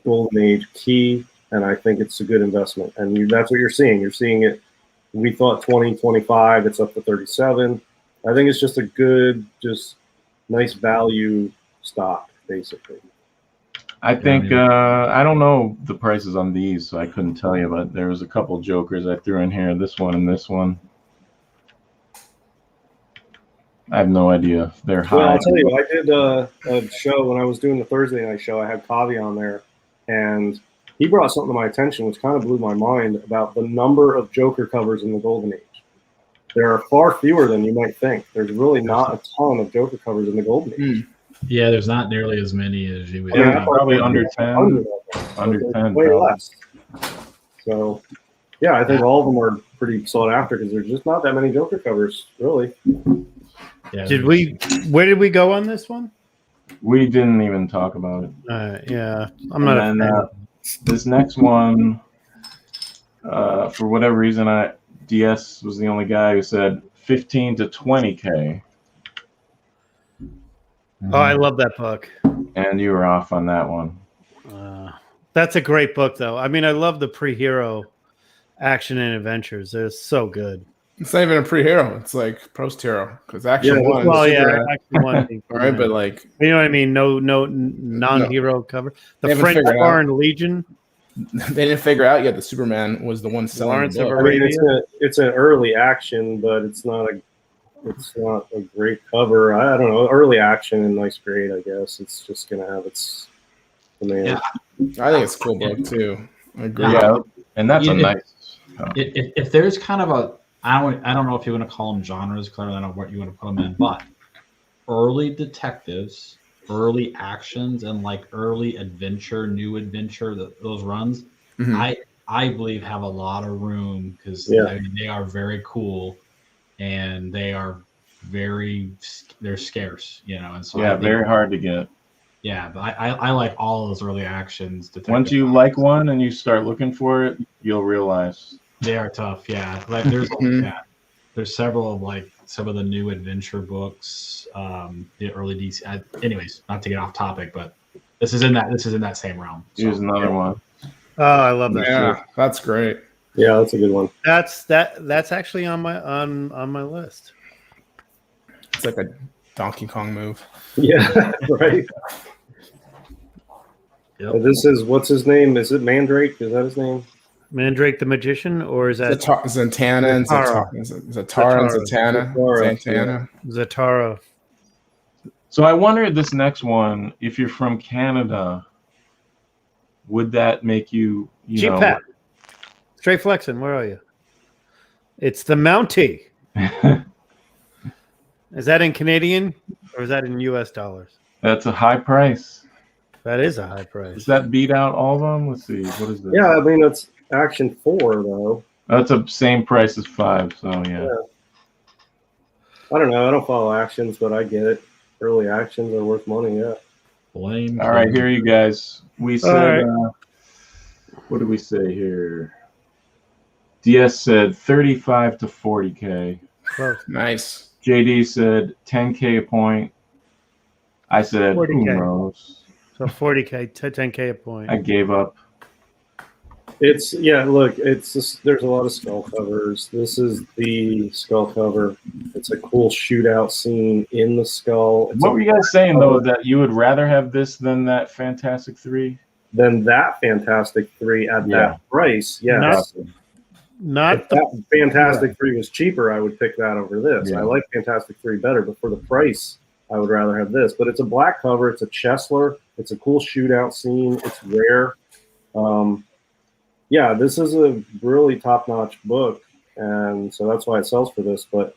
golden age key. And I think it's a good investment. And that's what you're seeing. You're seeing it. We thought 20, 25, it's up to 37. I think it's just a good, just nice value stock, basically. I think I don't know the prices on these, so I couldn't tell you. But there was a couple jokers I threw in here. This one and this one. I have no idea if they're high. Well, I'll tell you, I did a show when I was doing the Thursday night show. I had Kavi on there, and he brought something to my attention which kind of blew my mind about the number of Joker covers in the Golden Age. There are far fewer than you might think. There's really not a ton of Joker covers in the Golden Age. yeah, there's not nearly as many as you would. Yeah, think. probably under 10. 100 of them. Under There's 10, way probably. less. So, yeah, I think all of them are pretty sought after because there's just not that many Joker covers, really. Yeah, Where did we go on this one? We didn't even talk about it. Yeah, I'm not. And a then, fan. this next one, for whatever reason, DS was the only guy who said 15 to 20K. Oh, I love that book. And you were off on that one. That's a great book, though. I mean, I love the pre-hero action and adventures. They're so good. It's not even a pre-hero. It's like post-hero because Action Yeah, 1 Well, is yeah, super, Action One, right? But like, you know what I mean? No non-hero cover. They The haven't French figured it out. Foreign Legion. they didn't figure out yet that Superman was the one selling Lawrence the of book. I mean, it's an early action, but it's not a great cover. I don't know. Early action and nice grade, I guess. It's just gonna have its demand. Yeah. I think it's a cool book too. I agree. Yeah, and that's a Yeah. nice. If there's kind of a I don't know if you want to call them genres, clearly I don't know what you want to put them in, but early detectives, early actions, and like early adventure, new adventure, those runs, Mhm. I believe have a lot of room because Yeah. I mean, they are very cool and they're scarce, you know, and so I Yeah, think very hard to get. Yeah, but I like all of those early actions. Detective Once you Comics. like one and you start looking for it, you'll realize. They are tough. Yeah, like there's Mhm. there's several of like some of the new adventure books. The early DC. Anyways, not to get off topic, but this is in that same realm. So, Here's another one. Oh, I love that. Yeah, that's great. Yeah, that's a good one. That's actually on my list. It's like a Donkey Kong move. Yeah, right. Yep. This is what's his name? Is it Mandrake? Is that his name? Mandrake the Magician, or is that Zatanna and Zatara. Zatara and Zatanna. Zatara, Zatanna. Zatara? So I wonder this next one, if you're from Canada, would that make you, you know, G-Pat. Straight flexing, where are you? It's the Mountie. Is that in Canadian or is that in US dollars? that's a high price. That is a high price. Does that beat out all of them? Let's see. What is this? Yeah, I mean it's Action 4 though. That's the same price as 5. So yeah. I don't know. I don't follow actions, but I get it. Early actions are worth money. Yeah. Blame. All right, here you guys. We said, right. What did we say here? DS said 35 to 40K. Close. Nice. JD said 10K a point. I said, 40K. who knows? So 40K, 10K a point. I gave up. It's look, it's just, there's a lot of skull covers. This is the skull cover. It's a cool shootout scene in the skull. It's What were you guys saying, though, that you would rather have this than that Fantastic 3? Then that Fantastic 3 at Yeah. that price, yes. Not If that Fantastic 3 was cheaper, I would pick that over this. Yeah. I like Fantastic 3 better, but for the price, I would rather have this. But it's a black cover. It's a Chesler. It's a cool shootout scene. It's rare. Yeah, this is a really top-notch book, and so that's why it sells for this. But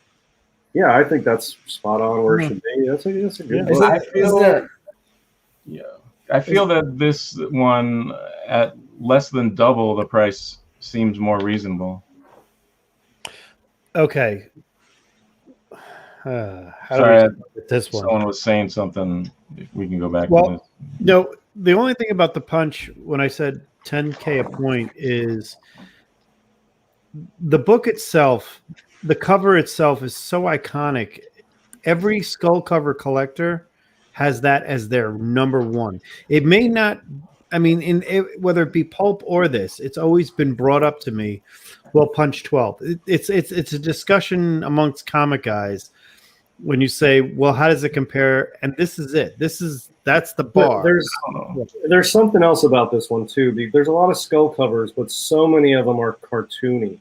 yeah, I think that's spot on where it should be. That's a good book. I feel that this one at less than double the price seems more reasonable. okay. How Sorry, do we start with this one? Someone was saying something. We can go back Well, to this. No, the only thing about the Punch when I said 10K a point is the book itself, the cover itself is so iconic. Every skull cover collector has that as their number one. It may not, I mean, whether it be pulp or this, it's always been brought up to me. Well, Punch 12. It's a discussion amongst comic guys when you say, well, how does it compare? And this is it. That's the bar. There's something else about this one too. There's a lot of skull covers, but so many of them are cartoony.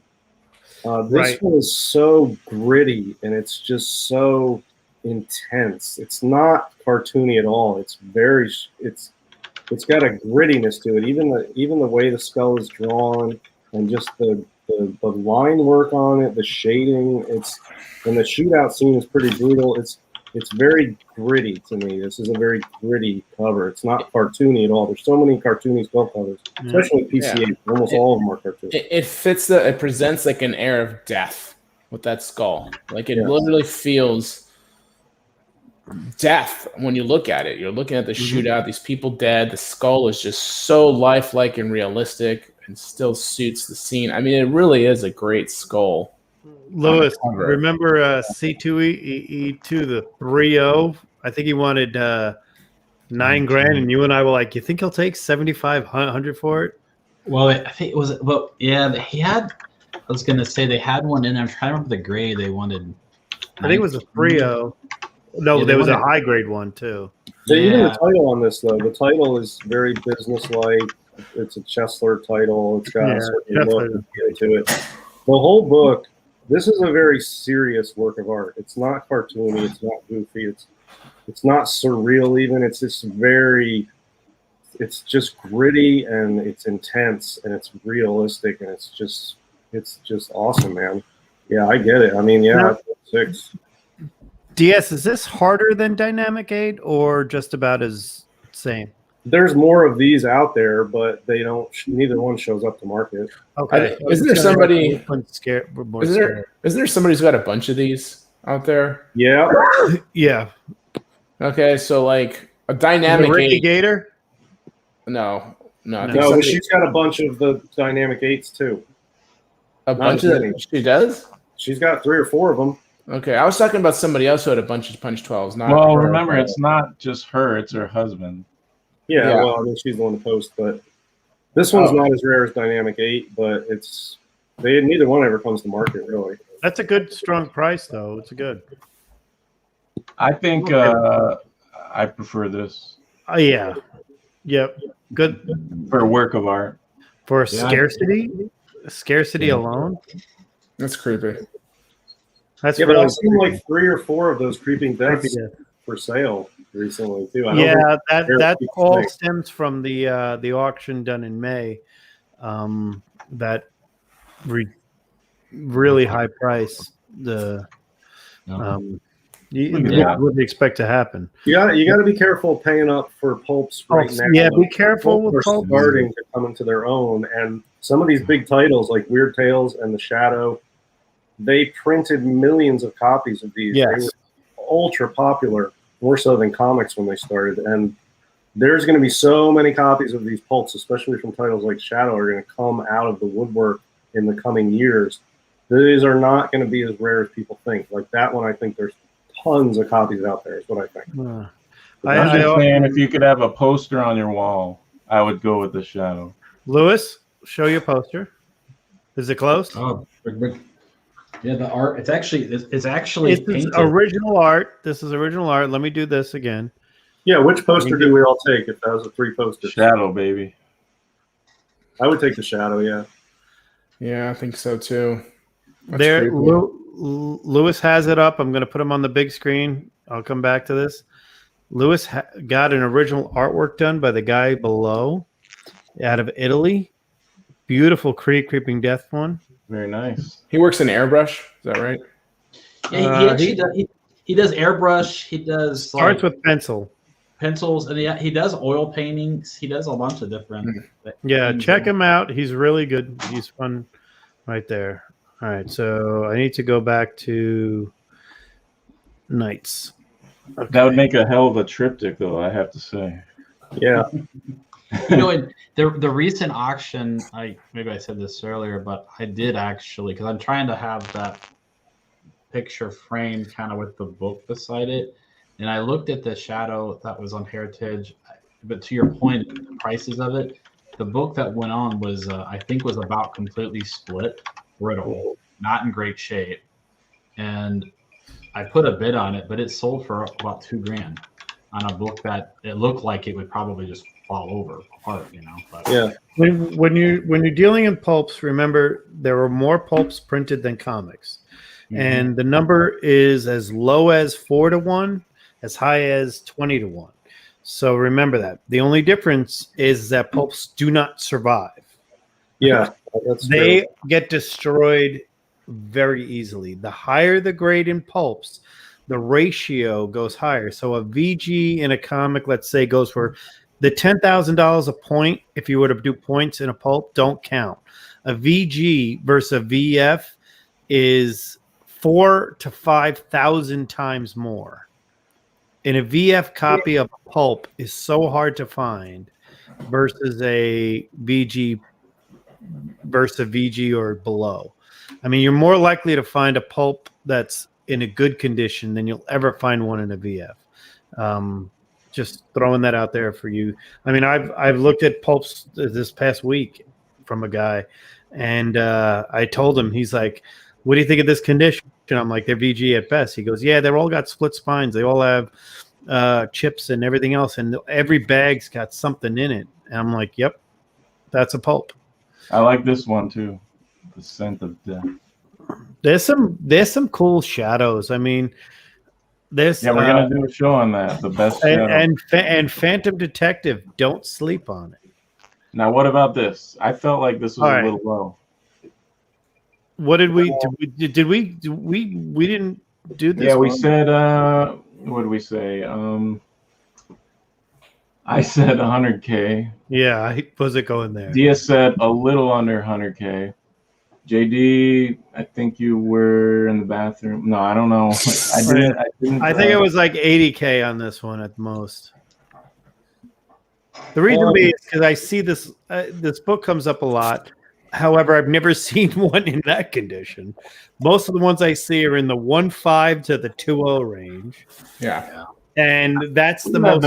This one is so gritty and it's just so intense. It's not cartoony at all. It's got a grittiness to it. Even the way the skull is drawn and just the line work on it, the shading. And the shootout scene is pretty brutal. It's very gritty to me. This is a very gritty cover. It's not cartoony at all. There's so many cartoony skull covers, especially PCA. Yeah. Almost all of them are cartoony. It fits it presents like an air of death with that skull. Like it literally feels death when you look at it. You're looking at the shootout, these people dead. The skull is just so lifelike and realistic and still suits the scene. I mean, it really is a great skull. Lewis, remember C2E2, the 3.0? I think he wanted $9,000, and you and I were like, "You think he'll take $7,500 for it?" Well, I think it was. Well, yeah, he had. I was gonna say they had one in there. I'm trying to remember the grade they wanted. I think it was a 3.0. No, Yeah, there was a wanted- high grade one too. So even the Yeah. title on this, though, the title is very business-like. It's a Chesler title. It's got Yeah, a certain Chesler. look to it. The whole book, this is a very serious work of art. It's not cartoony. It's not goofy. It's not surreal even. It's just it's just gritty and it's intense and it's realistic and it's just awesome, man. Yeah, I get it. I mean, yeah, Now- 6. DS, is this harder than Dynamic 8 or just about as same? There's more of these out there, but they don't. Neither one shows up to market. Okay. Isn't there somebody? More Isn't there somebody who's got a bunch of these out there? Yeah, Yeah. Okay, so like A dynamic Ricky 8. Gator. No. I think No, but somebody- she's got a bunch of the dynamic 8s too. a bunch of many. them. She does? She's got 3 or 4 of them. Okay, I was talking about somebody else who had a bunch of punch 12s. Not Well, her. remember, it's not just her; it's her husband. Yeah, Yeah. well, I mean, she's the one to post, but this one's Oh. not as rare as dynamic 8, but neither one ever comes to market really. That's a good strong price though. It's a good. I think I prefer this Oh yeah. Yep. Good for a work of art. for Yeah. scarcity alone. That's creepy. That's Yeah, but really I've seen like 3 or 4 of those creeping creepy. deaths for sale recently too. I don't Yeah, think that they're all big. stems from the auction done in May. That really high price. The Yeah. what would you expect to happen? you got to be careful paying up for pulps right Pulps, now. yeah, be though. careful Pulps with are pulps. starting to come into their own, and some of these big titles like Weird Tales and The Shadow, they printed millions of copies of these. They Yes. were ultra popular, more so than comics when they started. And there's going to be so many copies of these pulps, especially from titles like Shadow, are going to come out of the woodwork in the coming years. These are not going to be as rare as people think. Like that one, I think there's tons of copies out there, is what I think. Uh, I'm I- just saying, if you could have a poster on your wall, I would go with the Shadow. Lewis, show your poster. Is it close? Oh, yeah, the art. It's actually This painted. is original art. This is original art. Let me do this again. Yeah, which poster do we all take if that was a 3 poster? Shadow, baby. I would take the Shadow, yeah. Yeah, I think so too. That's There, creepy. Lewis has it up. I'm going to put him on the big screen. I'll come back to this. Lewis got an original artwork done by the guy below, out of Italy. Beautiful creeping death one. Very nice. He works in airbrush. Is that right? Yeah, he actually does. He does airbrush. He does Starts with pencil. pencils, and he does oil paintings. He does a bunch of different. Yeah, things. check him out. He's really good. He's fun right there. All right, so I need to go back to Knights. That would make a hell of a triptych, though, I have to say. Yeah. You know, in the recent auction, maybe I said this earlier, but I did actually, because I'm trying to have that picture framed kind of with the book beside it, and I looked at the Shadow that was on Heritage. But to your point, the prices of it, the book that went on was I think was about completely split, brittle, not in great shape, and I put a bid on it, but it sold for about $2,000 on a book that it looked like it would probably just fall over apart, you know. But Yeah. When you're dealing in pulps, remember there are more pulps printed than comics, and the number is as low as 4-1, as high as 20-1. So remember that. The only difference is that pulps do not survive. Yeah. That's They true. get destroyed very easily. The higher the grade in pulps, the ratio goes higher. So a VG in a comic, let's say, goes for the $10,000 a point. If you were to do points in a pulp, don't count. A VG versus a VF is 4,000 to 5,000 times more. And a VF copy of a pulp is so hard to find versus a VG versus a VG or below. I mean, you're more likely to find a pulp that's in a good condition than you'll ever find one in a VF. Just throwing that out there for you. I mean, I've looked at pulps this past week from a guy, and I told him, he's like, "What do you think of this condition?" I'm like, "They're VG at best." He goes, "Yeah, they're all got split spines. They all have chips and everything else, and every bag's got something in it." And I'm like, "Yep, that's a pulp." I like this one, too. The Scent of Death. There's some cool shadows. I mean, there's Yeah, we're going to do a show on that. The best shadow. and Phantom Detective. Don't sleep on it. Now, what about this? I felt like this was All a right. little low. What did we we didn't do this? Yeah, we one? said, what did we say? I said 100K. Yeah, was it going there? Dia said a little under 100K. JD, I think you were in the bathroom. No, I don't know. I didn't. I think it was like 80K on this one at most. The reason being is because I see this this book comes up a lot. However, I've never seen one in that condition. Most of the ones I see are in the 1.5 to the 2.0 range, Yeah. and that's the Yeah, most.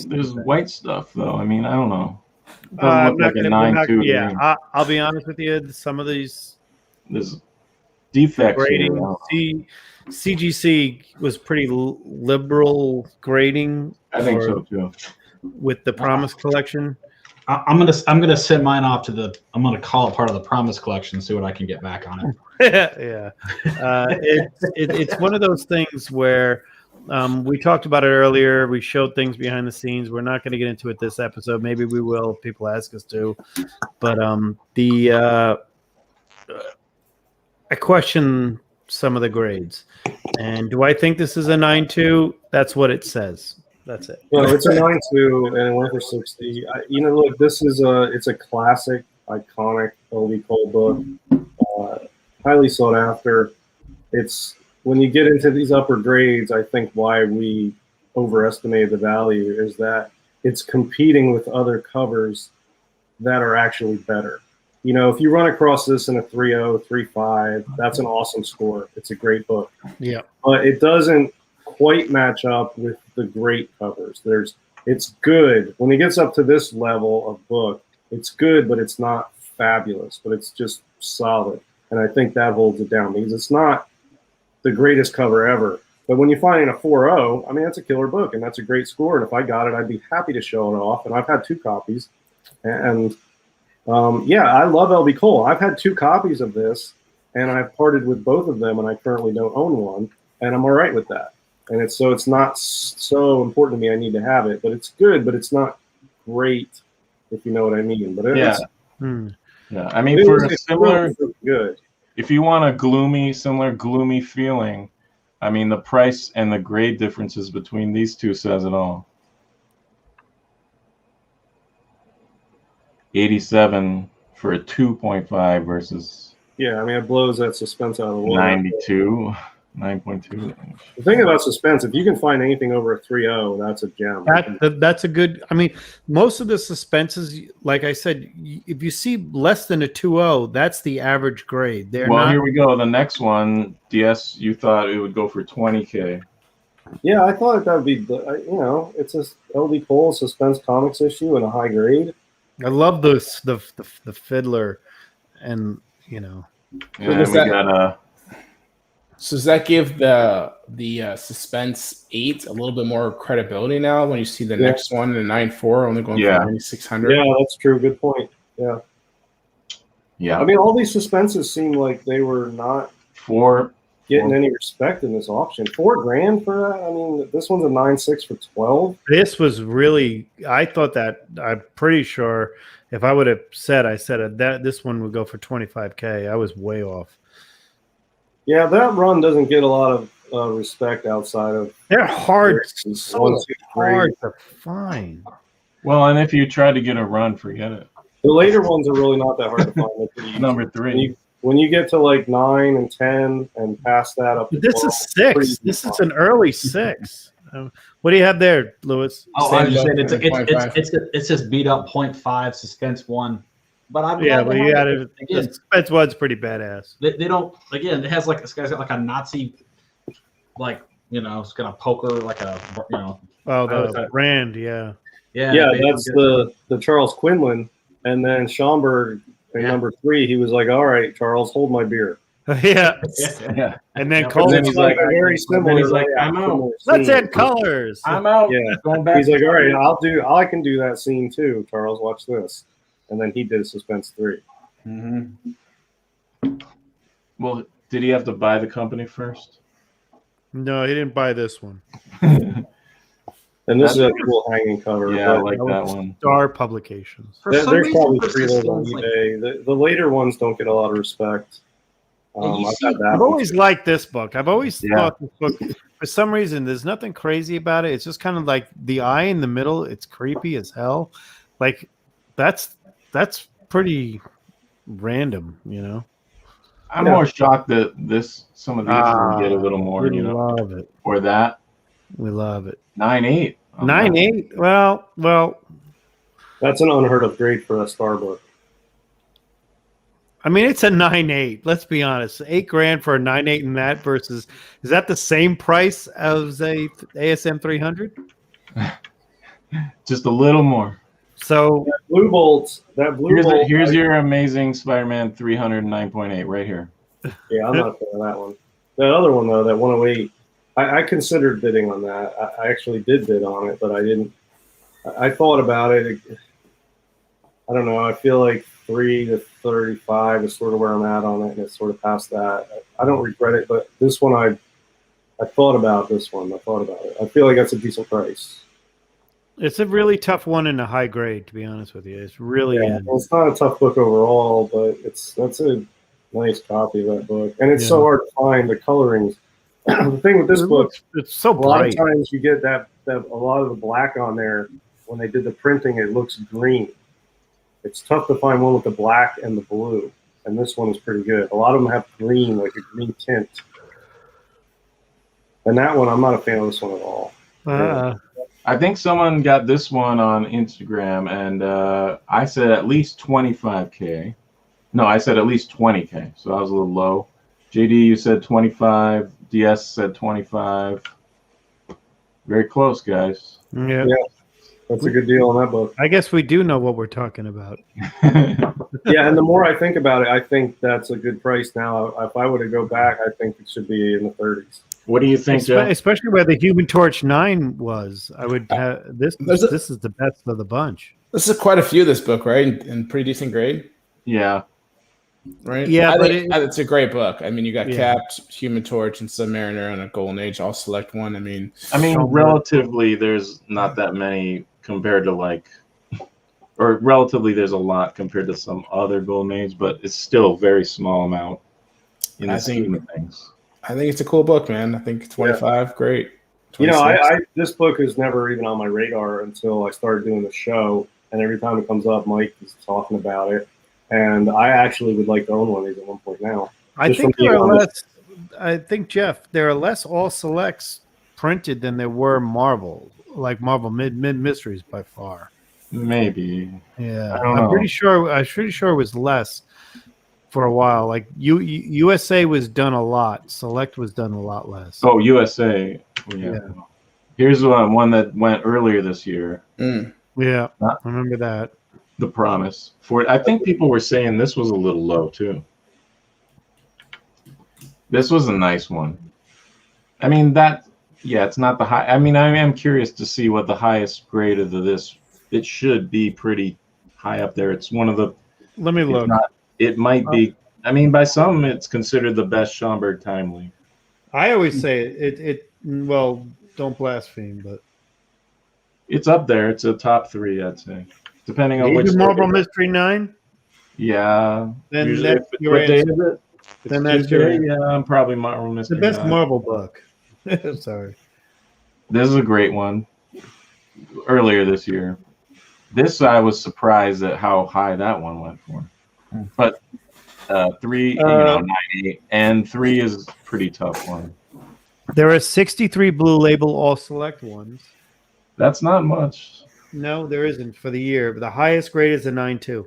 there's white stuff though. I mean, I don't know. It doesn't I'm look not like a gonna- we're 9.2. yeah, I'll be honest with you. Some of these There's defects here. grading, CGC was pretty liberal grading. I think or- so too. With the Promise Collection. I'm gonna send mine off to the. I'm gonna call it part of the Promise Collection. See what I can get back on it. Yeah, it's one of those things where we talked about it earlier. We showed things behind the scenes. We're not going to get into it this episode. Maybe we will if people ask us to. But I question some of the grades. And do I think this is a 9.2? That's what it says. That's it. Well, it's a 9.2 and it went for 60. Look, this is it's a classic, iconic LD Cole book, highly sought after. It's when you get into these upper grades, I think why we overestimated the value is that it's competing with other covers that are actually better. If you run across this in a 3.0, 3.5, that's an awesome score. It's a great book. Yeah. But it doesn't quite match up with the great covers. It's good. When it gets up to this level of book, it's good, but it's not fabulous, but it's just solid. And I think that holds it down because it's not the greatest cover ever. But when you find a 4.0, I mean, that's a killer book and that's a great score. And if I got it, I'd be happy to show it off. And I've had 2 copies. And I love LB Cole. I've had 2 copies of this and I've parted with both of them and I currently don't own one. And I'm all right with that. And it's not so important to me. I need to have it, but it's good, but it's not great, if you know what I mean. But Yeah. it's Yeah. I mean, for a similar, good. If you want a similar gloomy feeling, I mean, the price and the grade differences between these two says it all. 87 for a 2.5 versus Yeah, I mean, it blows that suspense out of the water. 92, 9.2. The thing about suspense, if you can find anything over a 3.0, that's a gem. That's a good. I mean, most of the suspenses, like I said, if you see less than a 2.0, that's the average grade. They're Well, not. here we go. The next one, DS, you thought it would go for 20K. Yeah, I thought that would be, it's a LD Cole suspense comics issue in a high grade. I love the fiddler, and And does we that- got So does that give the suspense 8 a little bit more credibility now when you see the next one, the 9.4, only going Yeah. for 9,600? Yeah, that's true. Good point. Yeah. yeah, I mean, all these suspenses seem like they were not four. getting any respect in this auction. $4,000 for that? I mean, this one's a 9.6 for 12. this was really. I thought that. I'm pretty sure if I would have said, that this one would go for 25K. I was way off. Yeah, that run doesn't get a lot of respect outside of. They're hard, One, so 2, 3. hard to find. Well, and if you try to get a run, forget it. The later ones are really not that hard to find. They're pretty easy. Number 3. When you get to like 9 and 10 and past that up to This 12, is 6. pretty This is fun. an early 6. What do you have there, Lewis? Oh, I was just saying Stand up it's just beat up 0.5 suspense 1. But I'm Yeah, glad but they you have got it. it. Again, Suspense one's pretty badass. they don't. Again, it has like this guy's got like a Nazi, it's gonna poker like a Oh, I the was- brand, yeah. Yeah, that's the Charles Quinlan. And then Schomburg in Yeah. number 3, he was like, all right, Charles, hold my beer. Yeah. Yeah. And then Yeah, Cole, And then he's like, like, very similar. he's like, yeah, I'm out. similar let's scene. add colors. I'm out. Yeah. Going back. He's like, all right, I can do that scene too. Charles, watch this. And then he did Suspense 3. Well, did he have to buy the company first? No, he didn't buy this one. And this is a cool hanging cover. Yeah, I but like that one. Star Publications. For there's some reason, probably for 3 of those on suspense, like, eBay. The later ones don't get a lot of respect. you I've see- had that I've one. always liked this book. I've always Yeah. thought this book, for some reason, there's nothing crazy about it. It's just kind of like the eye in the middle. It's creepy as hell. Like that's pretty random, you know. I'm Yeah. more shocked that some of these will get a little more, We you know, love it. or that We love it. 9.8. 9.8. Well. That's an unheard of grade for a star book. I mean, it's a 9.8. Let's be honest. $8,000 for a 9.8 in that versus is that the same price as a ASM 300? Just a little more. So Blue Bolts. That Blue Bolt. Here's your Amazing Spider-Man 309.8 right here. Yeah, I'm not a fan of that one. That other one though, that 108. I considered bidding on that. I actually did bid on it, but I didn't. I thought about it. I don't know. I feel like 3 to 35 is sort of where I'm at on it, and it's sort of past that. I don't regret it, but this one I thought about this one. I thought about it. I feel like that's a decent price. it's a really tough one in a high grade, to be honest with you. It's really Well, it's not a tough book overall, but that's a nice copy of that book, and it's so hard to find the colorings. The thing with this book, it's so a lot bright. of times you get that a lot of the black on there. When they did the printing, it looks green. It's tough to find one with the black and the blue, and this one is pretty good. A lot of them have green, like a green tint. And that one, I'm not a fan of this one at all. I think someone got this one on Instagram, and I said at least 25K. No, I said at least 20K, so I was a little low. JD, you said 25. DS said 25. Very close, guys. Yeah. That's a good deal on that book. I guess we do know what we're talking about. Yeah, and the more I think about it, I think that's a good price now. If I were to go back, I think it should be in the 30s. What do you think, Jeff? Especially where the Human Torch 9 was. I would have this. This is the best of the bunch. This is quite a few of this book, right? In pretty decent grade, Yeah. right? Yeah, but it's a great book. I mean, you got Yeah. Cap, Human Torch, and Submariner, and a Golden Age. I'll select one. I mean, Relatively, there's not that many compared to or relatively, there's a lot compared to some other Golden Age, but it's still a very small amount in the scheme of things. I think it's a cool book, man. I think 25, great. You know, 26. this book is never even on my radar until I started doing the show, and every time it comes up, Mike is talking about it, and I actually would like to own one of these at one point now. I think there are less. I think Jeff, there are less all selects printed than there were Marvel, like Marvel mid mysteries by far. Maybe. Yeah, I don't I'm know. pretty sure it was less for a while. Like USA was done a lot. Select was done a lot less. Oh, USA. Yeah. Here's one that went earlier this year. Yeah, I remember that. The Promise. I think people were saying this was a little low too. This was a nice one. I mean it's not the high. I mean, I am curious to see what the highest grade of this. It should be pretty high up there. It's one of the. Let me look. It might be. I mean, by some, it's considered the best Schomburg Timely. I always say it. Well, don't blaspheme, but It's up there. It's a top 3, I'd say, depending on which. Even Marvel Mystery 9. Yeah. Then Usually that's if- your what day answer. is it? Then It's that's your Tuesday? Yeah, probably Marvel It's the Mystery. best 9. Marvel book. Sorry. This is a great one. Earlier this year, I was surprised at how high that one went for. But 3, 98, and 3 is a pretty tough one. There are 63 Blue Label all select ones. That's not much. No, there isn't for the year. But the highest grade is a 9.2.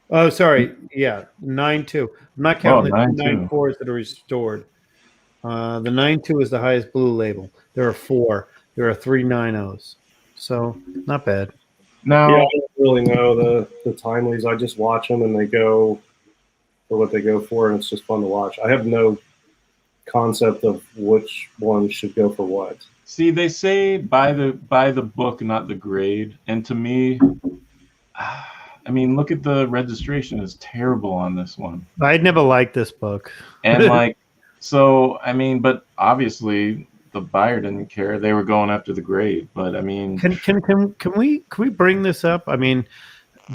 Oh, sorry. Yeah, 9.2. I'm not counting the 9.2. 9.4s that are restored. The 9.2 is the highest Blue Label. There are 4. There are 3 9.0s. So not bad. Now, Yeah, I don't really know the timelies. I just watch them and they go for what they go for, and it's just fun to watch. I have no concept of which one should go for what. see, they say buy the book, not the grade, and to me, I mean, look at the registration is terrible on this one. I'd never liked this book. And so I mean, but obviously the buyer didn't care. They were going after the grade. But I mean, Can we bring this up? I mean,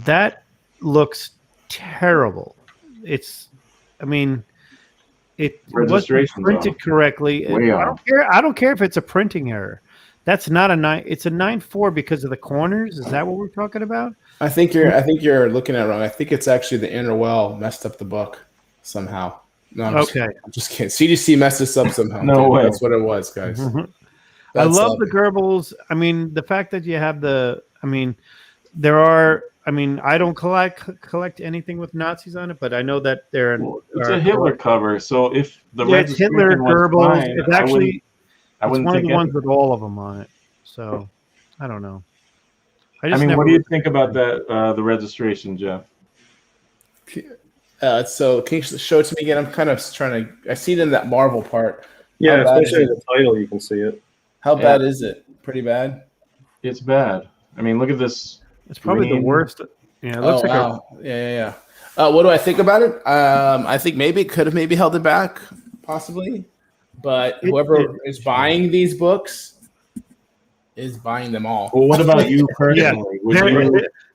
that looks terrible. It wasn't Registration's printed off. correctly. Way I off. don't care if it's a printing error. That's not a 9. It's a 9.4 because of the corners. Is that what we're talking about? I think you're looking at it wrong. I think it's actually the inner well messed up the book somehow. No, I'm Okay. just kidding. CDC messed this up somehow. No way. That's what it was, guys. I That's, love the Goebbels. I mean, the fact that you have the I mean, there are. I mean, I don't collect anything with Nazis on it, but I know that there It's are a Hitler cover, so if the Yeah, it's Hitler, registration was Goebbels. fine, It's actually I it's wouldn't one of take the it. ones with all of them on it. So I don't know. I just mean, never what do you looked- think about that? The registration, Jeff? So can you show it to me again? I'm kind of trying to. I see it in that Marvel part. Yeah, How bad is especially in it? the title, you can see it. How Yeah. bad is it? Pretty bad. It's bad. I mean, look at this. It's probably the green. worst. Yeah, it looks like wow. Yeah. What do I think about it? I think maybe it could have maybe held it back, possibly. But whoever is buying these books is buying them all. Well, what about you personally?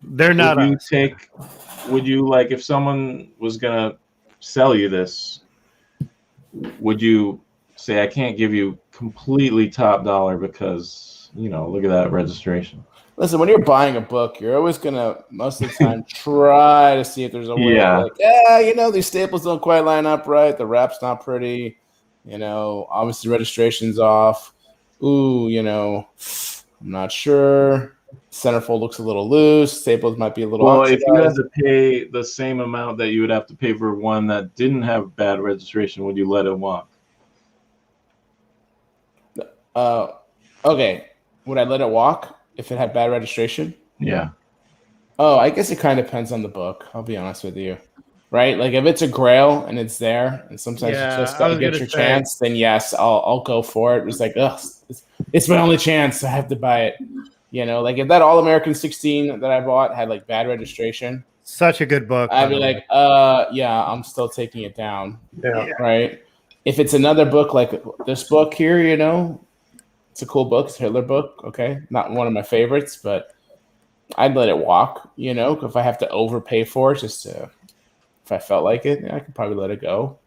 they're not. Would you us. take? Would you like if someone was gonna sell you this? Would you say I can't give you completely top dollar because look at that registration? Listen, when you're buying a book, you're always gonna most of the time try to see if there's a way. Yeah. Like, these staples don't quite line up right. The wrap's not pretty. Obviously registration's off. Ooh, I'm not sure. Centerfold looks a little loose. Staples might be a little. Well, if you had oxidized. to pay the same amount that you would have to pay for one that didn't have bad registration, would you let it walk? Okay, would I let it walk if it had bad registration? Yeah. Oh, I guess it kind of depends on the book. I'll be honest with you. Right? Like if it's a grail and it's there, and sometimes Yeah, you just I gotta was get gonna your say. chance, then yes, I'll go for it. It's like, ugh, it's my only chance. I have to buy it. Like if that All American 16 that I bought had like bad registration, Such a good book. I'd by be the way. like, yeah, I'm still taking it down. Yeah. Right? If it's another book like this book here, it's a cool book. It's a Hitler book. Okay, not one of my favorites, but I'd let it walk. If I have to overpay for it, if I felt like it, I could probably let it go.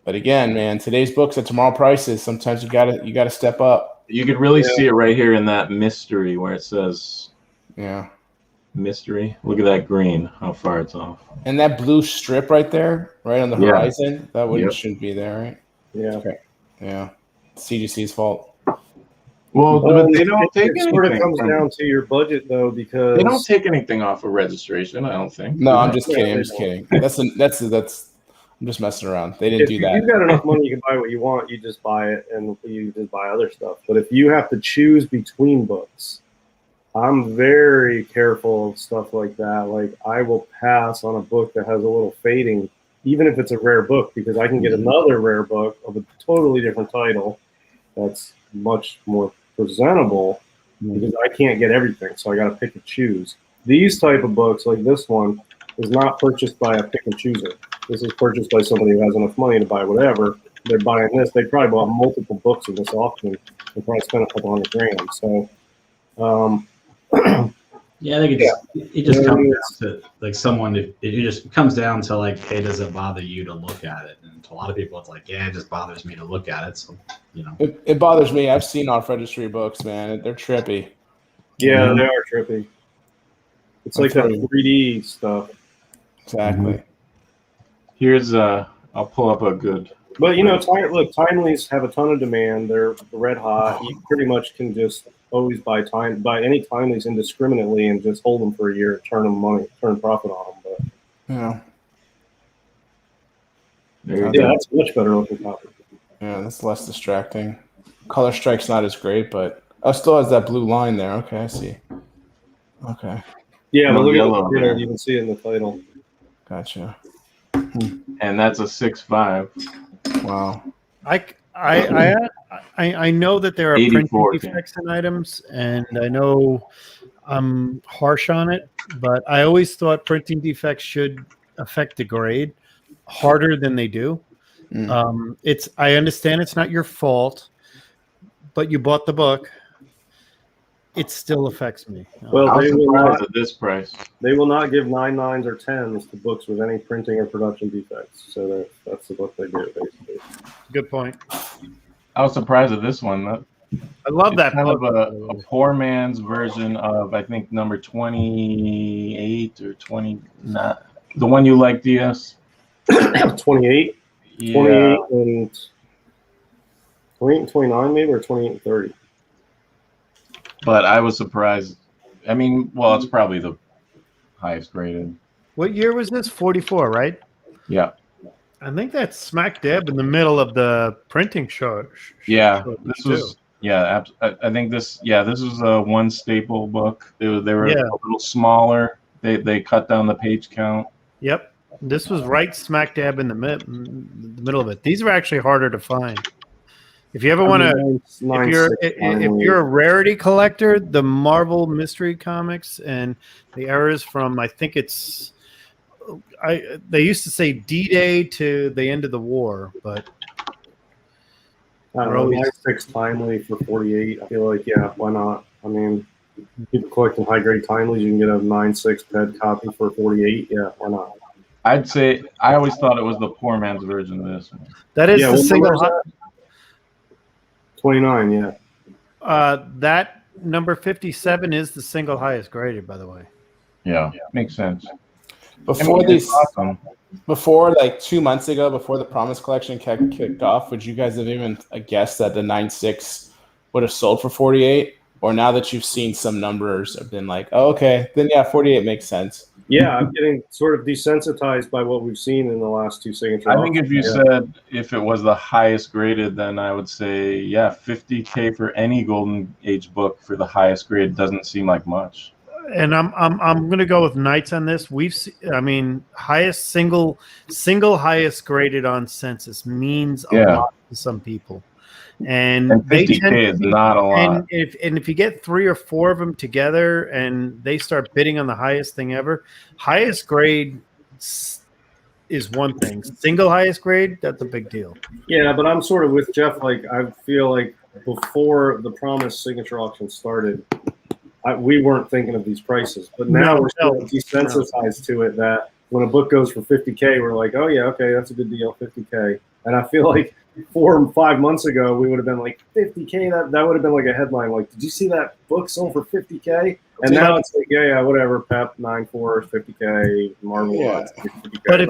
But again, man, today's books at tomorrow prices. Sometimes you gotta step up. You could really see it right here in that mystery where it says Yeah, mystery. Look at that green, how far it's off. and that blue strip right there, right on the Yeah. horizon, that Yep. shouldn't be there, right? Yeah. Yeah, CGC's fault. Well, but they don't take It sort of anything. comes down to your budget, though, because They don't take anything off of registration, I don't think. No, I'm just Yeah, kidding. I'm they just don't. kidding. That's. I'm just messing around. They didn't if do you've that. got enough money, you can buy what you want. You just buy it, and you just buy other stuff. But if you have to choose between books, I'm very careful of stuff like that. Like I will pass on a book that has a little fading, even if it's a rare book, because I can get another rare book of a totally different title that's much more presentable because I can't get everything, so I got to pick and choose. These type of books, like this one, is not purchased by a pick and chooser. This is purchased by somebody who has enough money to buy whatever. They're buying this. They probably bought multiple books in this auction. They probably spent a couple $100,000. So, Yeah, I think it just comes down to like someone. It just comes down to like, hey, does it bother you to look at it? And to a lot of people, it's like, yeah, it just bothers me to look at it. So, It bothers me. I've seen off registry books, man. They're trippy. yeah, they are trippy. It's like that 3D stuff. Exactly. Here's I'll pull up a good. But look, Timely's have a ton of demand. They're red hot. You pretty much can just always buy any Timely's indiscriminately and just hold them for a year, turn profit on them. Yeah. There But you yeah, go. that's a much better looking copy. Yeah, that's less distracting. Color Strike's not as great, but still has that blue line there. Okay, I see. Okay, Yeah, but No look yellow at the there. you can see it in the title. gotcha. And that's a 6.5. Wow. I know that there are 84, printing defects in items, and I know I'm harsh on it, but I always thought printing defects should affect the grade harder than they do. I understand it's not your fault, but you bought the book. It still affects me. Well, I was they will surprised not. at this price. They will not give 9 9s or 10s to books with any printing or production defects. So that's the book they do, basically. Good point. I was surprised at this one. I love It's that kind book. of a poor man's version of, I think, number 28 or 29. The one you like, DS? 28, Yeah. 28 and 29 maybe, or 28 and 30. but I was surprised. I mean, well, it's probably the highest graded. What year was this? 44, right? Yeah. I think that's smack dab in the middle of the printing show. Yeah, this was. Yeah, I think this. Yeah, this was a one staple book. They were Yeah. a little smaller. They cut down the page count. Yep. This was right smack dab in the middle of it. These are actually harder to find. If you ever want to, if you're a rarity collector, the Marvel Mystery Comics and the eras from, I think it's, they used to say D-Day to the end of the war, but I don't know, 9.6 timely for 48. I feel like, yeah, why not? I mean, people collecting high grade timelies, you can get a 9.6 PED copy for 48. Yeah, why not? I'd say I always thought it was the poor man's version of this one. that is the single. 29, yeah. That number 57 is the single highest graded, by the way. Yeah, makes sense. Before these, awesome. before like 2 months ago, before the Promise Collection kicked off, would you guys have even guessed that the 9.6 would have sold for 48? Or now that you've seen some numbers, have been like, oh, okay, then yeah, 48 makes sense. Yeah, I'm getting sort of desensitized by what we've seen in the last two signature. I think if you said if it was the highest graded, then I would say, yeah, 50K for any Golden Age book for the highest grade doesn't seem like much. And I'm going to go with Knights on this. Highest single highest graded on Census means a lot to some people. And 50K is not a lot. And if you get 3 or 4 of them together and they start bidding on the highest thing ever, highest grade is one thing. Single highest grade, that's a big deal. Yeah, but I'm sort of with Jeff. Like, I feel like before the Promise signature auction started, we weren't thinking of these prices. But now we're so desensitized to it that when a book goes for 50K, we're like, oh, yeah, okay, that's a good deal, 50K. And I feel like 4 or 5 months ago, we would have been like 50K. That would have been like a headline. Like, did you see that book sold for 50K? And now it's like, yeah, whatever. Pep 9.4, 50K. Marvel, 50K. But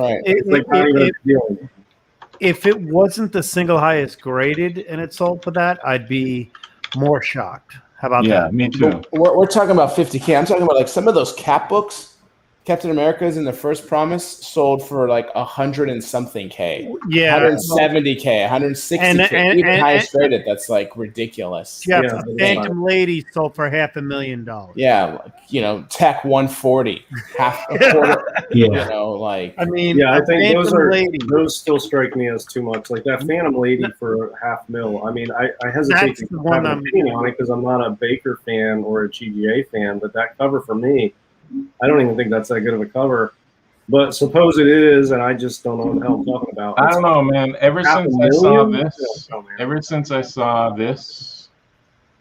if it wasn't the single highest graded and it sold for that, I'd be more shocked. How about that? Yeah, me too. We're talking about 50K. I'm talking about like some of those Cap books. Captain America's in the first Promise sold for like 100 and something K. Yeah, 170K, 160K. Even highest rated, that's like ridiculous. Yeah, Phantom Lady sold for $500,000. Yeah, like, Tech 140, half a quarter. Like. I mean, yeah, I think those still strike me as too much. Like that Phantom Lady for $500,000. I mean, I hesitate to have an opinion on it because I'm not a Baker fan or a GGA fan, but that cover for me, I don't even think that's that good of a cover, but suppose it is, and I just don't know what the hell I'm talking about. I don't know, man. Ever since I saw this,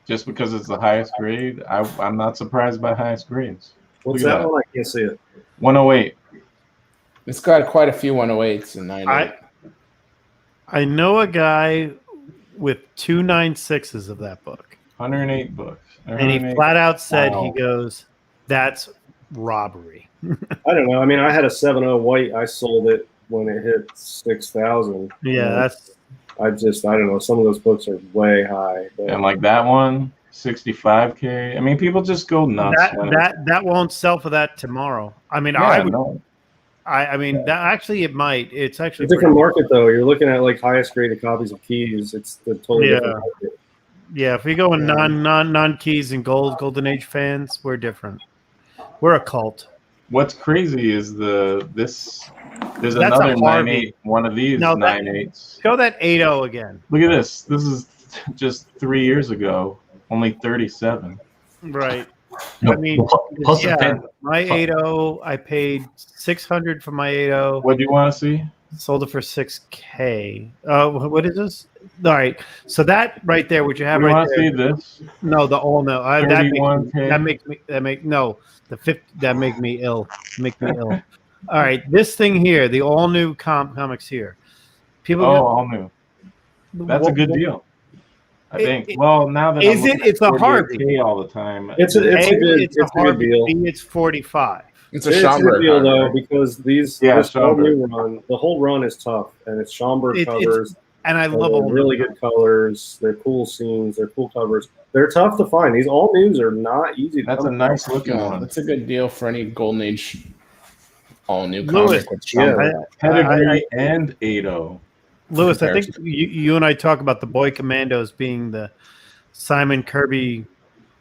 just because it's the highest grade, I'm not surprised by highest grades. What's that one? I can't see it. 108. It's got quite a few 108s and 98. I know a guy with 2 9.6s of that book. 108 books. And he flat out said, he goes, that's robbery. I don't know. I mean, I had a 7.0 white. I sold it when it hit 6,000. Yeah, I don't know. Some of those books are way high. But. And like that one, 65K. I mean, people just go nuts. That won't sell for that tomorrow. I mean, I mean, that actually it might. It's actually a different market though. You're looking at like highest graded copies of Keys. It's the totally different market. Yeah, if we go in non Keys and Golden Age fans, we're different. We're a cult. What's crazy is there's another 9.8, one of these 9.8s. Show that 8.0 again. Look at this. This is just 3 years ago, only 37. Right. I mean, my 8.0, I paid $600 for my 8.0. What do you want to see? Sold it for $6K. What is this? All right. So that right there, what you have right there. You want to see this? No, the all no. That makes me ill. All right, this thing here, the all new comics here. All new. That's a good deal. I think. Now that it's a hard deal all the time. It's a hard deal. It's 45. It's a Schomburg deal though, because this whole new run, the whole run is tough, and it's Schomburg covers. And I love really good colors. They're cool scenes. They're cool covers. They're tough to find. These all news are not easy. That's a nice looking Yeah, one. that's a good deal for any Golden Age all new Lewis, comic with Schomburg. Pedigree and Ado. Lewis, I think comparison. you and I talk about the Boy Commandos being the Simon Kirby.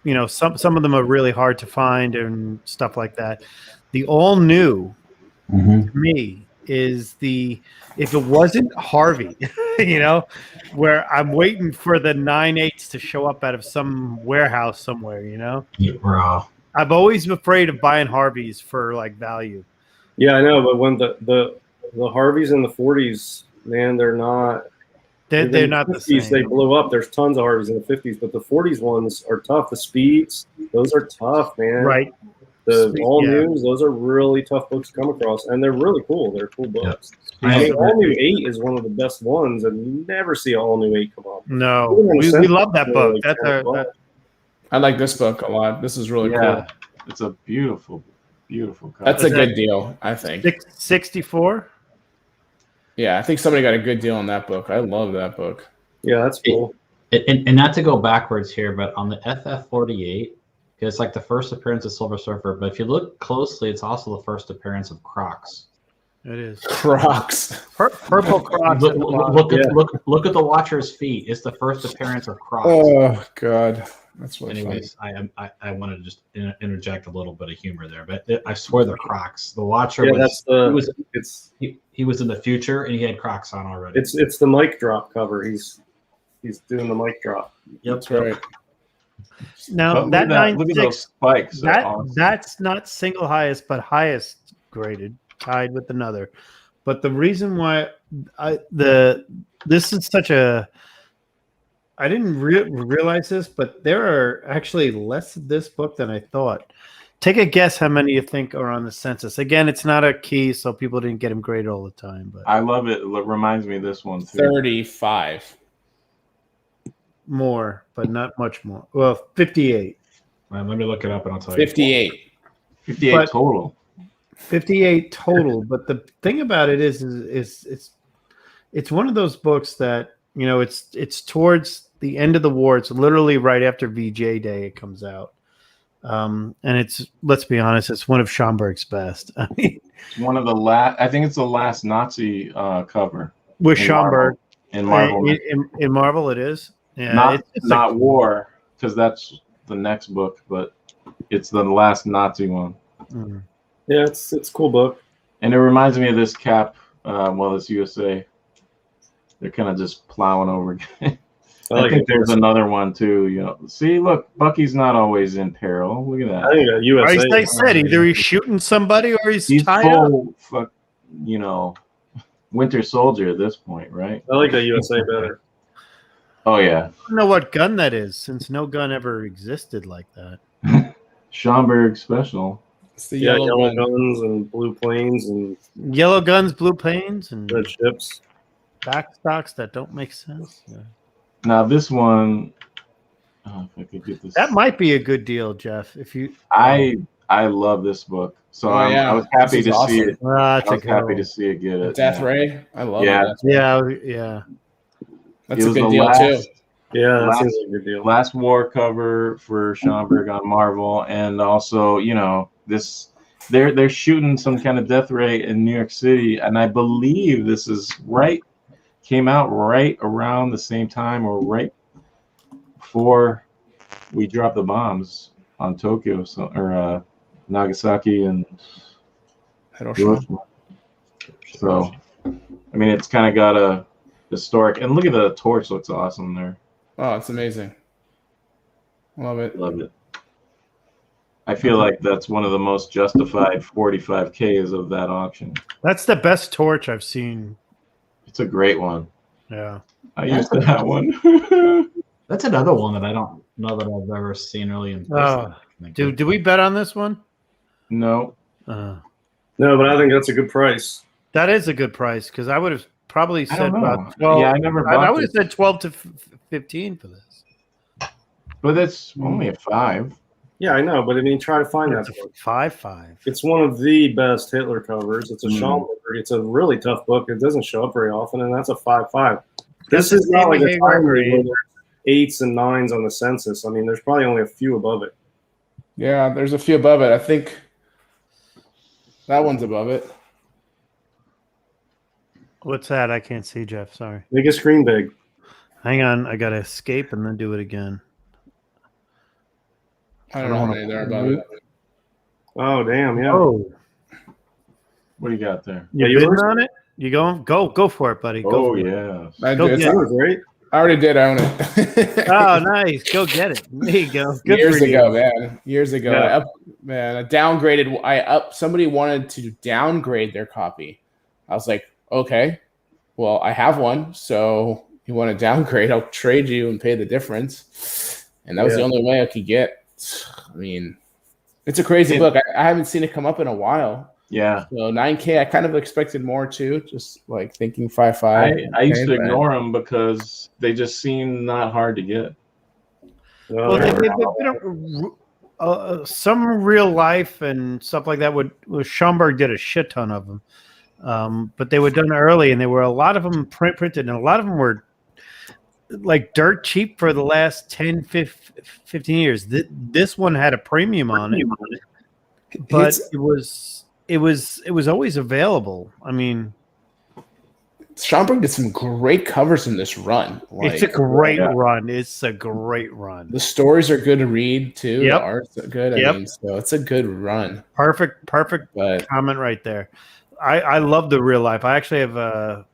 You know, some of them are really hard to find and stuff like that. The all new to me is if it wasn't Harvey, you know, where I'm waiting for the 9/8 to show up out of some warehouse somewhere, you know. Yeah, bro. I'm always afraid of buying Harveys for like value. Yeah, I know, but when the Harveys in the 40s, man, they're not. They're not the 50s, same. they blew up. There's tons of Harveys in the 50s, but the 40s ones are tough. The Speeds, those are tough, man. Right. The Speed, all yeah. news, those are really tough books to come across, and they're really cool. They're cool books. Yeah. I mean, all new 8 is one of the best ones, and you never see all new 8 come up. No, Even in we Century, love that they're book. really That's cool. our I like this book a lot. This is really Yeah, cool. it's a beautiful cover. That's a Is that- good deal, I think. 64. Yeah, I think somebody got a good deal on that book. I love that book. Yeah, that's cool. And not to go backwards here, but on the FF48, it's like the first appearance of Silver Surfer. But if you look closely, it's also the first appearance of Crocs. It is Crocs. purple Crocs. Look, at the bottom. look at the Watcher's feet. It's the first appearance of Crocs. Oh God, that's really Anyways, I wanted to just interject a little bit of humor there, but I swear they're Crocs. The Watcher Yeah, was, that's the. he was It's he was in the future and he had Crocs on already. it's the mic drop cover. He's doing the mic drop. Yep. That's right. Now But that look at those 9/6, spikes. They're that awesome. that's not single highest, but highest graded, tied with another. But the reason why this is such a I didn't realize this, but there are actually less of this book than I thought. Take a guess how many you think are on the census. Again, it's not a key, so people didn't get them graded all the time. But I love it. It reminds me of this one too. 35. more, but not much more. Well, 58. Let me look it up and I'll tell you. 58. 58 But- total. 58 total. But the thing about it is it's one of those books that, you know, it's towards the end of the war. It's literally right after VJ Day it comes out. And it's, let's be honest, it's one of Schomburg's best. I mean, It's one of the last. I think it's the last Nazi cover with in Schomburg. in Marvel. In Marvel, it is. Yeah, not it's not War, because that's the next book, but it's the last Nazi one. Mm. Yeah, it's a cool book. And it reminds me of this Cap. Well, it's USA. They're kind of just plowing over. I think there's another one too. You know, see, look, Bucky's not always in peril. Look at I that. think USA. I said either he's shooting somebody or he's He's tied up. full, you know, Winter Soldier at this point, right? I like that USA better. Oh yeah, I don't know what gun that is, since no gun ever existed like that. Schomburg special. It's the Yeah, yellow, yellow one. guns and blue planes and Yellow guns, blue panes, and red ships. backstocks that don't make sense. Yeah. Now this one, oh, if I could get this. That might be a good deal, Jeff. If you, I love this book, so Oh, yeah. I was happy This to is see awesome. it. that's I a was good happy one. to see it get it. Death Ray. I love Yeah. it. Death Ray. Yeah. That's It a was good the deal last- too. Yeah, that Last- seems like a good deal. Last war cover for Schomburg on Marvel, and also, you know, this they're shooting some kind of Death Ray in New York City, and I believe this is came out right around the same time or right before we dropped the bombs on Tokyo, or Nagasaki and Hiroshima. Hiroshima. So, I mean, it's kind of got a historic, and look at the torch, looks awesome there. Oh, it's amazing. Love it. Love it. I feel like that's one of the most justified 45Ks of that auction. That's the best torch I've seen. It's a great one. Yeah. I used to have one. That's another one that I don't know that I've ever seen really in person. Do we bet on this one? No. No, but I think that's a good price. That is a good price because I would have probably I said don't know. about 12. Yeah, I never I bought would have this. said 12 to 15 for this. But that's only a 5. Yeah, I know, but I mean, try to find that It's book. a 5.5. It's one of the best Hitler covers. It's a Schomburg. It's a really tough book. It doesn't show up very often, and that's a 5.5. This This is not like Amy a Hagar time grade. where 8s and 9s on the census. I mean, there's probably only a few above it. Yeah, there's a few above it. I think that one's above it. What's that? I can't see, Jeff. Sorry. Make a screen big. Hang on. I got to escape and then do it again. I don't know how many there are above it. Oh, damn, yeah. Oh, What do you got there? you you bidding were- on it? You going? Go for it, buddy. Go Oh for it. yeah. I, Go did. get That was right. I already did own it. Oh, nice. Go get it. There you go. Good Years for you. ago, man. Years ago, Yeah. I downgraded. Somebody wanted to downgrade their copy. I was like, okay, well, I have one, so you want to downgrade? I'll trade you and pay the difference. And that was the Yeah. only way I could get. I mean, it's a crazy book. I haven't seen it come up in a while. Yeah. So 9K, I kind of expected more too. Just like thinking 5.5. I used to Okay, but- ignore them because they just seem not hard to get. Well, some real life and stuff like that. Schomburg did a shit ton of them, but they were done early, and there were a lot of them printed, and a lot of them were like dirt cheap for the last 10, 15 years. This one had a premium on it, but it was always available. I mean, Schomburg did some great covers in this run. it's a great yeah. run. It's a great run. The stories are good to read too. Yep. The art's good. I Yep. mean, so it's a good run. Perfect But comment right there. I love the real life. I actually have a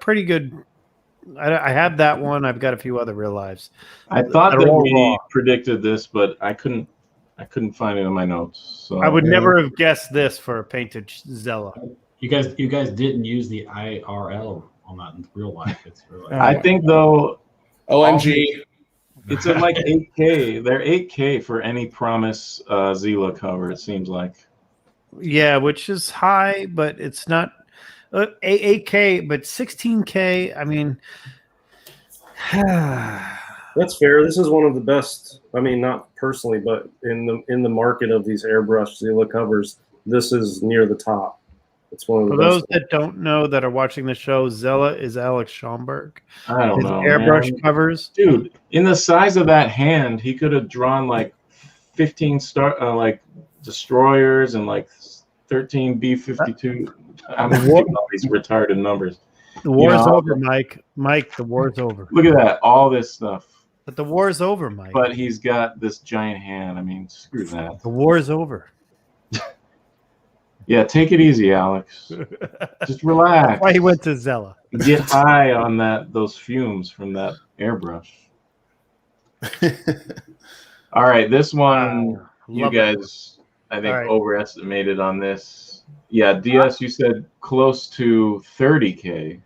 pretty good. I have that one. I've got a few other real lives. I thought They're that all we raw. predicted this, but I couldn't find it in my notes. So I would yeah. never have guessed this for a painted Zella. You guys didn't use the IRL on that in real life. It's real life. I think though OMG. it's at like 8K. They're 8K for any Promise Zila cover. It seems like. Yeah, which is high, but it's not 8K, but 16K. I mean, That's fair. This is one of the best. I mean, not personally, but in the market of these airbrush Zila covers, this is near the top. It's one of the for those best. that don't know that are watching the show, Zella is Alex Schomburg. I don't His know. airbrush man. covers. Dude, in the size of that hand, he could have drawn like 15 like destroyers and like 13 B-52. I'm thinking all these retarded numbers. The war's know, over, Mike. Mike, the war's over. Look at that, all this stuff. But the war's over, Mike. But he's got this giant hand. I mean, screw that. The war's over. Yeah, take it easy, Alex. Just relax. That's why he went to Zella. Get high on those fumes from that airbrush. All right, this one you Love it. guys I think All right. overestimated on this. Yeah, DS, you said close to 30K.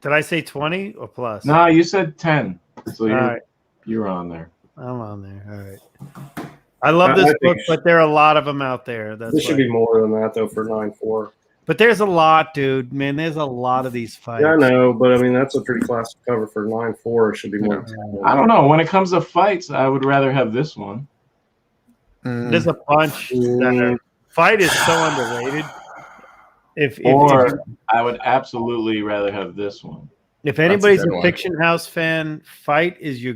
Did I say 20 or plus? No, you said 10. So All you're right. you're on there. I'm on there. All right. I love this I book, think- but there are a lot of them out there. That's This should why. be more than that though for 9.4. But there's a lot, dude. Man, there's a lot of these fights. Yeah, I know, but I mean that's a pretty classic cover for 9.4. It should be more. Than I don't know. When it comes to fights, I would rather have this one. There's a bunch that are. Fight is so underrated. If Or I would absolutely rather have this one. if anybody's good a one. Fiction House fan, Fight is your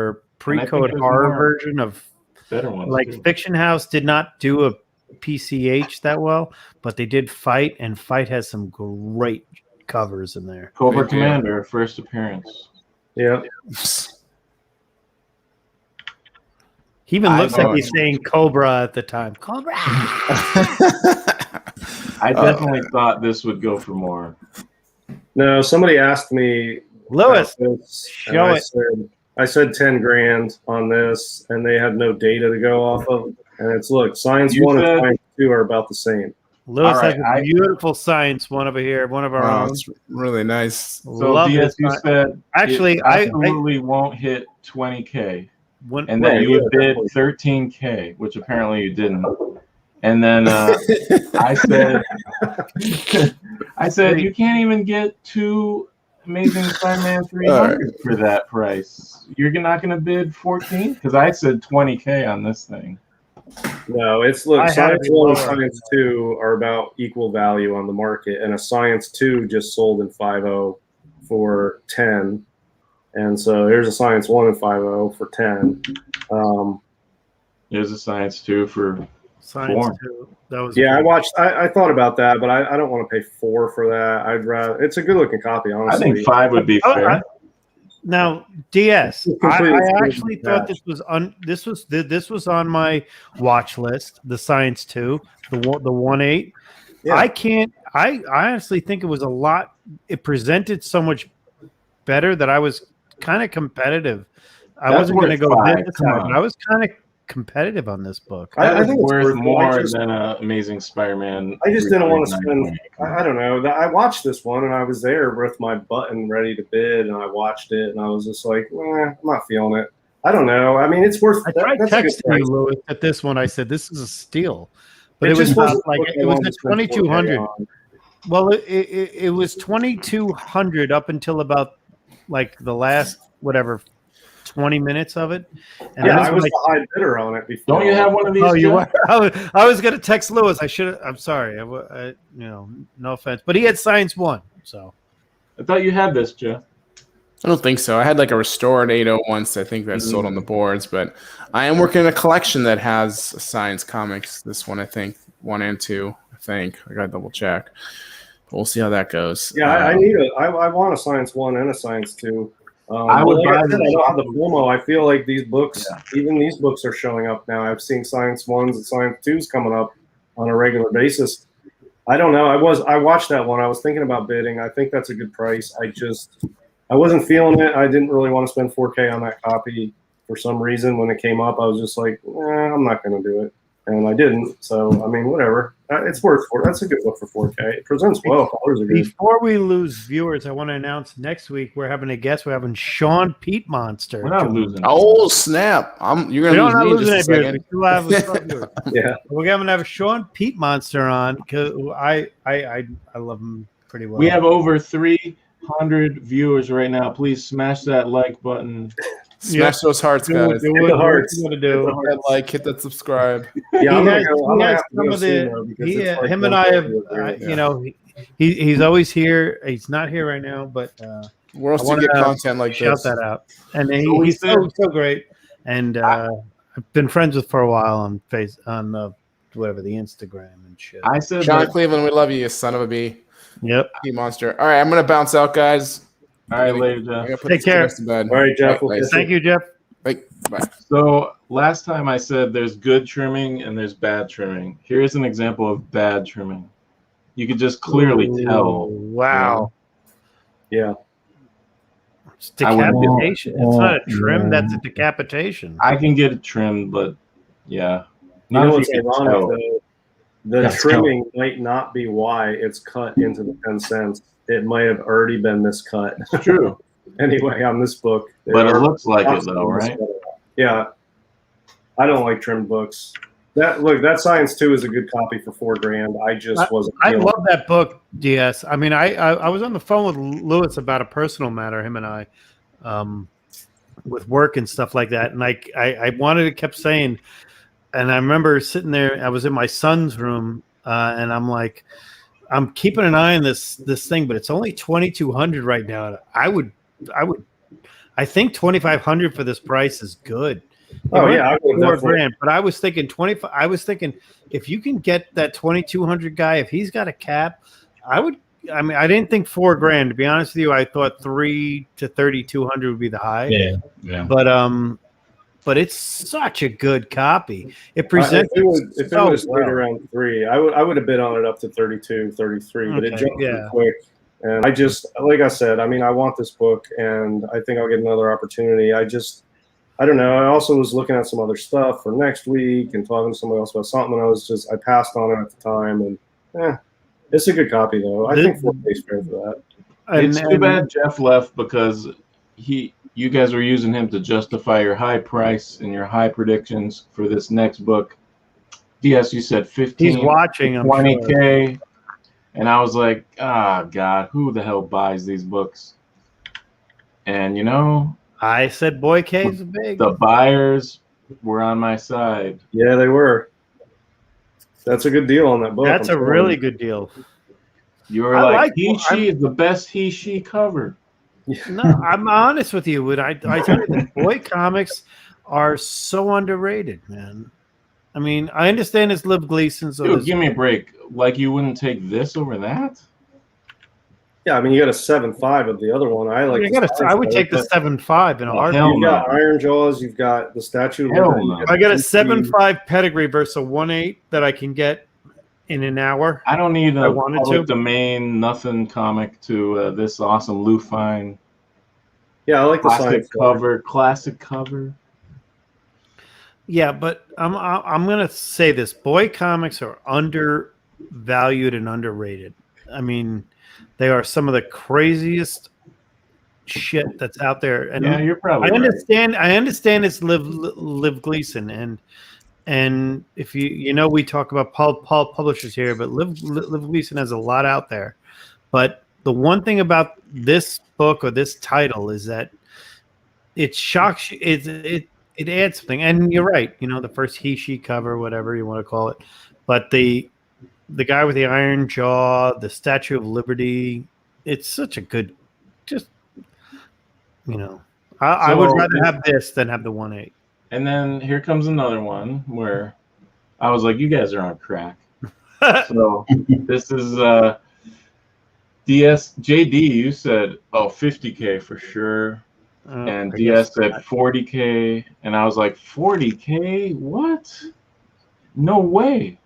And I pre-code think there's horror more. version of Better ones. like too. Fiction House did not do a PCH that well, but they did Fight, and Fight has some great covers in there. Cobra Good deal. Commander, first appearance. Yeah, He even looks like know. he's saying Cobra at the time. Cobra. I definitely thought this would go for more. no. Somebody asked me Lewis, about this, and show I it. I said 10 grand on this, and they had no data to go off of. And it's look, Science You 1 said- and Science 2 are about the same. Lewis All right, has a beautiful science one over here, one of our Wow, own. it's really nice. So Love DS, this you sci- said Actually, it I absolutely won't hit 20K, when, and then Right, you would yeah, bid definitely. 13K, which apparently you didn't. And then I said you can't even get two Amazing Spider-Man 300 for that price. You're not going to bid 14 because I said 20K on this thing. No, it's look, I had Science it 1 and lower. Science 2 are about equal value on the market, and a Science 2 just sold in 5.0 for 10. And so here's a Science 1 and 5.0 for 10. There's a Science 2 for Science 4. 2. That was Yeah, I thought about that, but I don't want to pay 4 for that. I'd rather. It's a good looking copy, I honestly. think 5 would be fair. Now, DS, Completely I screwed actually with thought that. this was on my watch list. The Science 2, the 1.8. Yeah. I honestly think it was a lot. It presented so much better that I was kind of competitive. I That's wasn't going to worth go 5. this Come high, on. but I was kind of competitive on this book. I That's think it's worth worth it. more than Amazing Spider-Man. I just didn't want to 349. spend. I don't know. I watched this one and I was there with my button ready to bid, and I watched it and I was just like, I'm not feeling it. I don't know. I mean, it's worth. I tried That's a good texting you, price. Lewis, at this one. I said this is a steal, but it, just was wasn't about, like what I it was wanted at to spend 2,200. 4K on. Well, it was 2,200 up until about like the last 20 minutes of it. And Yeah, this I was like, the high bidder on it before. Don't you have one of these? oh, you Jeff? were? I was going to text Lewis. I should. I'm sorry. No offense, but he had Science 1. So I thought you had this, Jeff. I don't think so. I had like a restored 8.0 once. I think that's sold on the boards, but I am working in a collection that has Science comics. This one, I think, 1 and 2. I think I got to double check. But we'll see how that goes. Yeah, I want a Science 1 and a Science 2. I would like buy I said, this. I don't have the FOMO. I feel like these books, even these books, are showing up now. I've seen Science 1s and Science 2s coming up on a regular basis. I don't know. I watched that one. I was thinking about bidding. I think that's a good price. I wasn't feeling it. I didn't really want to spend 4K on that copy for some reason. When it came up, I was just like, I'm not going to do it. And I didn't. So, I mean, whatever. It's worth it. That's a good book for 4K. It presents well. Colors are good. before we lose viewers, I want to announce next week we're having a guest. We're having Sean Pete Monster. We're not losing. Oh snap! You're We're gonna not lose me in losing just a any viewers. second. We still have viewers. Yeah. We're going to have a Sean Pete Monster on because I love him pretty well. We have over 300 viewers right now. Please smash that like button. Smash those hearts, do guys. do Hit what the you hearts. want to do. Hit that like, hit that subscribe. Yeah, I'm He has gonna have to some go of soon, the. though, because He, it's like him and I have, 1:30. you know, he's always here. He's not here right now, but Where else I do you get wanna content like shout this? that out. And we he's said- so great. And I've been friends with for a while on whatever the Instagram and shit. I said John that. Cleveland, we love you, you son of a bee. Yep. Pea monster. All right, I'm gonna bounce out, guys. All right, later, I'm Jeff. gonna put Take these care. kiddos to bed. All right, Jeff. Bye, guys. Thank you, Jeff. Bye. Bye. So last time I said there's good trimming and there's bad trimming. Here's an example of bad trimming. You could just clearly tell. Wow. Yeah. It's I wouldn't be- decapitation. It's not a trim. That's a decapitation. I can get it trimmed, but yeah. You know if what's can ironic, tell. though? The That's trimming might not be why it's cut into the 10 cents. It might have already been miscut. It's true. Anyway, on this book. But it looks like it Possibly though, right? miscut. Yeah. I don't like trimmed books. That Science 2 is a good copy for $4,000. I just wasn't. I feeling love that book, DS. I mean, I was on the phone with Lewis about a personal matter, him and I, with work and stuff like that. And I wanted to kept saying, and I remember sitting there, I was in my son's room, and I'm like, I'm keeping an eye on this thing, but it's only 2,200 right now. I think 2,500 for this price is good. Oh yeah, I would definitely. $4,000, but I was thinking 25. I was thinking if you can get that 2,200 guy, if he's got a cap, I would. I mean, I didn't think $4,000. To be honest with you, I thought 3 to 3,200 would be the high. Yeah. But it's such a good copy. It presents If it so was well. right around 3, I would have bid on it up to 32, 33, but it Okay, jumped yeah. pretty quick. And I just, like I said, I mean, I want this book, and I think I'll get another opportunity. I don't know. I also was looking at some other stuff for next week and talking to somebody else about something. And I passed on it at the time, and it's a good copy though. I think 4K is fair for that. It's too bad Jeff left because you guys were using him to justify your high price and your high predictions for this next book. Yes, you said 15. He's watching. I'm 20K. And I was like, God, who the hell buys these books? And you know, I said, "Boy, K's big." the buyers were on my side. Yeah, they were. That's a good deal on that book. That's I'm a telling really you. good deal. You were I like, like- he, she is the best he, she cover. No, I'm honest with you. I tell you, the boy comics are so underrated, man. I mean, I understand it's Liv Gleason, so Dude, there's- give me a break. Like you wouldn't take this over that? Yeah, I mean, you got a 7.5 of the other one. I like. I would take the 7.5 in a Oh, heartbeat. hell You've got no. Iron Jaws. You've got the Statue of Hell Liberty. no. I got a GP. 7.5 pedigree versus a 1.8 that I can get in an hour. I don't need I a wanted public to. domain nothing comic to this awesome Lou Fine Yeah, I like the classic science cover. classic cover. Yeah, but I'm gonna say this: boy comics are undervalued and underrated. I mean, they are some of the craziest shit that's out there. And Yeah, you're probably I right. understand. I understand it's Liv Gleason, and if we talk about Paul publishers here, but Liv Gleason has a lot out there. But the one thing about this book or this title is that it shocks you. It adds something, and you're right. The first he/she cover, whatever you want to call it, but the guy with the iron jaw, the Statue of Liberty. It's such a good, just I would rather have this than have the 1.8. And then here comes another one where I was like, you guys are on crack. So this is DS JD, you said 50K for sure. And I DS guess said not. 40K. And I was like, 40K? What? No way.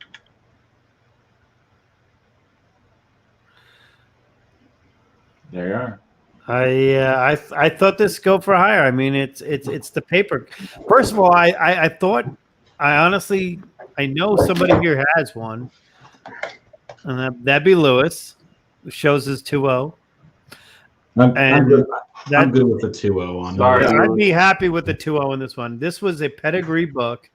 There you are. I thought this go for higher. I mean, it's the paper. First of all, I thought I honestly know somebody here has one, and that'd be Lewis, who shows his 2.0. I'm And good. that I'm good with the 2.0 on Sorry. that. Yeah, I'd be happy with the 2.0 in this one. This was a pedigree book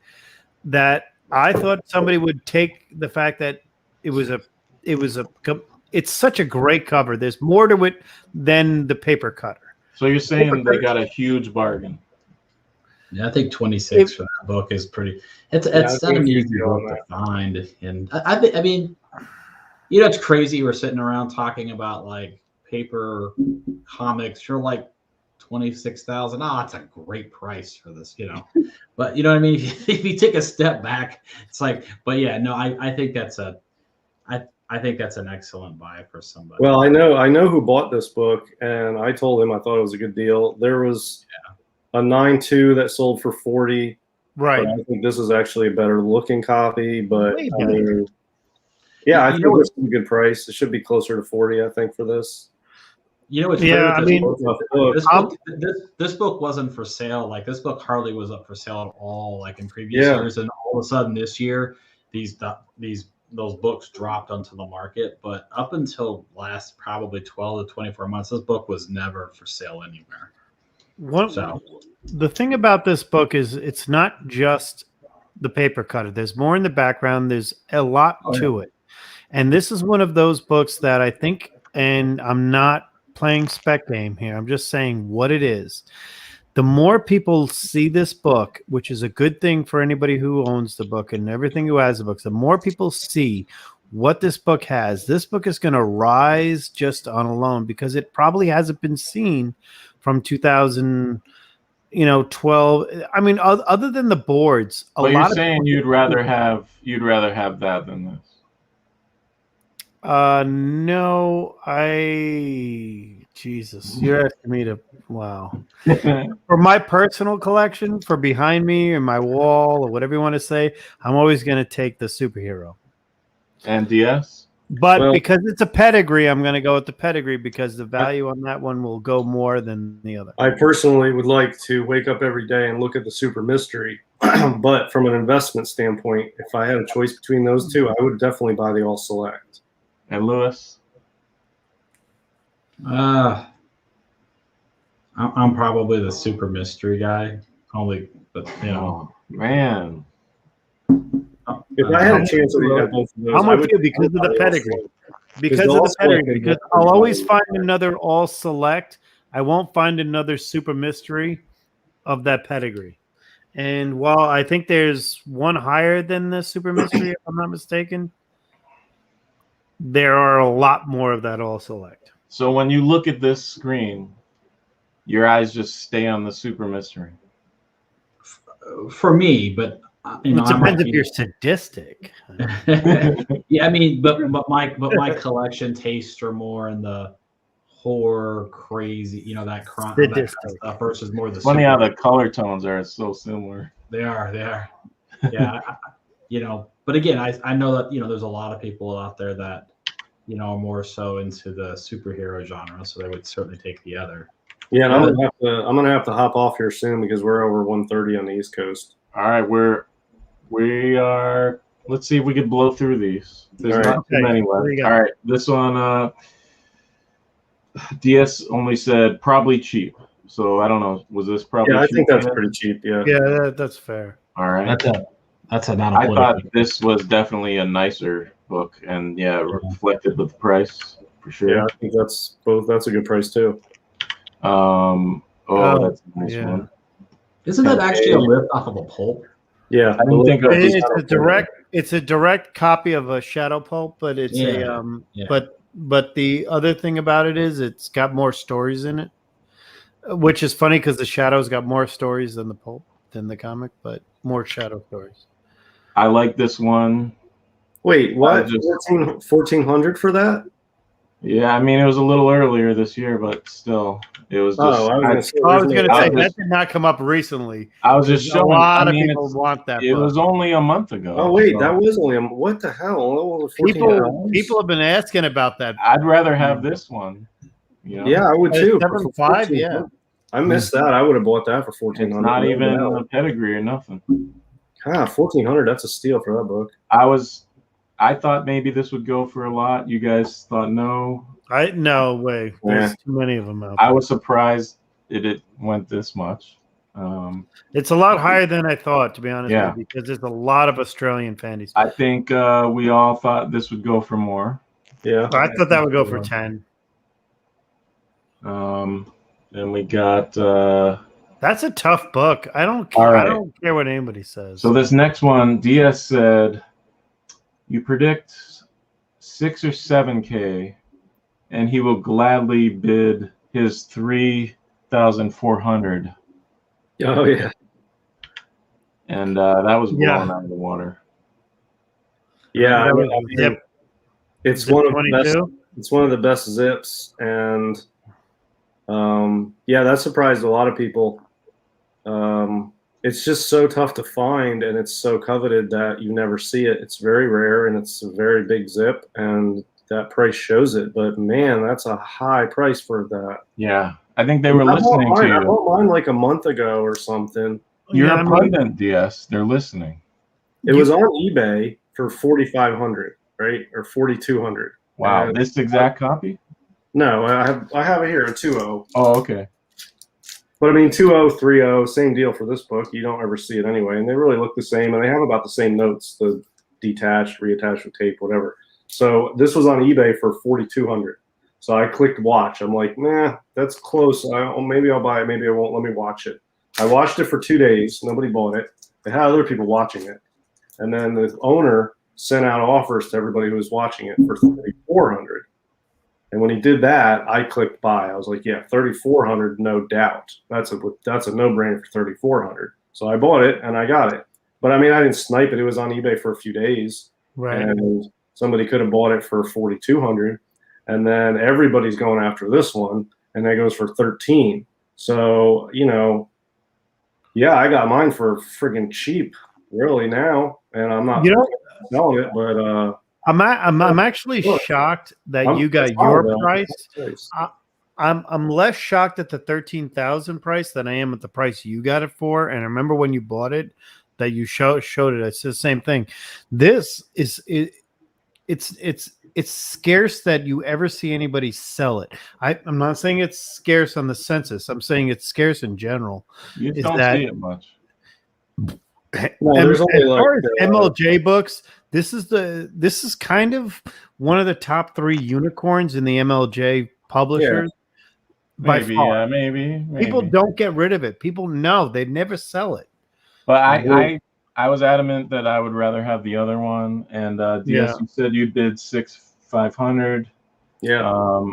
that I thought somebody would take the fact that it's such a great cover. There's more to it than the paper cutter. So you're saying they got a huge bargain. Yeah, I think 26 for that book is pretty. It's I not think an you easy do book on to find, and I mean, it's crazy. We're sitting around talking about like paper comics. You're like 26,000. Oh, that's a great price for this, But you know what I mean. If you take a step back, it's like. But yeah, no, I think that's I think that's an excellent buy for somebody. Well, I know who bought this book, and I told him I thought it was a good deal. There was a 9.2 that sold for 40. Right. But I think this is actually a better looking copy. But Way I better. mean, yeah, I You think know this is a good price. It should be closer to 40, I think, for this. What's Yeah, funny I with mean, this book wasn't for sale. Like this book hardly was up for sale at all. Like in previous years, and all of a sudden this year, those books dropped onto the market. But up until last probably 12 to 24 months, this book was never for sale anywhere. The thing about this book is it's not just the paper cutter. There's more in the background. There's a lot to it. And this is one of those books that I think, and I'm not playing spec game here, I'm just saying what it is. The more people see this book, which is a good thing for anybody who owns the book and everything who has the books, the more people see what this book has, this book is going to rise just on alone because it probably hasn't been seen from 2012. I mean, other than the boards, But you're saying you'd rather have that than this. No, Jesus, you're asking me to, wow. For my personal collection, for behind me or my wall or whatever you want to say, I'm always going to take the superhero. And DS? But because it's a pedigree, I'm going to go with the pedigree because the value on that one will go more than the other. I personally would like to wake up every day and look at the Super Mystery. But from an investment standpoint, if I had a choice between those two, I would definitely buy the All Select. And Lewis? I'm probably the Super Mystery guy. Only, but man. If I had a chance to get both of those, I'm with you because of the pedigree. Because of the pedigree. Because I'll always find another All Select. I won't find another Super Mystery of that pedigree. And while I think there's one higher than the Super Mystery, if I'm not mistaken, there are a lot more of that All Select. So when you look at this screen, your eyes just stay on the super mystery. For me, but you know, It depends if you're sadistic. yeah, I mean, but my collection tastes are more in the horror, crazy, you know, that crime, that kind of stuff versus more the. Funny how the color tones are so similar. They are. Yeah, you know. But again, I know that, you know, there's a lot of people out there that, you know, are more so into the superhero genre, so they would certainly take the other. Yeah, and I'm gonna have to hop off here soon because we're over 1:30 on the East Coast. All right, we are. Let's see if we can blow through these. There's not too many left. All right, this one. DS only said probably cheap. So I don't know. Was this probably? Yeah, I cheap think that's pretty cheap. Yeah. Yeah, that's fair. All right. That's a not. I thought this was definitely a nicer book, and yeah, it reflected with the price for sure. Yeah, I think that's both. That's a good price too. That's a nice one. Isn't that actually a rip off of a pulp? Yeah, I didn't think it's a direct copy of a Shadow Pulp, but it's but the other thing about it is it's got more stories in it, which is funny because the Shadow's got more stories than the pulp than the comic, but more Shadow stories. I like this one. Wait, what? 1400 for that? Yeah, I mean it was a little earlier this year, but still, it was. Just, I was going to say that did not come up recently. I was just showing. A lot of people want that. It was only a month ago. Oh wait, that was only what the hell? People have been asking about that. I'd rather have this one. You know? Yeah, I would too. 7.5, yeah. I missed that. I would have bought that for 1400. Not even a pedigree or nothing. 1400. That's a steal for that book. I thought maybe this would go for a lot. You guys thought no. No way. There's too many of them out there. I was surprised it went this much. It's a lot higher than I thought, to be honest with you, because there's a lot of Australian fantasy. I think we all thought this would go for more. Yeah. I thought that would go for 10. Then we got that's a tough book. I don't care what anybody says. So this next one, DS said you predict 6 or 7K, and he will gladly bid his 3,400. Oh yeah. And that was blown out of the water. Yeah, Zip. It's one of the best. It's one of the best zips, and that surprised a lot of people. It's just so tough to find, and it's so coveted that you never see it. It's very rare, and it's a very big zip, and that price shows it. But man, that's a high price for that. Yeah, I think they were listening to you. I bought mine like a month ago or something. You're abundant, DS. They're listening. It was on eBay for 4,500, right, or 4,200. Wow, this exact copy? No, I have it here, a 2.0. Oh, okay. But I mean, 2.0, 3.0, same deal for this book. You don't ever see it anyway, and they really look the same, and they have about the same notes: the detached, reattached with tape, whatever. So this was on eBay for 4,200. So I clicked watch. I'm like, nah, that's close. Maybe I'll buy it. Maybe I won't. Let me watch it. I watched it for 2 days. Nobody bought it. They had other people watching it, and then the owner sent out offers to everybody who was watching it for 3,400. And when he did that, I clicked buy. I was like, yeah, 3,400, no doubt. That's a no-brainer for 3,400. So I bought it and I got it. But I mean, I didn't snipe it. It was on eBay for a few days, right? And somebody could have bought it for 4,200. And then everybody's going after this one, and that goes for 13. So yeah, I got mine for friggin' cheap, really now, and I'm not selling it, but. I'm actually shocked that you got your price. I'm less shocked at the 13,000 price than I am at the price you got it for. And I remember when you bought it, that you showed it. It's the same thing. This is it's scarce that you ever see anybody sell it. I'm not saying it's scarce on the census. I'm saying it's scarce in general. You don't see it much. Well, as far as MLJ books, this is kind of one of the top 3 unicorns in the MLJ publishers. Yeah. Maybe, by far. Yeah, maybe. People don't get rid of it. People know they never sell it. But I was adamant that I would rather have the other one. And DS, you said you bid 6,500. Yeah.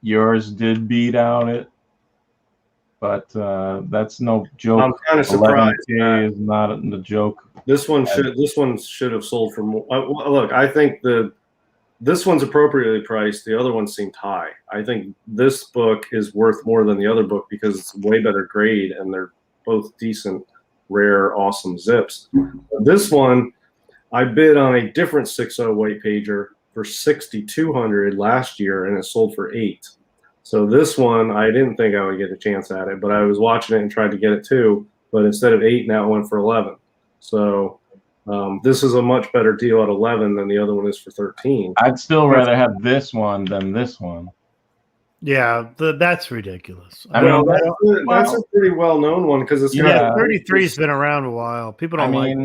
Yours did beat out it. but that's no joke. I'm kind of surprised. 11K is not the joke. This one should have sold for more. Look, I think this one's appropriately priced. The other one seemed high. I think this book is worth more than the other book because it's way better grade and they're both decent, rare, awesome zips. This one, I bid on a different 6.0 white pager for $6,200 last year, and it sold for $8,000. So this one, I didn't think I would get a chance at it, but I was watching it and tried to get it too. But instead of $8,000, now it went for $11,000. So this is a much better deal at $11,000 than the other one is for $13,000. I'd still rather have this one than this one. Yeah, that's ridiculous. I mean, That's a pretty well-known one because it's got 33's been around a while. People don't like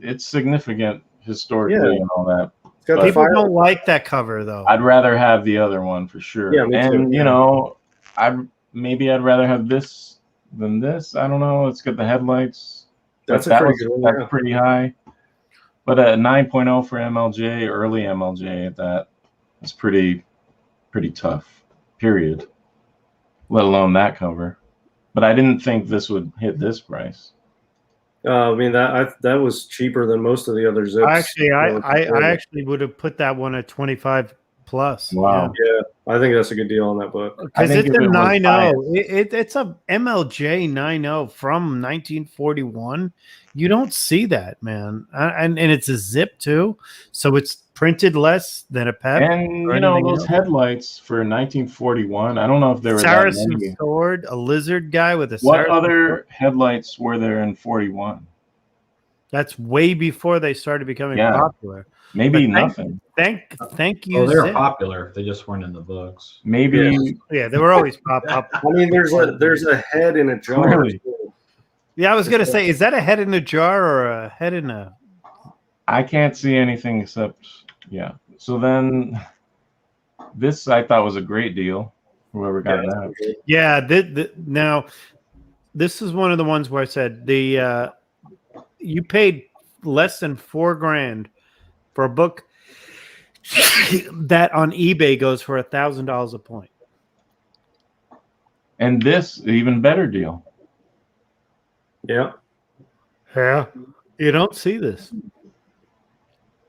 it's significant historically and all that. People don't like that cover though. I'd rather have the other one for sure. Yeah, me too. You know, I'd rather have this than this. I don't know. It's got the headlights. That's pretty high. But a 9.0 for MLJ, early MLJ at that, is pretty tough. Period. Let alone that cover. But I didn't think this would hit this price. I mean that was cheaper than most of the other zips. Actually, I actually would have put that one at 25 plus. Wow. Yeah, I think that's a good deal on that book. Because it's a 9.0. It's a MLJ 9.0 from 1941. You don't see that, man. And it's a zip too, so it's printed less than a PEP. And you know those headlights for 1941. I don't know if there were Saracen sword, a lizard guy with a. What other headlights were there in 41? That's way before they started becoming popular. Maybe nothing. Thank you. Oh, they were popular. They just weren't in the books. Maybe. Yeah, they were always pop up. I mean, there's a head in a jar. Really? Yeah, I was gonna say, is that a head in a jar or a head in a? I can't see anything except So then, this I thought was a great deal. Whoever got that. Yeah. Now, this is one of the ones where I said you paid less than $4,000 for a book that on eBay goes for $1,000 a point. And this even better deal. Yeah. Yeah. You don't see this.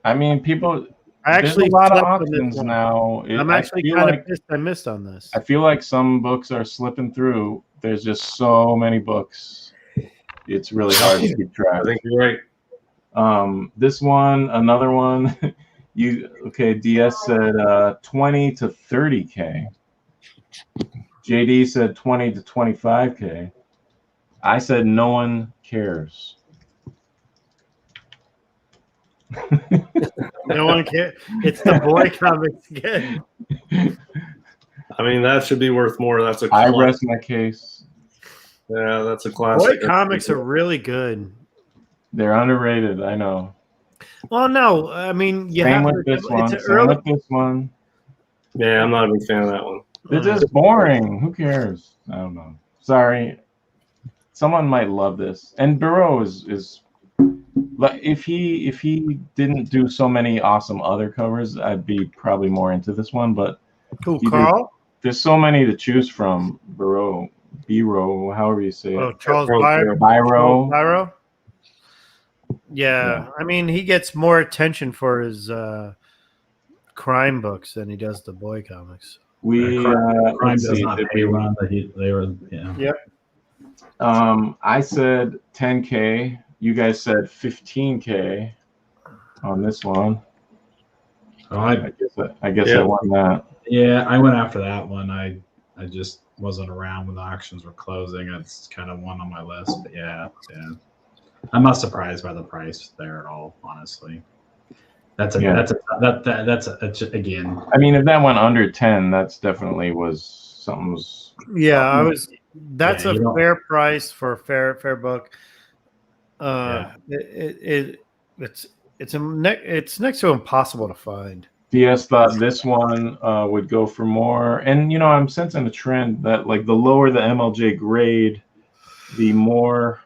I mean, people. Actually, there's a lot of auctions now. I'm actually kind of pissed I missed on this. I feel like some books are slipping through. There's just so many books. It's really hard to keep track. I think you're right. This one, another one. DS said 20 to 30K. JD said 20 to 25K. I said no one cares. No one cares. It's the boy comics again. I mean, that should be worth more. That's a. I rest my case. Yeah, that's a classic. Boy comics are really good. They're underrated. I know. Well, no, I mean, Same with this one. Yeah, I'm not a big fan of that one. It's just boring. Who cares? I don't know. Sorry. Someone might love this. And Burrow is like if he didn't do so many awesome other covers, I'd be probably more into this one. But cool, Carl. There's so many to choose from. Burrow, however you say it. Oh, Charles Biro. Yeah, I mean, he gets more attention for his crime books than he does the boy comics. Crime does not pay run, but they were. Yep. I said 10K. You guys said 15K on this one. Oh, I guess I won that. Yeah, I went after that one. I just wasn't around when the auctions were closing. It's kind of one on my list, but yeah. I'm not surprised by the price there at all, honestly. Again. I mean, if that went under 10, that's definitely was something's. Yeah, That's a fair price for a fair book. It's next to impossible to find. DS thought this one would go for more, and I'm sensing a trend that like the lower the MLJ grade, the more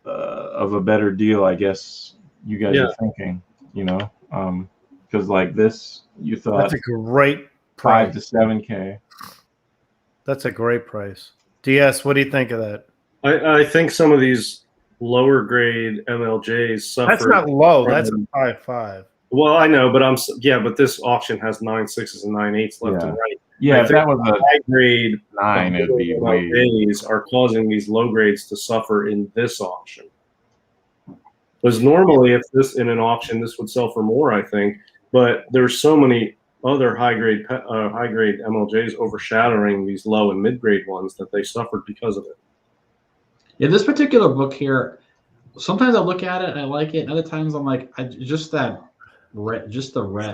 of a better deal, I guess you guys are thinking. Because like this, you thought that's a great price. 5 to 7K. That's a great price. DS, what do you think of that? I think some of these lower grade MLJs suffer. That's not low. That's a 5.5. Well, I know, but but this auction has 9.6s and 9.8s left and right. Yeah, I if that was think a high grade 9, it'd be way. MLJs are causing these low grades to suffer in this auction. Because normally, if this in an auction, this would sell for more, I think. But there's so many other high grade MLJs overshadowing these low and mid grade ones that they suffered because of it. Yeah, this particular book here, sometimes I look at it and I like it, and other times I'm like, just the red.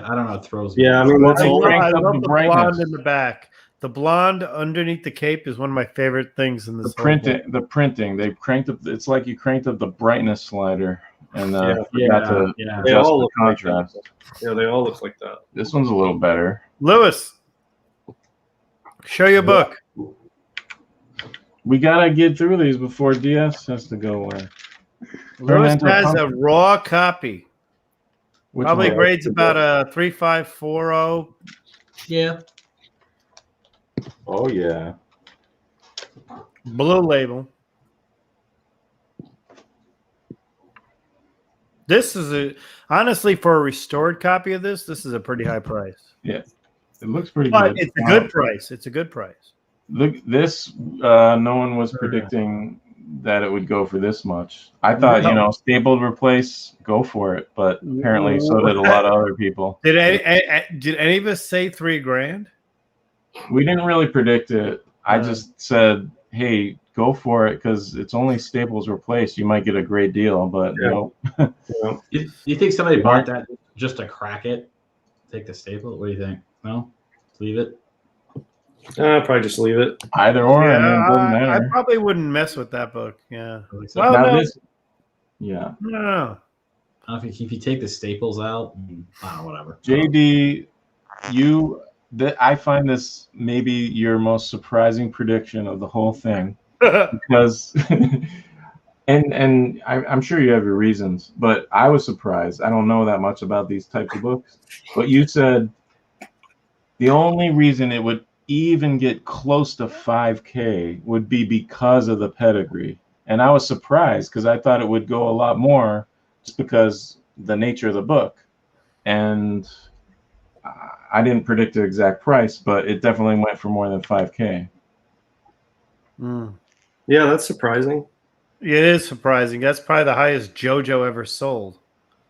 I don't know, it throws me. Yeah, I mean, that's I all. love up the the brightness. blonde in the back. The blonde underneath the cape is one of my favorite things in this. The printing. They cranked up. It's like you cranked up the brightness slider and forgot to They adjust all the look like contrast. that. Yeah, they all look like that. This one's a little better. Lewis, show your book. We gotta get through these before DS has to go away. Lewis into has a pumpkin. raw copy. Which Probably one? grades about a 3.540. Yeah. Oh yeah. Blue label. This is honestly for a restored copy of this. This is a pretty high price, It looks pretty but good. it's a good price. It's a good price. Look, this no one was predicting that it would go for this much. I thought, stapled replace, go for it, but apparently so did a lot of other people. Did any of us say $3,000? We didn't really predict it. I just said, hey, go for it because it's only staples replaced. You might get a great deal, but no. You think somebody bought that just to crack it? Take the staple? What do you think? No? Leave it? Probably just leave it. Either or, I mean, it doesn't I matter. probably wouldn't mess with that book. Yeah. Well, Now no. this, yeah. No. I don't know if you take the staples out, I don't know, whatever. JD, I find this maybe your most surprising prediction of the whole thing because, and I'm sure you have your reasons, but I was surprised. I don't know that much about these types of books, but you said the only reason it would even get close to 5K would be because of the pedigree. And I was surprised because I thought it would go a lot more just because the nature of the book. And I didn't predict the exact price, but it definitely went for more than 5K. Yeah, that's surprising. It is surprising. That's probably the highest JoJo ever sold.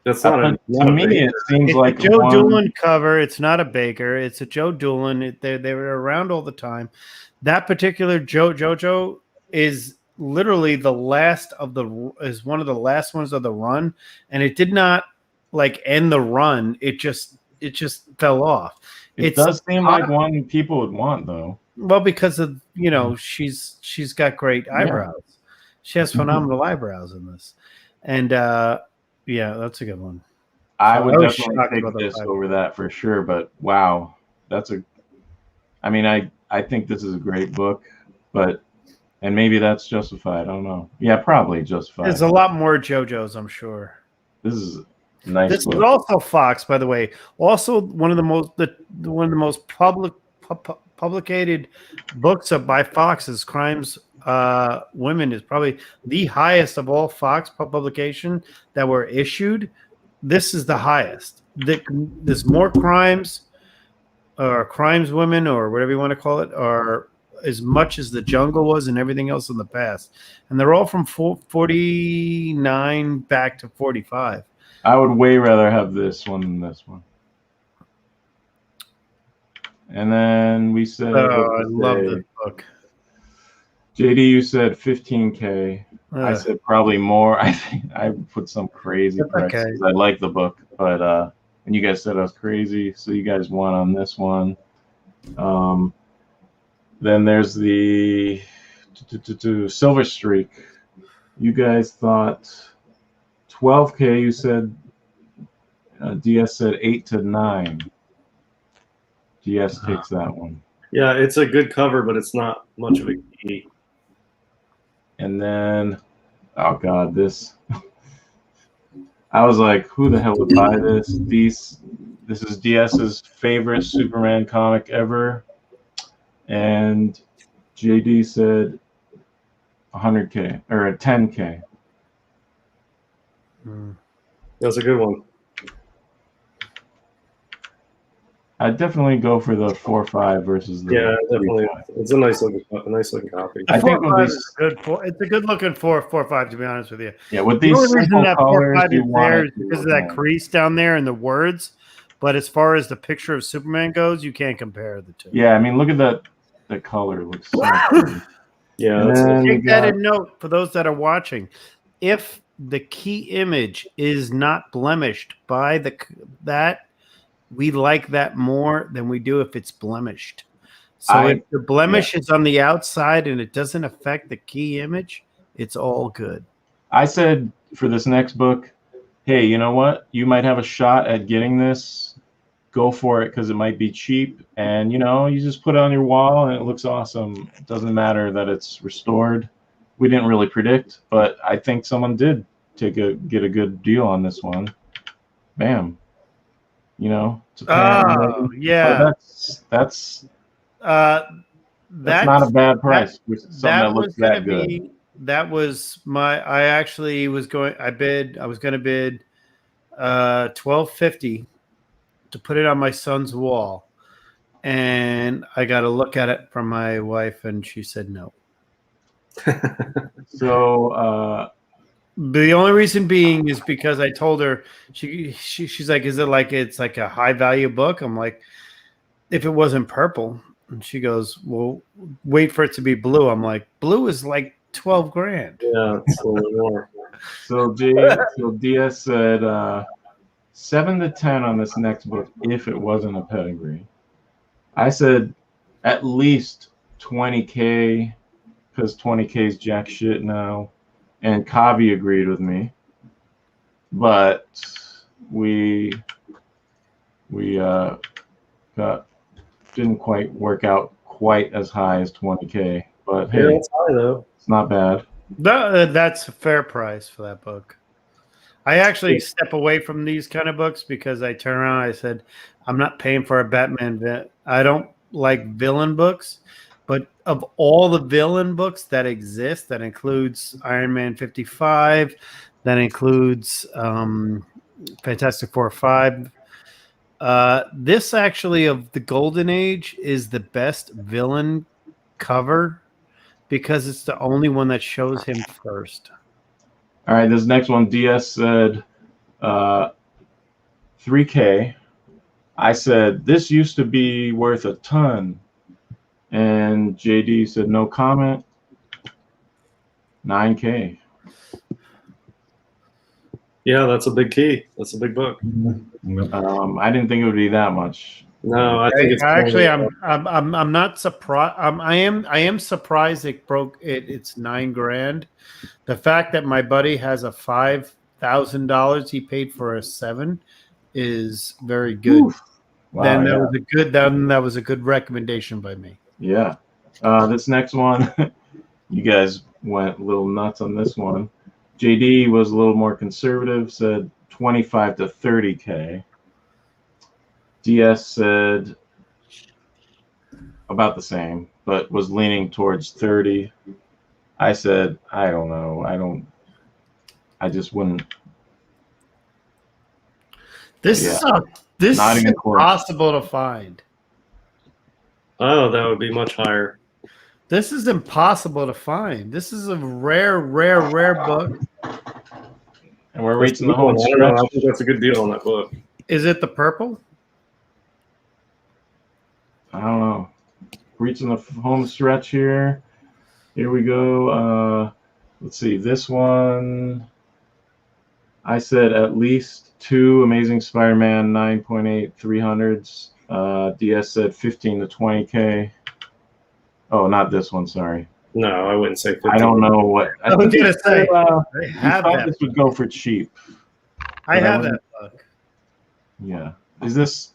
That's not To me, it seems It's like a Joe one- Doolin cover. It's not a Baker. It's a Joe Doolin. They were around all the time. That particular JoJo is literally is one of the last ones of the run, and it did not end the run. It just fell off. It does seem like one people would want, though. Well, because of she's got great eyebrows. She has phenomenal eyebrows in this, and yeah, that's a good one. I would was definitely shocked take about this that. over that for sure. But wow, I mean, I think this is a great book, and maybe that's justified. I don't know. Yeah, probably justified. There's a lot more JoJos, I'm sure. This is a nice. This book. is also Fox, by the way. Also, one of the most publicated books by Fox is Crimes Women is probably the highest of all Fox publication that were issued. This is the highest. There's more crimes, or Crimes Women, or whatever you want to call it, or as much as The Jungle was and everything else in the past. And they're all from 49 back to 45. I would way rather have this one than this one. And then we said, I love this book. JD, you said 15K. I said probably more. I think I put some crazy price. Okay. I like the book, but and you guys said I was crazy, so you guys won on this one. Then there's the Silver Streak. You guys thought 12K. You said DS said 8 to 9. DS takes that one. Yeah, it's a good cover, but it's not much of a key. And then, oh god, this. I was like, who the hell would buy this? This is DS's favorite Superman comic ever. And JD said 100K or a 10K. That's a good one. I'd definitely go for the 4.5 versus the Yeah, definitely. 3.5. It's a nice looking copy. I think with 4.5 these, is good. It's a good looking 4.5 to be honest with you. yeah, with The these only reason simple that colors, 4.5 you is want there it is to because of look that nice. crease down there and the words. But as far as the picture of Superman goes, you can't compare the two. Yeah, I mean, look at that. The color looks so pretty. Yeah, And that's then we Take that got, in note for those that are watching. If the key image is not blemished by that, we like that more than we do if it's blemished. So if the blemish is on the outside and it doesn't affect the key image, it's all good. I said for this next book, hey, you know what? You might have a shot at getting this. Go for it because it might be cheap, and you know, you just put it on your wall and it looks awesome. It doesn't matter that it's restored. We didn't really predict, but I think someone did get a good deal on this one. Bam. You know, it's a Oh, yeah. That's That's not a bad price for something that was looks going that to good. be. That was my. I actually was going. I was going to bid $12.50 to put it on my son's wall, and I got to look at it from my wife, and she said no. So The only reason being is because I told her she's like, is it like it's like a high value book? I'm like, if it wasn't purple, and she goes, well, wait for it to be blue. I'm like, blue is like 12 grand. Yeah, it's a little more. So DS said 7 to 10 on this next book if it wasn't a pedigree. I said at least 20K because 20K is jack shit now, and Kavi agreed with me, but we didn't quite work out quite as high as 20K, but Yeah, hey, it's high though. it's not bad. That's a fair price for that book. I actually step away from these kind of books because I turn around and I said, I'm not paying for a Batman. I don't like villain books, but of all the villain books that exist, that includes Iron Man 55, that includes Fantastic Four 5. This actually of the Golden Age is the best villain cover because it's the only one that shows him first. All right, this next one, DS said 3K. I said, this used to be worth a ton. And JD said, no comment. 9K. Yeah, that's a big key. That's a big book. I didn't think it would be that much. No, I think it's Actually, I'm not surprised. I am surprised it broke it. It's $9 grand. The fact that my buddy has a $5,000 he paid for a 7 is very good. Wow, Then that yeah. was a good. Then that was a good recommendation by me. Yeah. This next one, you guys went a little nuts on this one. JD was a little more conservative, said 25 to 30K. DS said about the same, but was leaning towards 30. I said, I don't know. I just wouldn't. This Yeah. is Not even close. impossible to find. Oh, that would be much higher. This is impossible to find. This is a rare book. And we're reaching the I don't home know. stretch. I think that's a good deal on that book. Is it the purple? I don't know. Reaching the home stretch here. Here we go. Let's see. This one, I said at least 2 Amazing Spider-Man 9.8 300s. DS said 15 to 20K. Oh, not this one. Sorry. No, I wouldn't say 50. I don't know what. I was think gonna he say, said, I he have thought that. this would go for cheap. I but have wouldn't- that book. Yeah. Is this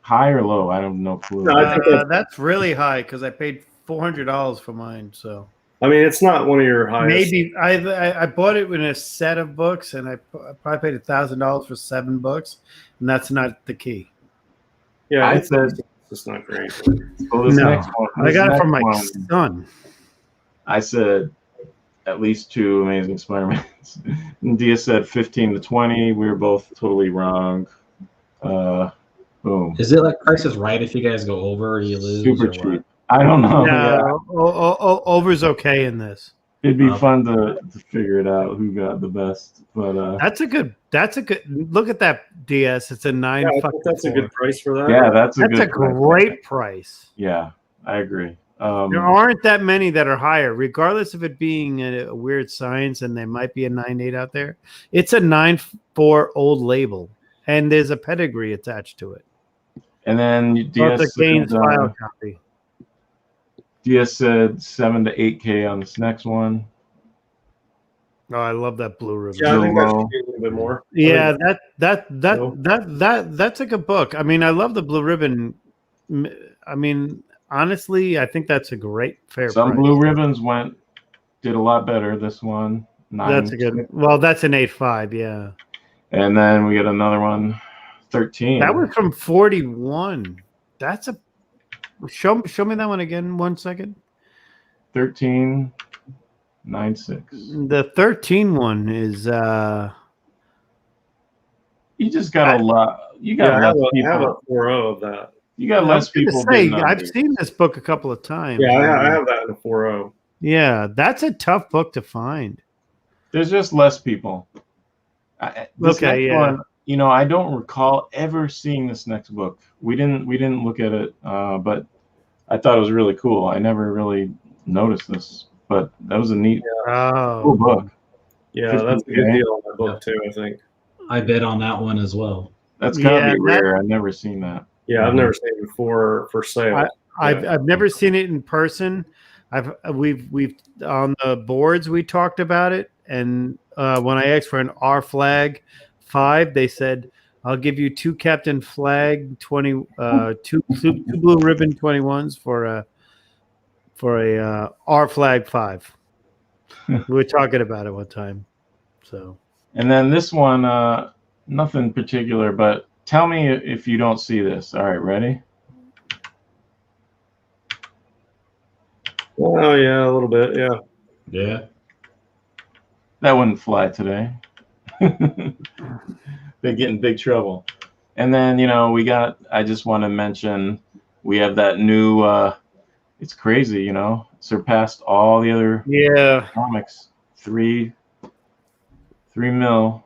high or low? I don't know. Clue. No, I think That's really high because I paid $400 for mine. So I mean, it's not one of your highest. maybe I bought it in a set of books, and I probably paid $1,000 for 7 books, and that's not the key. Yeah, I it's said. just not great. Well, this No, next one, I this got it next from my one, son. I said at least 2 Amazing Spider-Mans. And Dia said 15 to 20. We were both totally wrong. Boom. Is it like Price is Right if you guys go over, you lose? Super or cheap. what? I don't know. Yeah, Yeah. over's okay in this. It'd be Okay. fun to figure it out who got the best. But That's a good. Look at that DS. It's a 9. Yeah, I fucking think that's a 4. good price for that. yeah, that's a That's good a price. great price. Yeah, I agree. There aren't that many that are higher, regardless of it being a weird science, and there might be a 9.8 out there. It's a 9.4 old label, and there's a pedigree attached to it. And then Well, it's DS a Gaines said, file copy. DS said 7 to 8K on this next one. Oh, I love that blue ribbon. Yeah, I think that Low. should be a little bit more. Yeah, No. that's a good book. I mean, I love the blue ribbon. I mean, honestly, I think that's a great fair Some price. blue ribbons did a lot better. This one, 9. That's a good. Well, that's an 8.5. Yeah, And then we get another one, 13. that was from 41. That's a show me that one again. 1 second. 13, 9.6. The 13 one is You just got a lot. You got Yeah, I have less a 4.0 people. of that. You got I less was gonna people. say, bidding on I've these. seen this book a couple of times. Yeah, I have that in a 4.0. Yeah, that's a tough book to find. There's just less people. This Okay, next yeah. one, you know, I don't recall ever seeing this next book. We didn't look at it, but I thought it was really cool. I never really noticed this, but that was a neat, cool Oh, book. Yeah, 50K. that's a good deal on that book too, I think. I bet on that one as well. That's gotta Yeah, be rare. I've never seen that. Yeah, I've never seen it before for sale. I've never seen it in person. We've on the boards we talked about it, and when I asked for an R Flag 5, they said I'll give you 2 Captain Flag 20, two blue ribbon 21s for a R Flag 5. We were talking about it one time, so. And then this one, nothing particular, but tell me if you don't see this. All right, ready? Oh yeah, a little bit. Yeah. Yeah. That wouldn't fly today. They get in big trouble. And then, you know, I just want to mention, we have that new, it's crazy, you know, surpassed all the other Yeah. comics. 3 mil.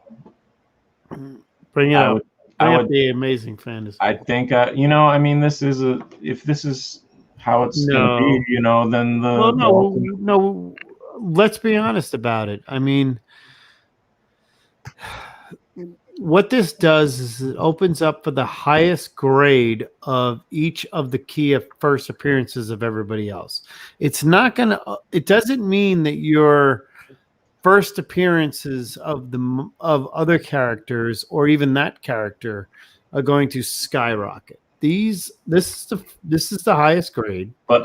Bring I up, would, bring I up would, the Amazing Fantasy. I think, you know, I mean, if this is how it's No. going to be, you know, then Well, no. Let's be honest about it. I mean, what this does is it opens up for the highest grade of each of the key first appearances of everybody else. It's not gonna. It doesn't mean that your first appearances of other characters or even that character are going to skyrocket. This is the highest grade. But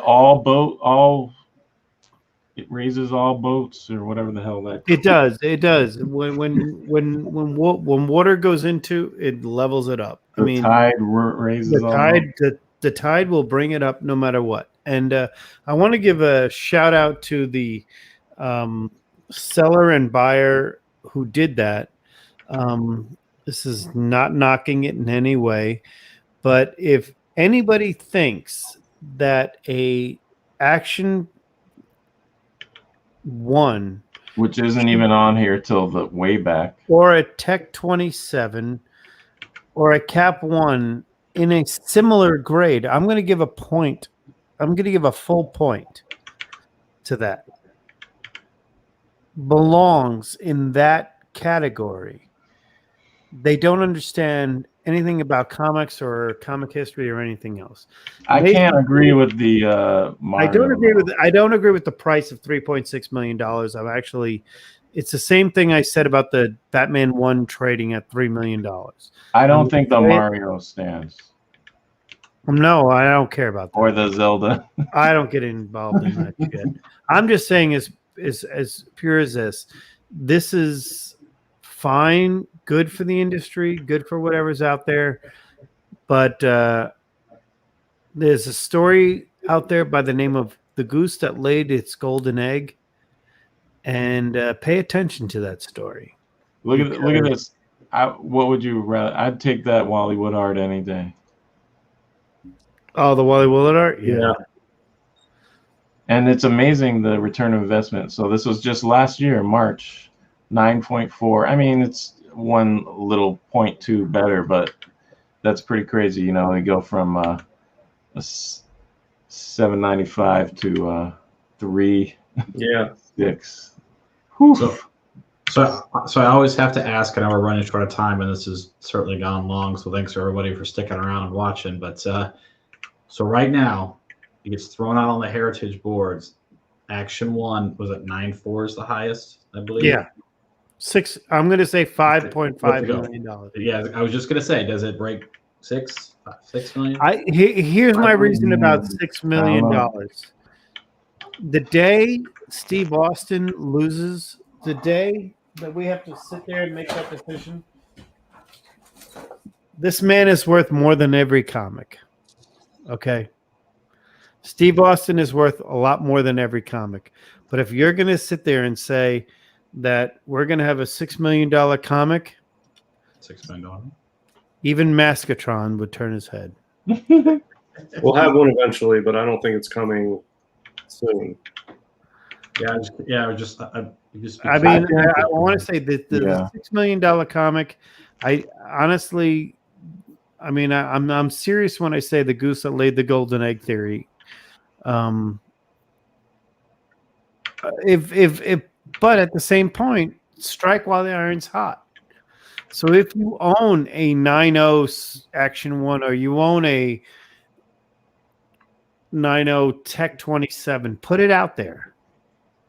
it raises all boats or whatever the hell that. It does. It does. When water goes into it, levels it up. The I mean, tide raises the all tide the tide will bring it up no matter what. And I want to give a shout out to the seller and buyer who did that. This is not knocking it in any way, but if anybody thinks that a Action 1 which isn't even on here till the way back. or a Tech 27 or a Cap 1 in a similar grade, I'm going to give a point. I'm going to give a full point to that. Belongs in that category. They don't understand anything about comics or comic history or anything else. I can't agree with the Mario. I don't agree with the price of $3.6 million. I'm actually, it's the same thing I said about the Batman 1 trading at $3 million. I don't think the Mario stands No, I don't care about that. or the Zelda. I don't get involved in that shit. I'm just saying, as pure as this, this is fine, good for the industry, good for whatever's out there. But there's a story out there by the name of The Goose That Laid Its Golden Egg. and pay attention to that story. Look at this. What would you rather? I'd take that Wally Woodard any day. Oh, the Wally Willard art? Yeah. And it's amazing the return of investment. So this was just last year, March, 9.4. I mean, it's one little 0.2 better, but that's pretty crazy. You know, they go from a 795 to 3. Yeah. 6. So I always have to ask, and I know we're running short of time, and this has certainly gone long. So thanks to everybody for sticking around and watching. But so right now, it gets thrown out on the Heritage boards. Action 1 was at 9.4 is the highest, I believe. Yeah. 6. I'm going to say $5.5 million. Yeah, I was just going to say, does it break 6 million? Here's my reason about $6 million. The day Steve Austin loses, the day that we have to sit there and make that decision, this man is worth more than every comic. Okay? Steve Austin is worth a lot more than every comic. But if you're going to sit there and say that we're going to have a $6 million comic, $6 million. Even Maskatron would turn his head. We'll have one eventually, but I don't think it's coming soon. I want to say that the $6 million comic, I honestly, I mean, I'm serious when I say the goose that laid the golden egg theory. But at the same point, strike while the iron's hot. So if you own a 9.0 Action 1 or you own a 9.0 Tech 27, put it out there.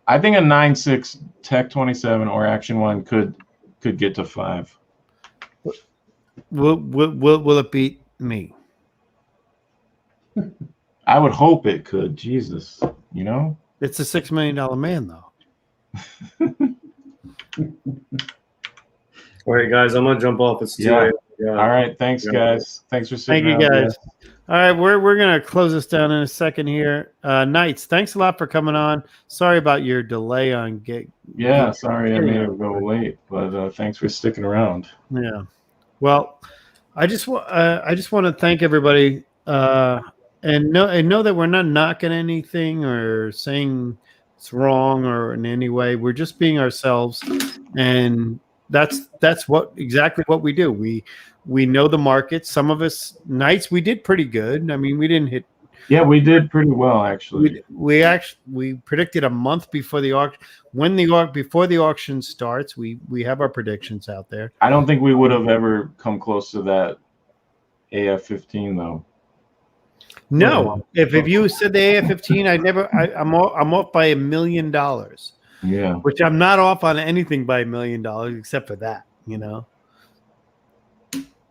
I think a 9.6 Tech 27 or Action 1 could get to 5. Will it beat me? I would hope it could. Jesus, you know? It's a $6 million man, though. All right, guys, I'm gonna jump off. It's too late. Yeah. All right, thanks, guys. Thanks for sitting. Thank you, guys. All right, we're gonna close this down in a second here. Knights, thanks a lot for coming on. Sorry about your delay on get. Yeah, sorry I made it go late, but thanks for sticking around. Yeah. Well, I just want to thank everybody, and know that we're not knocking anything or saying it's wrong or in any way. We're just being ourselves, and that's exactly what we do. We know the market. Some of us Knights, we did pretty good. I mean, we didn't hit. Yeah, we did pretty well actually. We predicted a month before the auction. Before the auction starts, we have our predictions out there. I don't think we would have ever come close to that AF-15 though. No, if you said the AF-15, I'm off by $1 million. Yeah, which I'm not off on anything by $1 million except for that. You know.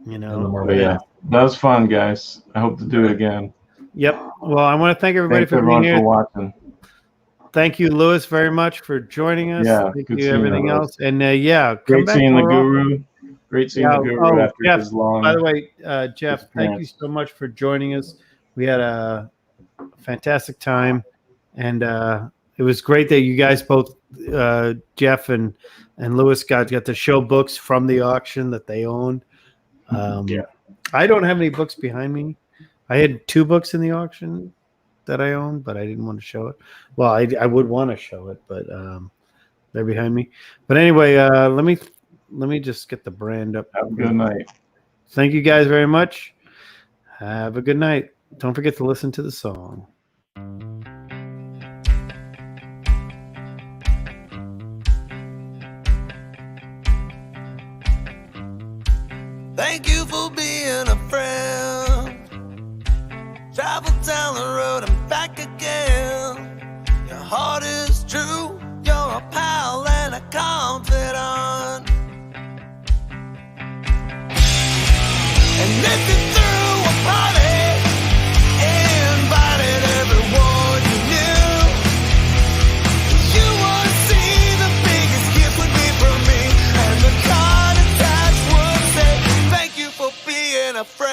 But yeah, that was fun, guys. I hope to do it again. Yep. Well, I want to thank everybody Thanks for being here. For watching. Thank you, Lewis, very much for joining us. Yeah, thank you, everything else. And great seeing the Guru. Great seeing the Guru after Jeff, his long. By the way, Jeff, thank you so much for joining us. We had a fantastic time, and it was great that you guys both, Jeff and Lewis, got to show books from the auction that they owned. I don't have any books behind me. I had 2 books in the auction that I owned, but I didn't want to show it. Well, I would want to show it, but they're behind me. But anyway, let me just get the brand up. Have a good night. Thank you guys very much. Have a good night. Don't forget to listen to the song. Thank you for being a friend. Travel down the road and back again. Your heart is true. You're a pal and a confidant. And if you threw a party, invited everyone you knew, you would see the biggest gift would be from me, and the card attached would say, thank you for being a friend.